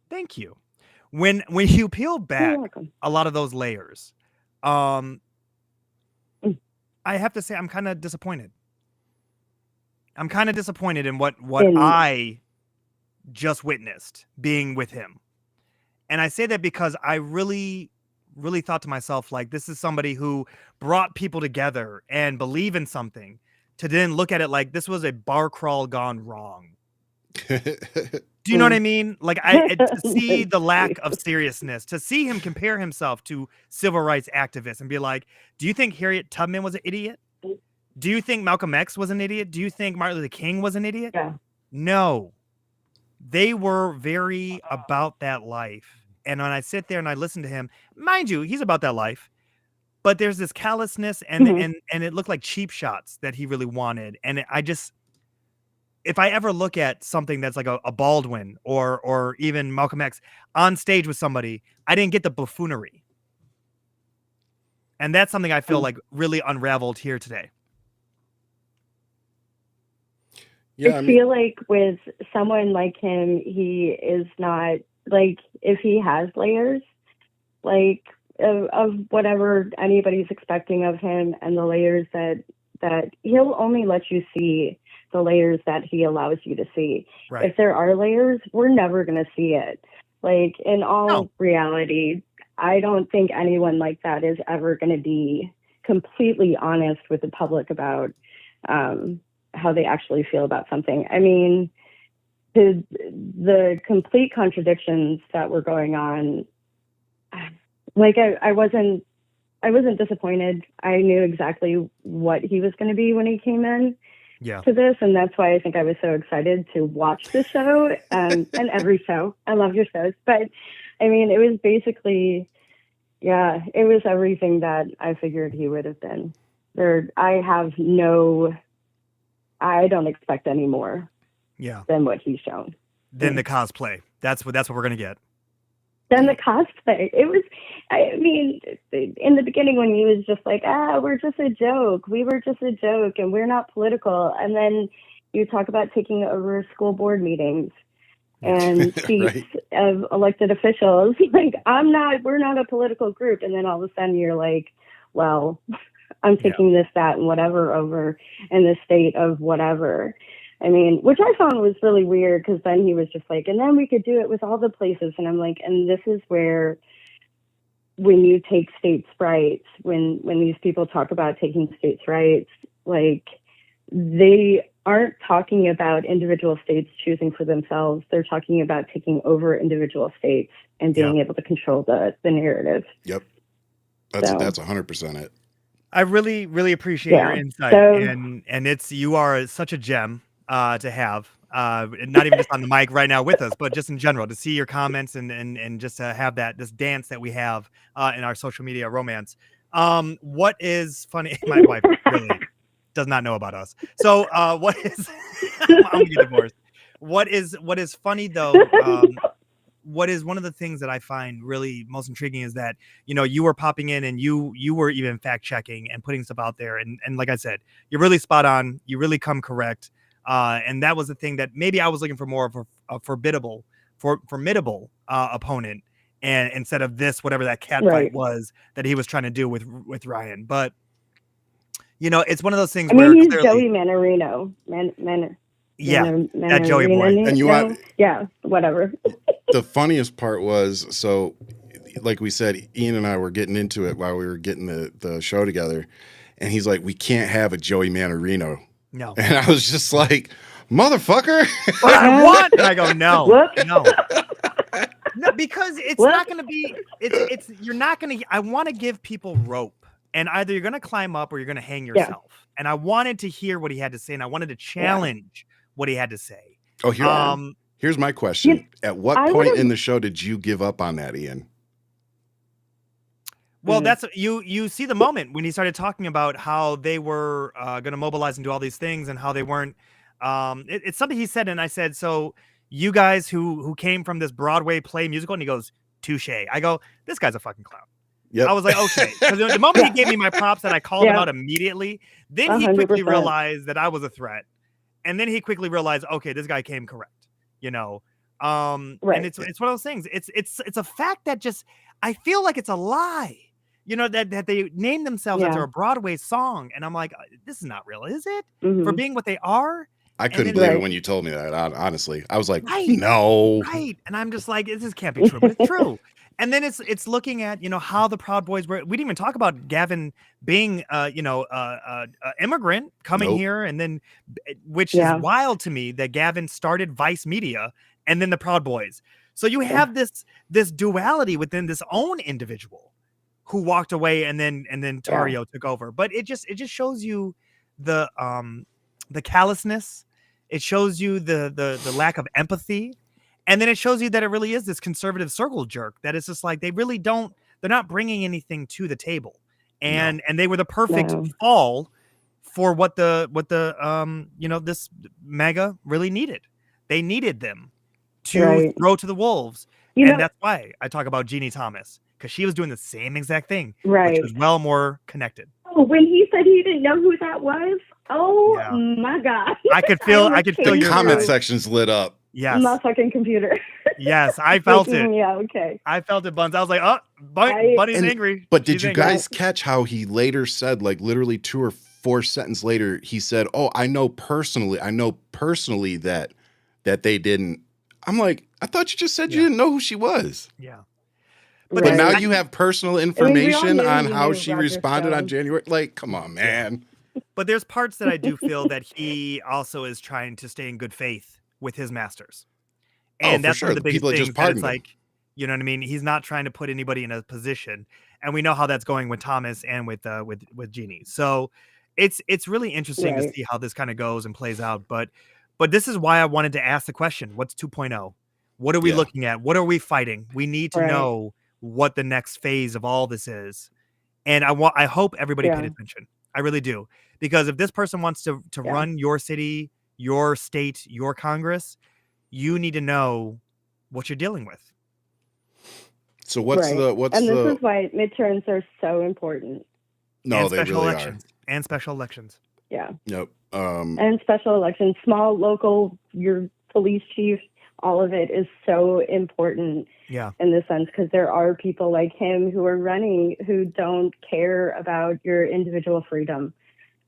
B: Thank you. When you peel back a lot of those layers, I have to say I'm kind of disappointed. I'm kind of disappointed in what I just witnessed being with him. And I say that because I really thought to myself, like, this is somebody who brought people together and believe in something, to then look at it like this was a bar crawl gone wrong. Do you know what I mean? Like, to see the lack of seriousness, to see him compare himself to civil rights activists and be like, do you think Harriet Tubman was an idiot? Do you think Malcolm X was an idiot? Do you think Martin Luther King was an idiot?
E: Yeah.
B: No. They were very about that life. And when I sit there and I listen to him, mind you, he's about that life, but there's this callousness and it looked like cheap shots that he really wanted. And if I ever look at something that's like a Baldwin or even Malcolm X on stage with somebody, I didn't get the buffoonery. And that's something I feel like really unraveled here today.
E: Yeah, I feel like with someone like him, he is not, like, if he has layers, like, of whatever anybody's expecting of him, and the layers that that he'll only let you see the layers that he allows you to see.
B: Right.
E: If there are layers, we're never going to see it. Like, in all reality, I don't think anyone like that is ever going to be completely honest with the public about how they actually feel about something. I mean, the complete contradictions that were going on, like, I wasn't disappointed. I knew exactly what he was going to be when he came in to this, and that's why I think I was so excited to watch the show and every show. I love your shows, but I mean, it was basically, it was everything that I figured he would have been. I don't expect any more than what he's shown.
B: Than the cosplay. That's what we're gonna get.
E: Then the cosplay. It was, I mean, in the beginning when he was just like, we're just a joke. We were just a joke and we're not political. And then you talk about taking over school board meetings and seats of elected officials. Like, we're not a political group. And then all of a sudden you're like, well, I'm taking this, that, and whatever over in the state of whatever. I mean, which I found was really weird, because then he was just like, and then we could do it with all the places. And I'm like, and this is where, when you take states' rights, when these people talk about taking states' rights, like, they aren't talking about individual states choosing for themselves. They're talking about taking over individual states and being able to control the narrative.
A: Yep. That's 100% it.
B: I really, really appreciate your insight. And you are such a gem to have, not even just on the mic right now with us, but just in general, to see your comments and just to have this dance that we have in our social media romance. What is funny? My wife really does not know about us. So what is, I'm gonna get divorced. What is funny though, what is one of the things that I find really most intriguing is that, you were popping in and you were even fact checking and putting stuff out there. And like I said, you're really spot on. You really come correct. And that was the thing that maybe I was looking for more of a formidable opponent, and instead of this, whatever that cat fight was that he was trying to do with Ryan. But, it's one of those things where
E: he's Joey Manarino.
B: That Joey boy.
A: And you want,
E: whatever.
A: The funniest part was, so like we said, Ian and I were getting into it while we were getting the show together, and he's like, we can't have a Joey Manarino.
B: No.
A: And I was just like, motherfucker.
B: What? And I go, no, because it's not going to be, you're not going to, I want to give people rope, and either you're going to climb up or you're going to hang yourself. And I wanted to hear what he had to say, and I wanted to challenge what he had to say.
A: Oh, here's my question. At what point in the show did you give up on that, Ian?
B: Well, that's you see the moment when he started talking about how they were going to mobilize and do all these things, and how they weren't. It's something he said, and I said, so you guys who came from this Broadway play musical, and he goes, touche. I go, this guy's a fucking clown. Yep. I was like, okay. Because the moment he gave me my props and I called him out immediately, then he quickly realized that I was a threat. And then he quickly realized, okay, this guy came correct, And it's one of those things. It's a fact that just, I feel like it's a lie, that they named themselves after a Broadway song. And I'm like, this is not real, is it? For being what they are?
A: I couldn't believe it when you told me that, honestly. I was like, no.
B: Right. And I'm just like, this can't be true, but it's true. And then it's looking at, how the Proud Boys were. We didn't even talk about Gavin being, immigrant coming here. And then, which is wild to me that Gavin started Vice Media and then the Proud Boys. So you have this duality within this own individual who walked away and then Tarrio took over. But it just shows you the callousness. It shows you the lack of empathy. And then it shows you that it really is this conservative circle jerk, that it's just like, they're not bringing anything to the table. And they were the perfect fall for what this MAGA really needed. They needed them to throw to the wolves. And that's why I talk about Jeannie Thomas, because she was doing the same exact thing, which was well more connected.
E: Oh, when he said he didn't know who that was, my God.
B: I could feel
A: your comment sections lit up.
B: Yes.
E: My fucking computer.
B: Yes, I felt it.
E: Yeah, okay.
B: I felt it, Buns. I was like, Bunny's angry.
A: But did you guys catch how he later said, like, literally 2 or 4 sentences later, he said, "Oh, I know personally that they didn't." I'm like, I thought you just said you didn't know who she was.
B: Yeah.
A: But
E: Right.
A: now you have personal
E: I mean,
A: information
E: we all
A: on
E: knew
A: how
E: knew
A: she
E: Roger
A: responded on
E: Stone.
A: January. Like, come on, man.
B: But there's parts that I do feel that he also is trying to stay in good faith with his masters. And
A: for
B: that's one
A: sure.
B: of the
A: The
B: biggest
A: people that just
B: things that it's
A: pardoned him.
B: like, you know what I mean? He's not trying to put anybody in a position. And we know how that's going with Thomas and with Jeannie. So it's really interesting to
E: Right.
B: see how this kind of goes and plays out. But this is why I wanted to ask the question, what's 2.0? What are we
A: Yeah.
B: looking at? What are we fighting? We need to
E: Right.
B: know what the next phase of all this is. And I hope everybody paid
E: Yeah.
B: attention. I really do. Because if this person wants to
E: Yeah.
B: run your city, your state, your Congress, you need to know what you're dealing with.
A: So what's
E: Right.
A: the
E: And this is why midterms are so important.
A: No,
B: and
A: they
B: special
A: really
B: elections. And special elections.
E: Yeah.
A: are. Yep.
E: And special elections, small, local, your police chief, all of it is so important.
B: Yeah.
E: In the sense, because there are people like him who are running who don't care about your individual freedom.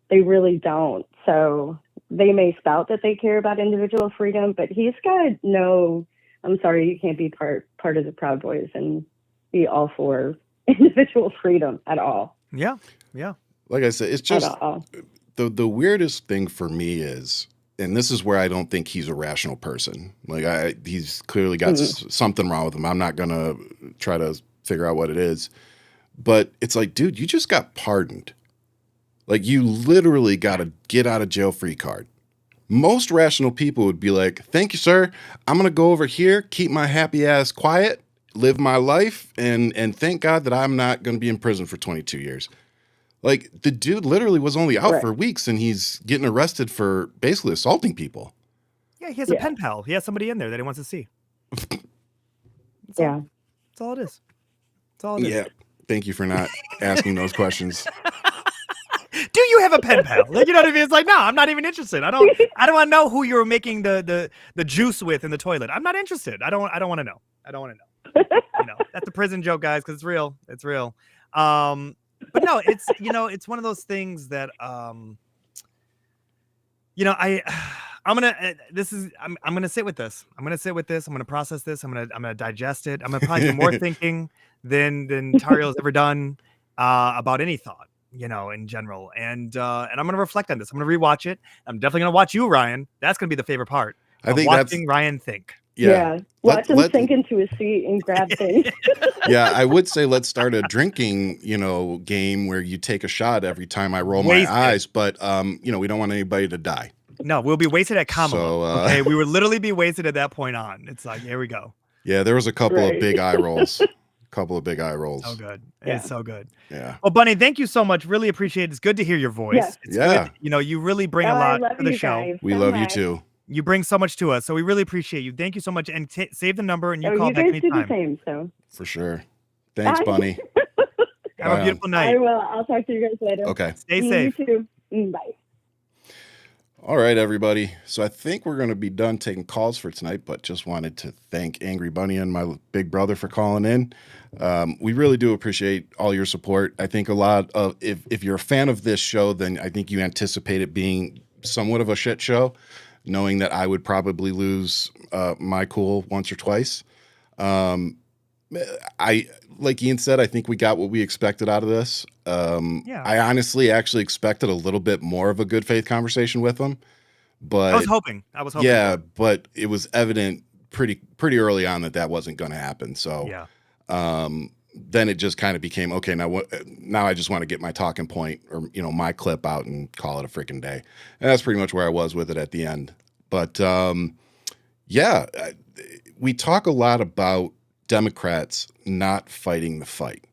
E: They really don't. So they may spout that they care about individual freedom, but he's got to know, I'm sorry, you can't be part of the Proud Boys and be all for individual freedom at all.
B: Yeah. Yeah.
A: Like I said, it's just
E: At all.
A: the weirdest thing for me is, and this is where I don't think he's a rational person. Like he's clearly got something wrong with him. I'm not gonna try to figure out what it is, but it's like, dude, you just got pardoned. Like, you literally got a get out of jail free card. Most rational people would be like, "Thank you, sir. I'm gonna go over here, keep my happy ass quiet, live my life, and thank God that I'm not gonna be in prison for 22 years." Like, the dude literally was only out for weeks, and he's getting arrested for basically assaulting people.
B: Yeah, he has a pen pal. He has somebody in there that he wants to see. That's all it is. That's all it is.
A: Yeah. Thank you for not asking those questions.
B: Do you have a pen pal? Like, you know what I mean? It's like, no, I'm not even interested. I don't want to know who you're making the juice with in the toilet. I'm not interested. I don't want to know. I don't want to know. You know, that's a prison joke, guys, because it's real. It's real. But no, it's, you know, it's one of those things that, you know, I'm gonna sit with this. I'm gonna sit with this. I'm gonna process this. I'm gonna digest it. I'm gonna probably do more thinking than Tarrio's ever done about any thought, you know, in general. And I'm gonna reflect on this. I'm gonna rewatch it. I'm definitely gonna watch you, Ryan. That's gonna be the favorite part.
A: I think
B: watching Ryan think.
A: Yeah.
E: Watch him sink into a seat and grab things.
A: Yeah, I would say let's start a drinking, you know, game where you take a shot every time I roll my eyes, but you know, we don't want anybody to die.
B: No, we'll be wasted at Kamala.
A: So,
B: okay, we would literally be wasted at that point on. It's like, here we go.
A: Yeah, there was a couple of big eye rolls. So good.
B: It's so good.
A: Yeah.
B: Well, Bunny, thank you so much. Really appreciate it. It's good to hear your voice.
E: Yes.
B: It's good. You know, you really bring a lot to the show.
A: We love you too.
B: You bring so much to us, so we really appreciate you. Thank you so much, and save the number and you call
E: you
B: back
E: guys
B: anytime.
E: do the same, so.
A: For sure. Thanks, Bunny.
B: Have a beautiful night.
E: I will. I'll talk to you guys later.
A: Okay.
B: Stay safe.
E: You too. Bye.
A: All right, everybody. So I think we're going to be done taking calls for tonight, but just wanted to thank Angry Bunny and my big brother for calling in. We really do appreciate all your support. I think a lot of, if you're a fan of this show, then I think you anticipate it being somewhat of a shit show, knowing that I would probably lose my cool once or twice. Like Ian said, I think we got what we expected out of this. I honestly actually expected a little bit more of a good faith conversation with him, but
B: I was hoping.
A: Yeah, but it was evident pretty early on that wasn't going to happen. So then it just kind of became, okay, now I just want to get my talking point or, you know, my clip out and call it a freaking day. And that's pretty much where I was with it at the end. But we talk a lot about Democrats not fighting the fight.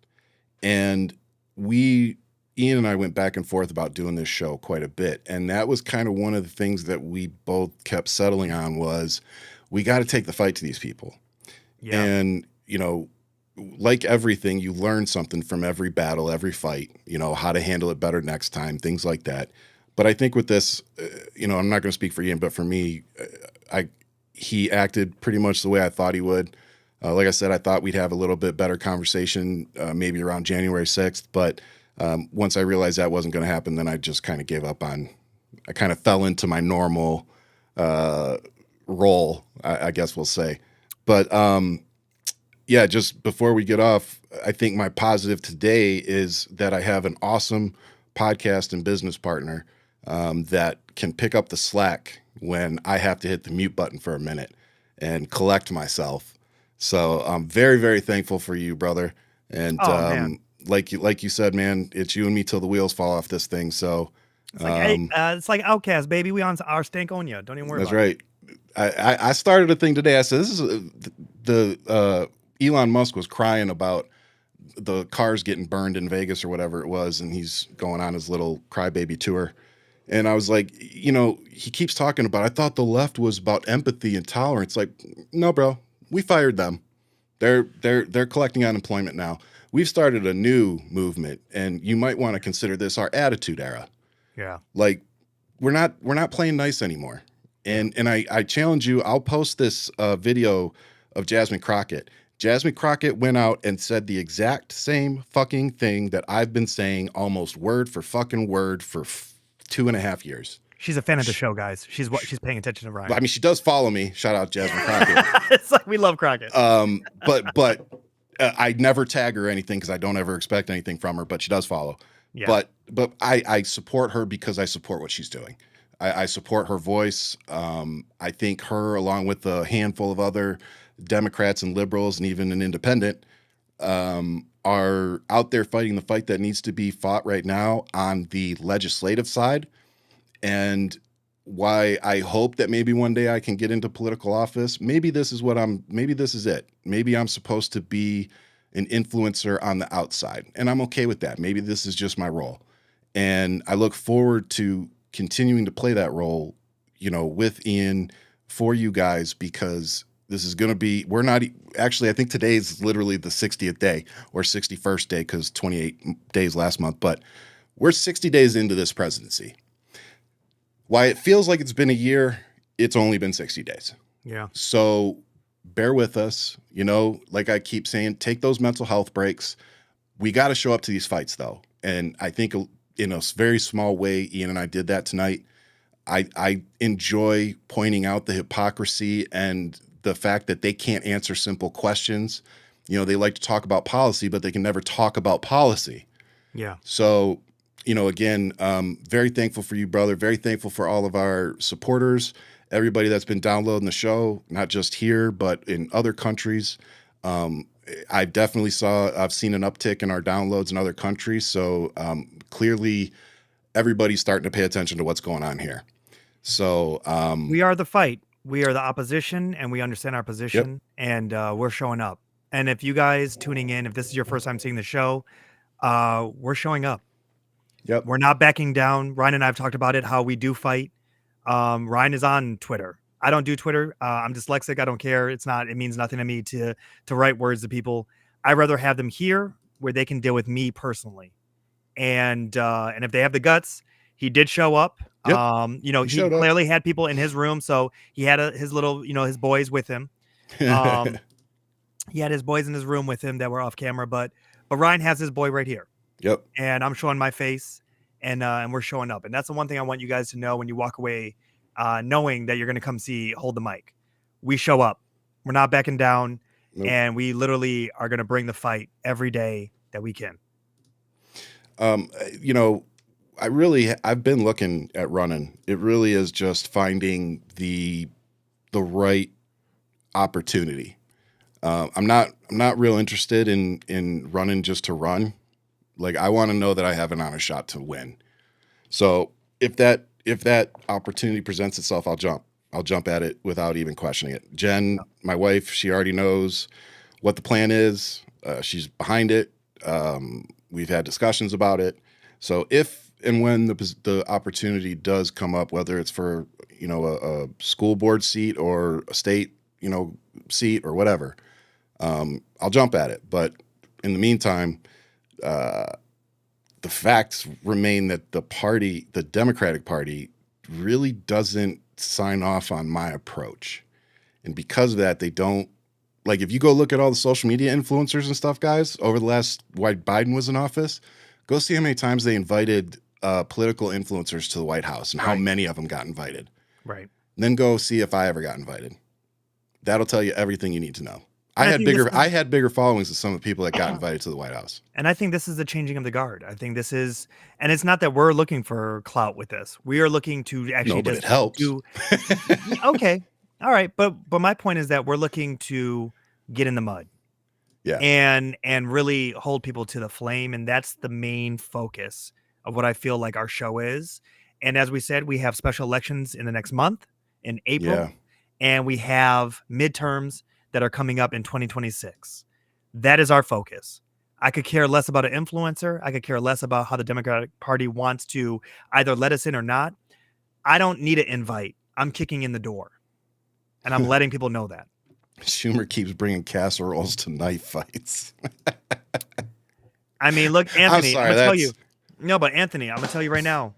A: And Ian and I went back and forth about doing this show quite a bit. And that was kind of one of the things that we both kept settling on was we got to take the fight to these people. Yeah. And, you know, like everything, you learn something from every battle, every fight, you know, how to handle it better next time, things like that. But I think with this, you know, I'm not going to speak for Ian, but for me, he acted pretty much the way I thought he would. Like I said, I thought we'd have a little bit better conversation, maybe around January 6th, but Once I realized that wasn't going to happen, then I just kind of gave up on. I kind of fell into my normal role, I guess we'll say. But yeah, just before we get off, I think my positive today is that I have an awesome podcast and business partner that can pick up the slack when I have to hit the mute button for a minute and collect myself. So I'm very, very thankful for you, brother. And like you said, man, it's you and me till the wheels fall off this thing. So
B: it's like Outcast, baby. We on our Stankonia. Don't even worry.
A: That's
B: about
A: right. It. I started a thing today. I said, this is the Elon Musk was crying about the cars getting burned in Vegas or whatever it was. And he's going on his little crybaby tour. And I was like, he keeps talking about, I thought the left was about empathy and tolerance. Like, no, bro, we fired them. They're collecting unemployment now. We've started a new movement, and you might want to consider this our attitude era.
B: Yeah.
A: Like we're not playing nice anymore. And I challenge you, I'll post this video of Jasmine Crockett. Jasmine Crockett went out and said the exact same fucking thing that I've been saying almost word for fucking word for 2.5 years.
B: She's a fan of the show, guys. She's paying attention to Ryan.
A: I mean, she does follow me. Shout out Jasmine Crockett.
B: It's like we love Crockett.
A: But I never tag her or anything because I don't ever expect anything from her. But she does follow. Yeah. But I support her because I support what she's doing. I support her voice. I think her, along with a handful of other Democrats and liberals and even an independent, are out there fighting the fight that needs to be fought right now on the legislative side. And why I hope that maybe one day I can get into political office. Maybe this is it. Maybe I'm supposed to be an influencer on the outside, and I'm okay with that. Maybe this is just my role. And I look forward to continuing to play that role, with Ian for you guys, because this is going to be, I think today is literally the 60th day or 61st day, because 28 days last month, but we're 60 days into this presidency. Why it feels like it's been a year, it's only been 60 days.
B: Yeah.
A: So bear with us, like I keep saying, take those mental health breaks. We got to show up to these fights though. And I think in a very small way, Ian and I did that tonight. I enjoy pointing out the hypocrisy and the fact that they can't answer simple questions. They like to talk about policy, but they can never talk about policy.
B: Yeah.
A: So, again, very thankful for you, brother. Very thankful for all of our supporters, everybody that's been downloading the show, not just here, but in other countries. I've seen an uptick in our downloads in other countries. So clearly everybody's starting to pay attention to what's going on here. So
B: we are the fight. We are the opposition, and we understand our position, and we're showing up. And if you guys tuning in, if this is your first time seeing the show, we're showing up.
A: Yep.
B: We're not backing down. Ryan and I have talked about it, how we do fight. Ryan is on Twitter. I don't do Twitter. I'm dyslexic. I don't care. It means nothing to me to write words to people. I'd rather have them here where they can deal with me personally. And if they have the guts, he did show up.
A: Yep.
B: He clearly had people in his room. So he had his little, his boys with him. He had his boys in his room with him that were off camera, but Ryan has his boy right here.
A: Yep.
B: And I'm showing my face, and we're showing up. And that's the one thing I want you guys to know when you walk away, knowing that you're going to come hold the mic. We show up. We're not backing down. Nope. And we literally are going to bring the fight every day that we can.
A: I've been looking at running. It really is just finding the right opportunity. I'm not real interested in running just to run. Like, I want to know that I have an honest shot to win. So if that opportunity presents itself, I'll jump at it without even questioning it. Jen, my wife, she already knows what the plan is. She's behind it. We've had discussions about it. So if and when the opportunity does come up, whether it's for, a school board seat or a state, seat or whatever, I'll jump at it. But in the meantime, the facts remain that the Democratic Party really doesn't sign off on my approach. And because of that, they don't, like, if you go look at all the social media influencers and stuff, guys, over the last, while Biden was in office, Go see how many times they invited political influencers to the White House and how many of them got invited.
B: Right.
A: Then go see if I ever got invited. That'll tell you everything you need to know. I had bigger followings than some of the people that got invited to the White House.
B: And I think this is the changing of the guard. I think this is, and it's not that we're looking for clout with this. We are looking to actually
A: but it helps.
B: Okay. All right. But my point is that we're looking to get in the mud.
A: Yeah.
B: And really hold people to the flame. And that's the main focus of what I feel like our show is. And as we said, we have special elections in the next month in April.
A: Yeah.
B: And we have midterms that are coming up in 2026. That is our focus. I could care less about an influencer. I could care less about how the Democratic Party wants to either let us in or not. I don't need an invite. I'm kicking in the door. And I'm letting people know that.
A: Schumer keeps bringing casseroles to knife fights.
B: I mean, look, Anthony,
A: I'm
B: going to tell you. No, but Anthony, I'm going to tell you right now.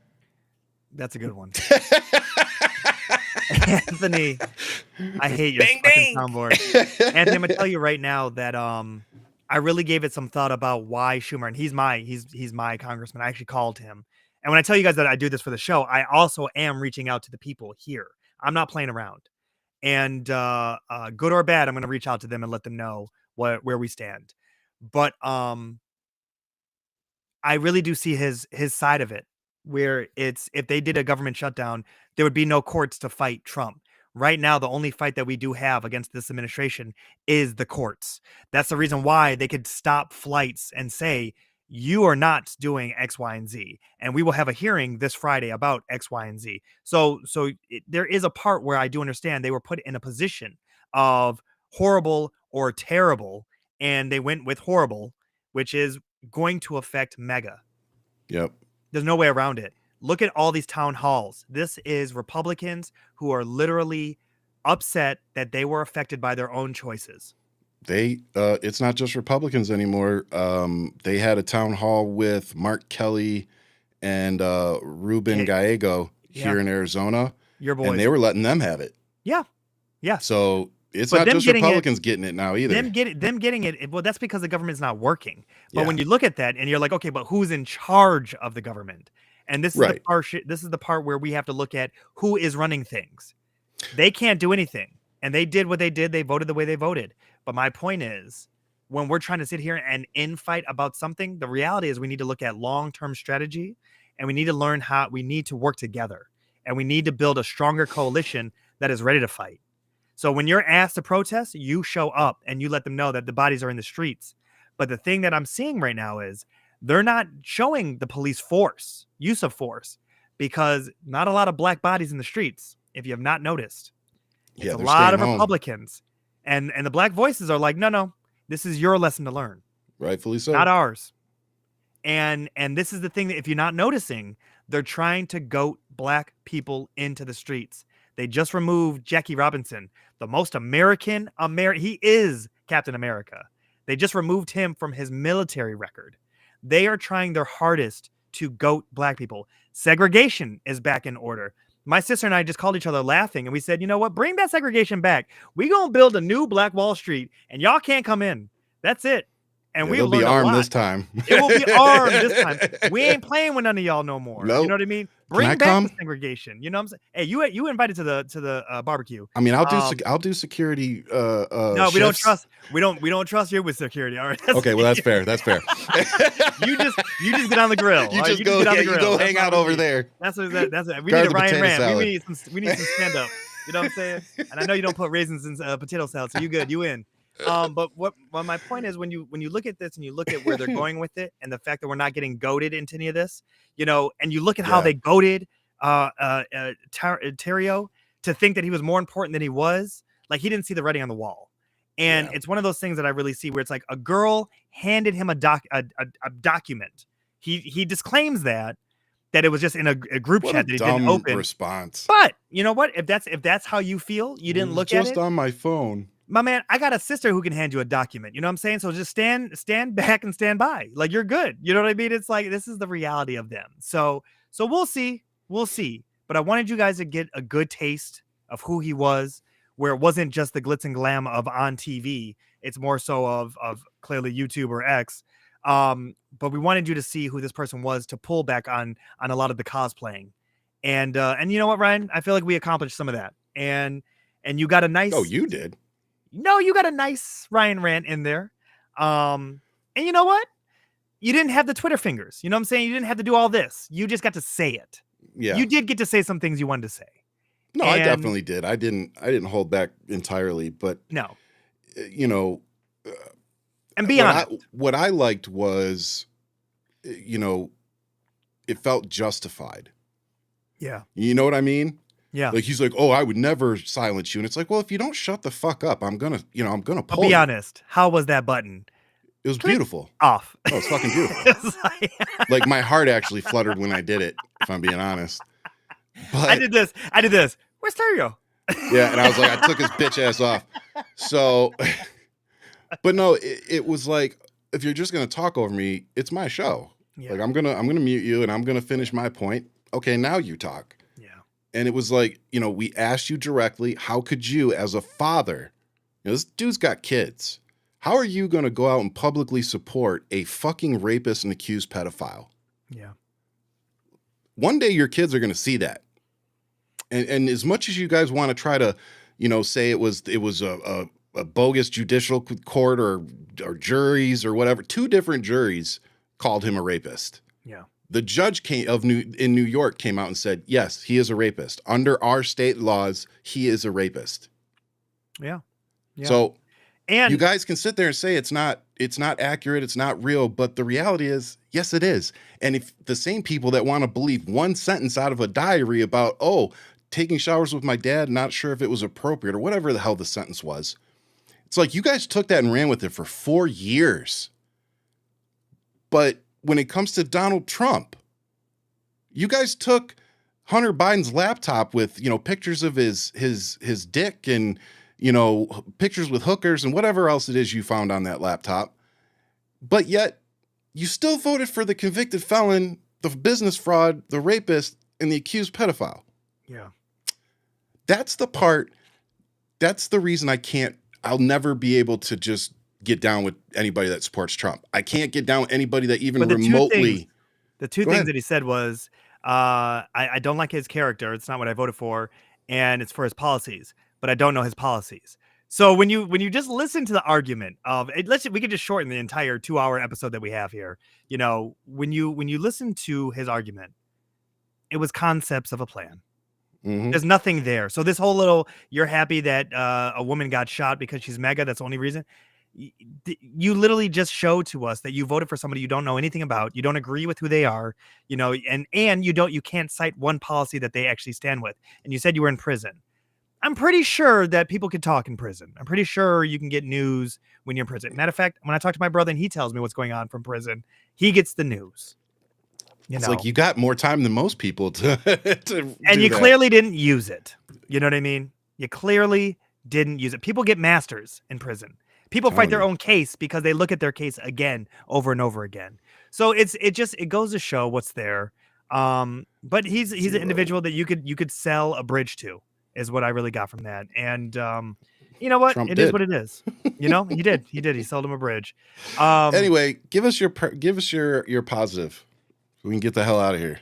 B: That's a good one. Anthony, I hate your fucking soundboard. Anthony, I'm gonna tell you right now that I really gave it some thought about why Schumer, and he's my congressman. I actually called him, and when I tell you guys that I do this for the show, I also am reaching out to the people here. I'm not playing around, and good or bad, I'm gonna reach out to them and let them know where we stand. But I really do see his side of it, where it's if they did a government shutdown, there would be no courts to fight Trump. Right now, the only fight that we do have against this administration is the courts. That's the reason why they could stop flights and say, you are not doing X, Y, and Z. And we will have a hearing this Friday about X, Y, and Z. So there is a part where I do understand they were put in a position of horrible or terrible, and they went with horrible, which is going to affect mega.
A: Yep.
B: There's no way around it. Look at all these town halls. This is Republicans who are literally upset that they were affected by their own choices.
A: It's not just Republicans anymore. They had a town hall with Mark Kelly and Ruben Gallego here in Arizona.
B: Your boys.
A: And they were letting them have it.
B: Yeah. Yeah.
A: So it's not just Republicans getting it now either.
B: Them getting it. Well, that's because the government's not working. But when you look at that and you're like, okay, but who's in charge of the government? And this is the part where we have to look at who is running things. They can't do anything. And they did what they did. They voted the way they voted. But my point is, when we're trying to sit here and infight about something, the reality is we need to look at long-term strategy, and we need to learn how we need to work together, and we need to build a stronger coalition that is ready to fight. So when you're asked to protest, you show up and you let them know that the bodies are in the streets. But the thing that I'm seeing right now is they're not showing the police use of force, because not a lot of black bodies in the streets, if you have not noticed. It's a lot of Republicans. And the black voices are like, no, this is your lesson to learn.
A: Rightfully so.
B: Not ours. And this is the thing that if you're not noticing, they're trying to goat black people into the streets. They just removed Jackie Robinson, the most American. He is Captain America. They just removed him from his military record. They are trying their hardest to goat black people. Segregation is back in order. My sister and I just called each other laughing, and we said, you know what? Bring that segregation back. We're going to build a new Black Wall Street, and y'all can't come in. That's it. And we'll
A: be armed this time.
B: It will be armed this time. We ain't playing with none of y'all no more.
A: Nope.
B: You know what I mean? Bring back the segregation. You know what I'm saying? Hey, you invited to the barbecue.
A: I mean, I'll do security.
B: No, we don't trust. We don't trust you with security. All right.
A: Okay, well that's fair. That's fair.
B: you just get on the grill.
A: You just go hang out over there.
B: That's it. We need a Ryan Rand. We need some stand up. You know what I'm saying? And I know you don't put raisins in potato salad, so you good. You in. But my point is, when you look at this and you look at where they're going with it, and the fact that we're not getting goaded into any of this, and you look at how they goaded Tarrio to think that he was more important than he was, like he didn't see the writing on the wall. And it's one of those things that I really see where it's like a girl handed him a document. He disclaims that it was just in a group chat that he didn't open.
A: Response.
B: But you know what? If that's how you feel, you didn't look at it.
A: Just on my phone.
B: My man, I got a sister who can hand you a document. You know what I'm saying? So just stand back and stand by. Like you're good. You know what I mean? It's like this is the reality of them. So we'll see. We'll see. But I wanted you guys to get a good taste of who he was, where it wasn't just the glitz and glam of on TV. It's more so of clearly YouTube or X. But we wanted you to see who this person was to pull back on a lot of the cosplaying. And you know what, Ryan? I feel like we accomplished some of that. And you got a nice.
A: Oh, you did.
B: No, you got a nice Ryan rant in there. And you know what? You didn't have the Twitter fingers. You know what I'm saying? You didn't have to do all this. You just got to say it.
A: Yeah.
B: You did get to say some things you wanted to say.
A: No, I definitely did. I didn't hold back entirely, but
B: no.
A: You know,
B: and be honest.
A: What I liked was, you know, it felt justified.
B: Yeah.
A: You know what I mean?
B: Yeah.
A: Like he's like, "Oh, I would never silence you." And it's like, "Well, if you don't shut the fuck up, I'm going to pull."
B: I'll be honest. How was that button?
A: It was beautiful.
B: Off.
A: Oh, it's fucking beautiful. Like my heart actually fluttered when I did it, if I'm being honest. But
B: I did this. Where's Tarrio?
A: Yeah, and I was like, I took his bitch ass off. So, but no, it was like, if you're just gonna talk over me, it's my show. Yeah. Like I'm gonna mute you and I'm gonna finish my point. Okay, now you talk.
B: Yeah.
A: And it was like, you know, we asked you directly, how could you, as a father, you know, this dude's got kids. How are you gonna go out and publicly support a fucking rapist and accused pedophile?
B: Yeah.
A: One day your kids are gonna see that. And as much as you guys want to try to, you know, say it was a bogus judicial court or juries or whatever, 2 different juries called him a rapist.
B: Yeah.
A: The judge in New York came out and said, yes, he is a rapist. Under our state laws, he is a rapist.
B: Yeah.
A: So and you guys can sit there and say it's not accurate, it's not real, but the reality is, yes, it is. And if the same people that want to believe one sentence out of a diary about, oh, taking showers with my dad, not sure if it was appropriate or whatever the hell the sentence was. It's like you guys took that and ran with it for 4 years. But when it comes to Donald Trump, you guys took Hunter Biden's laptop with, you know, pictures of his dick and, you know, pictures with hookers and whatever else it is you found on that laptop. But yet you still voted for the convicted felon, the business fraud, the rapist, and the accused pedophile.
B: Yeah.
A: That's the reason I'll never be able to just get down with anybody that supports Trump. I can't get down with anybody that even remotely.
B: The two things that he said was, I don't like his character. It's not what I voted for. And it's for his policies, but I don't know his policies. So when you just listen to the argument of it, we could just shorten the entire 2-hour episode that we have here. You know, when you listen to his argument, it was concepts of a plan. Mm-hmm. There's nothing there. So this whole little, you're happy that a woman got shot because she's MAGA. That's the only reason. You literally just showed to us that you voted for somebody you don't know anything about. You don't agree with who they are, you know, and you can't cite one policy that they actually stand with. And you said you were in prison. I'm pretty sure that people can talk in prison. I'm pretty sure you can get news when you're in prison. Matter of fact, when I talk to my brother and he tells me what's going on from prison, he gets the news.
A: It's like you got more time than most people to
B: and you clearly didn't use it. You know what I mean? You clearly didn't use it. People get masters in prison. People fight their own case because they look at their case again, over and over again. So it goes to show what's there. But he's an individual that you could sell a bridge to, is what I really got from that. And you know what?
A: Trump
B: it
A: did.
B: Is what it is. You know, he did. He sold him a bridge.
A: Anyway, give us your positive. We can get the hell out of here.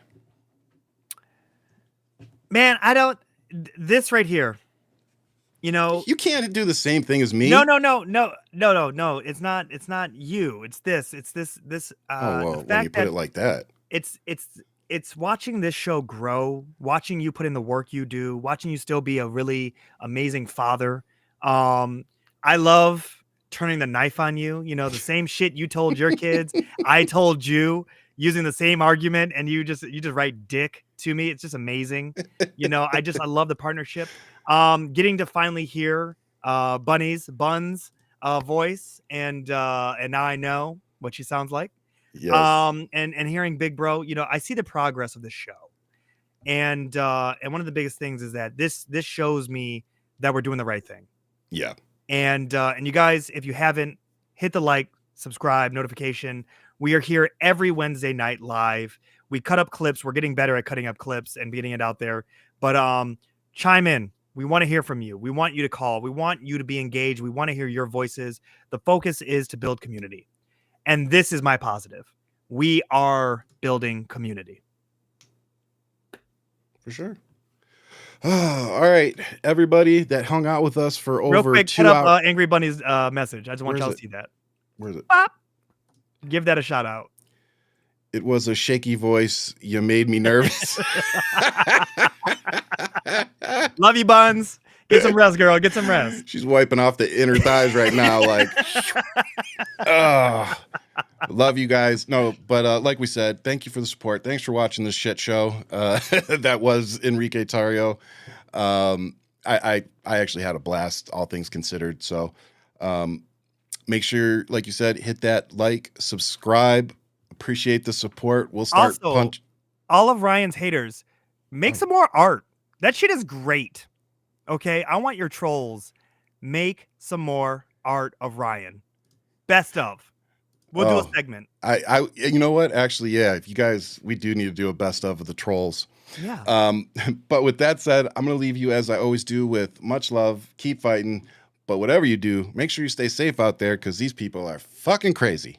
B: Man, this right here, you know,
A: you can't do the same thing as me.
B: No. It's not you. It's this.
A: When you put it like that,
B: it's watching this show grow, watching you put in the work you do, watching you still be a really amazing father. I love turning the knife on you. You know, the same shit you told your kids, I told you, using the same argument, and you just write dick to me. It's just amazing. You know, I love the partnership. Getting to finally hear Bun's voice, and now I know what she sounds like.
A: Yes.
B: And hearing Big Bro, you know, I see the progress of this show. And one of the biggest things is that this shows me that we're doing the right thing.
A: Yeah.
B: And you guys, if you haven't, hit the like, subscribe, notification. We are here every Wednesday night live. We cut up clips. We're getting better at cutting up clips and getting it out there. But chime in. We want to hear from you. We want you to call. We want you to be engaged. We want to hear your voices. The focus is to build community. And this is my positive. We are building community.
A: For sure. All right, everybody that hung out with us for over
B: Real quick,
A: 2
B: put
A: hours.
B: up Angry Bunny's message. I just want y'all to see that.
A: Where's it?
B: Bop. Give that a shout out.
A: It was a shaky voice. You made me nervous.
B: Love you, Buns. Get some rest, girl. Get some rest.
A: She's wiping off the inner thighs right now. Like, love you guys. No, but like we said, thank you for the support. Thanks for watching this shit show. That was Enrique Tarrio. I actually had a blast, all things considered. So make sure, like you said, hit that like, subscribe. Appreciate the support. We'll start
B: all of Ryan's haters, make some more art. That shit is great. Okay, I want your trolls. Make some more art of Ryan. Best of. We'll do a segment.
A: You know what? Actually, yeah. If you guys, we do need to do a best of the trolls.
B: Yeah.
A: But with that said, I'm gonna leave you as I always do with much love. Keep fighting. But whatever you do, make sure you stay safe out there because these people are fucking crazy.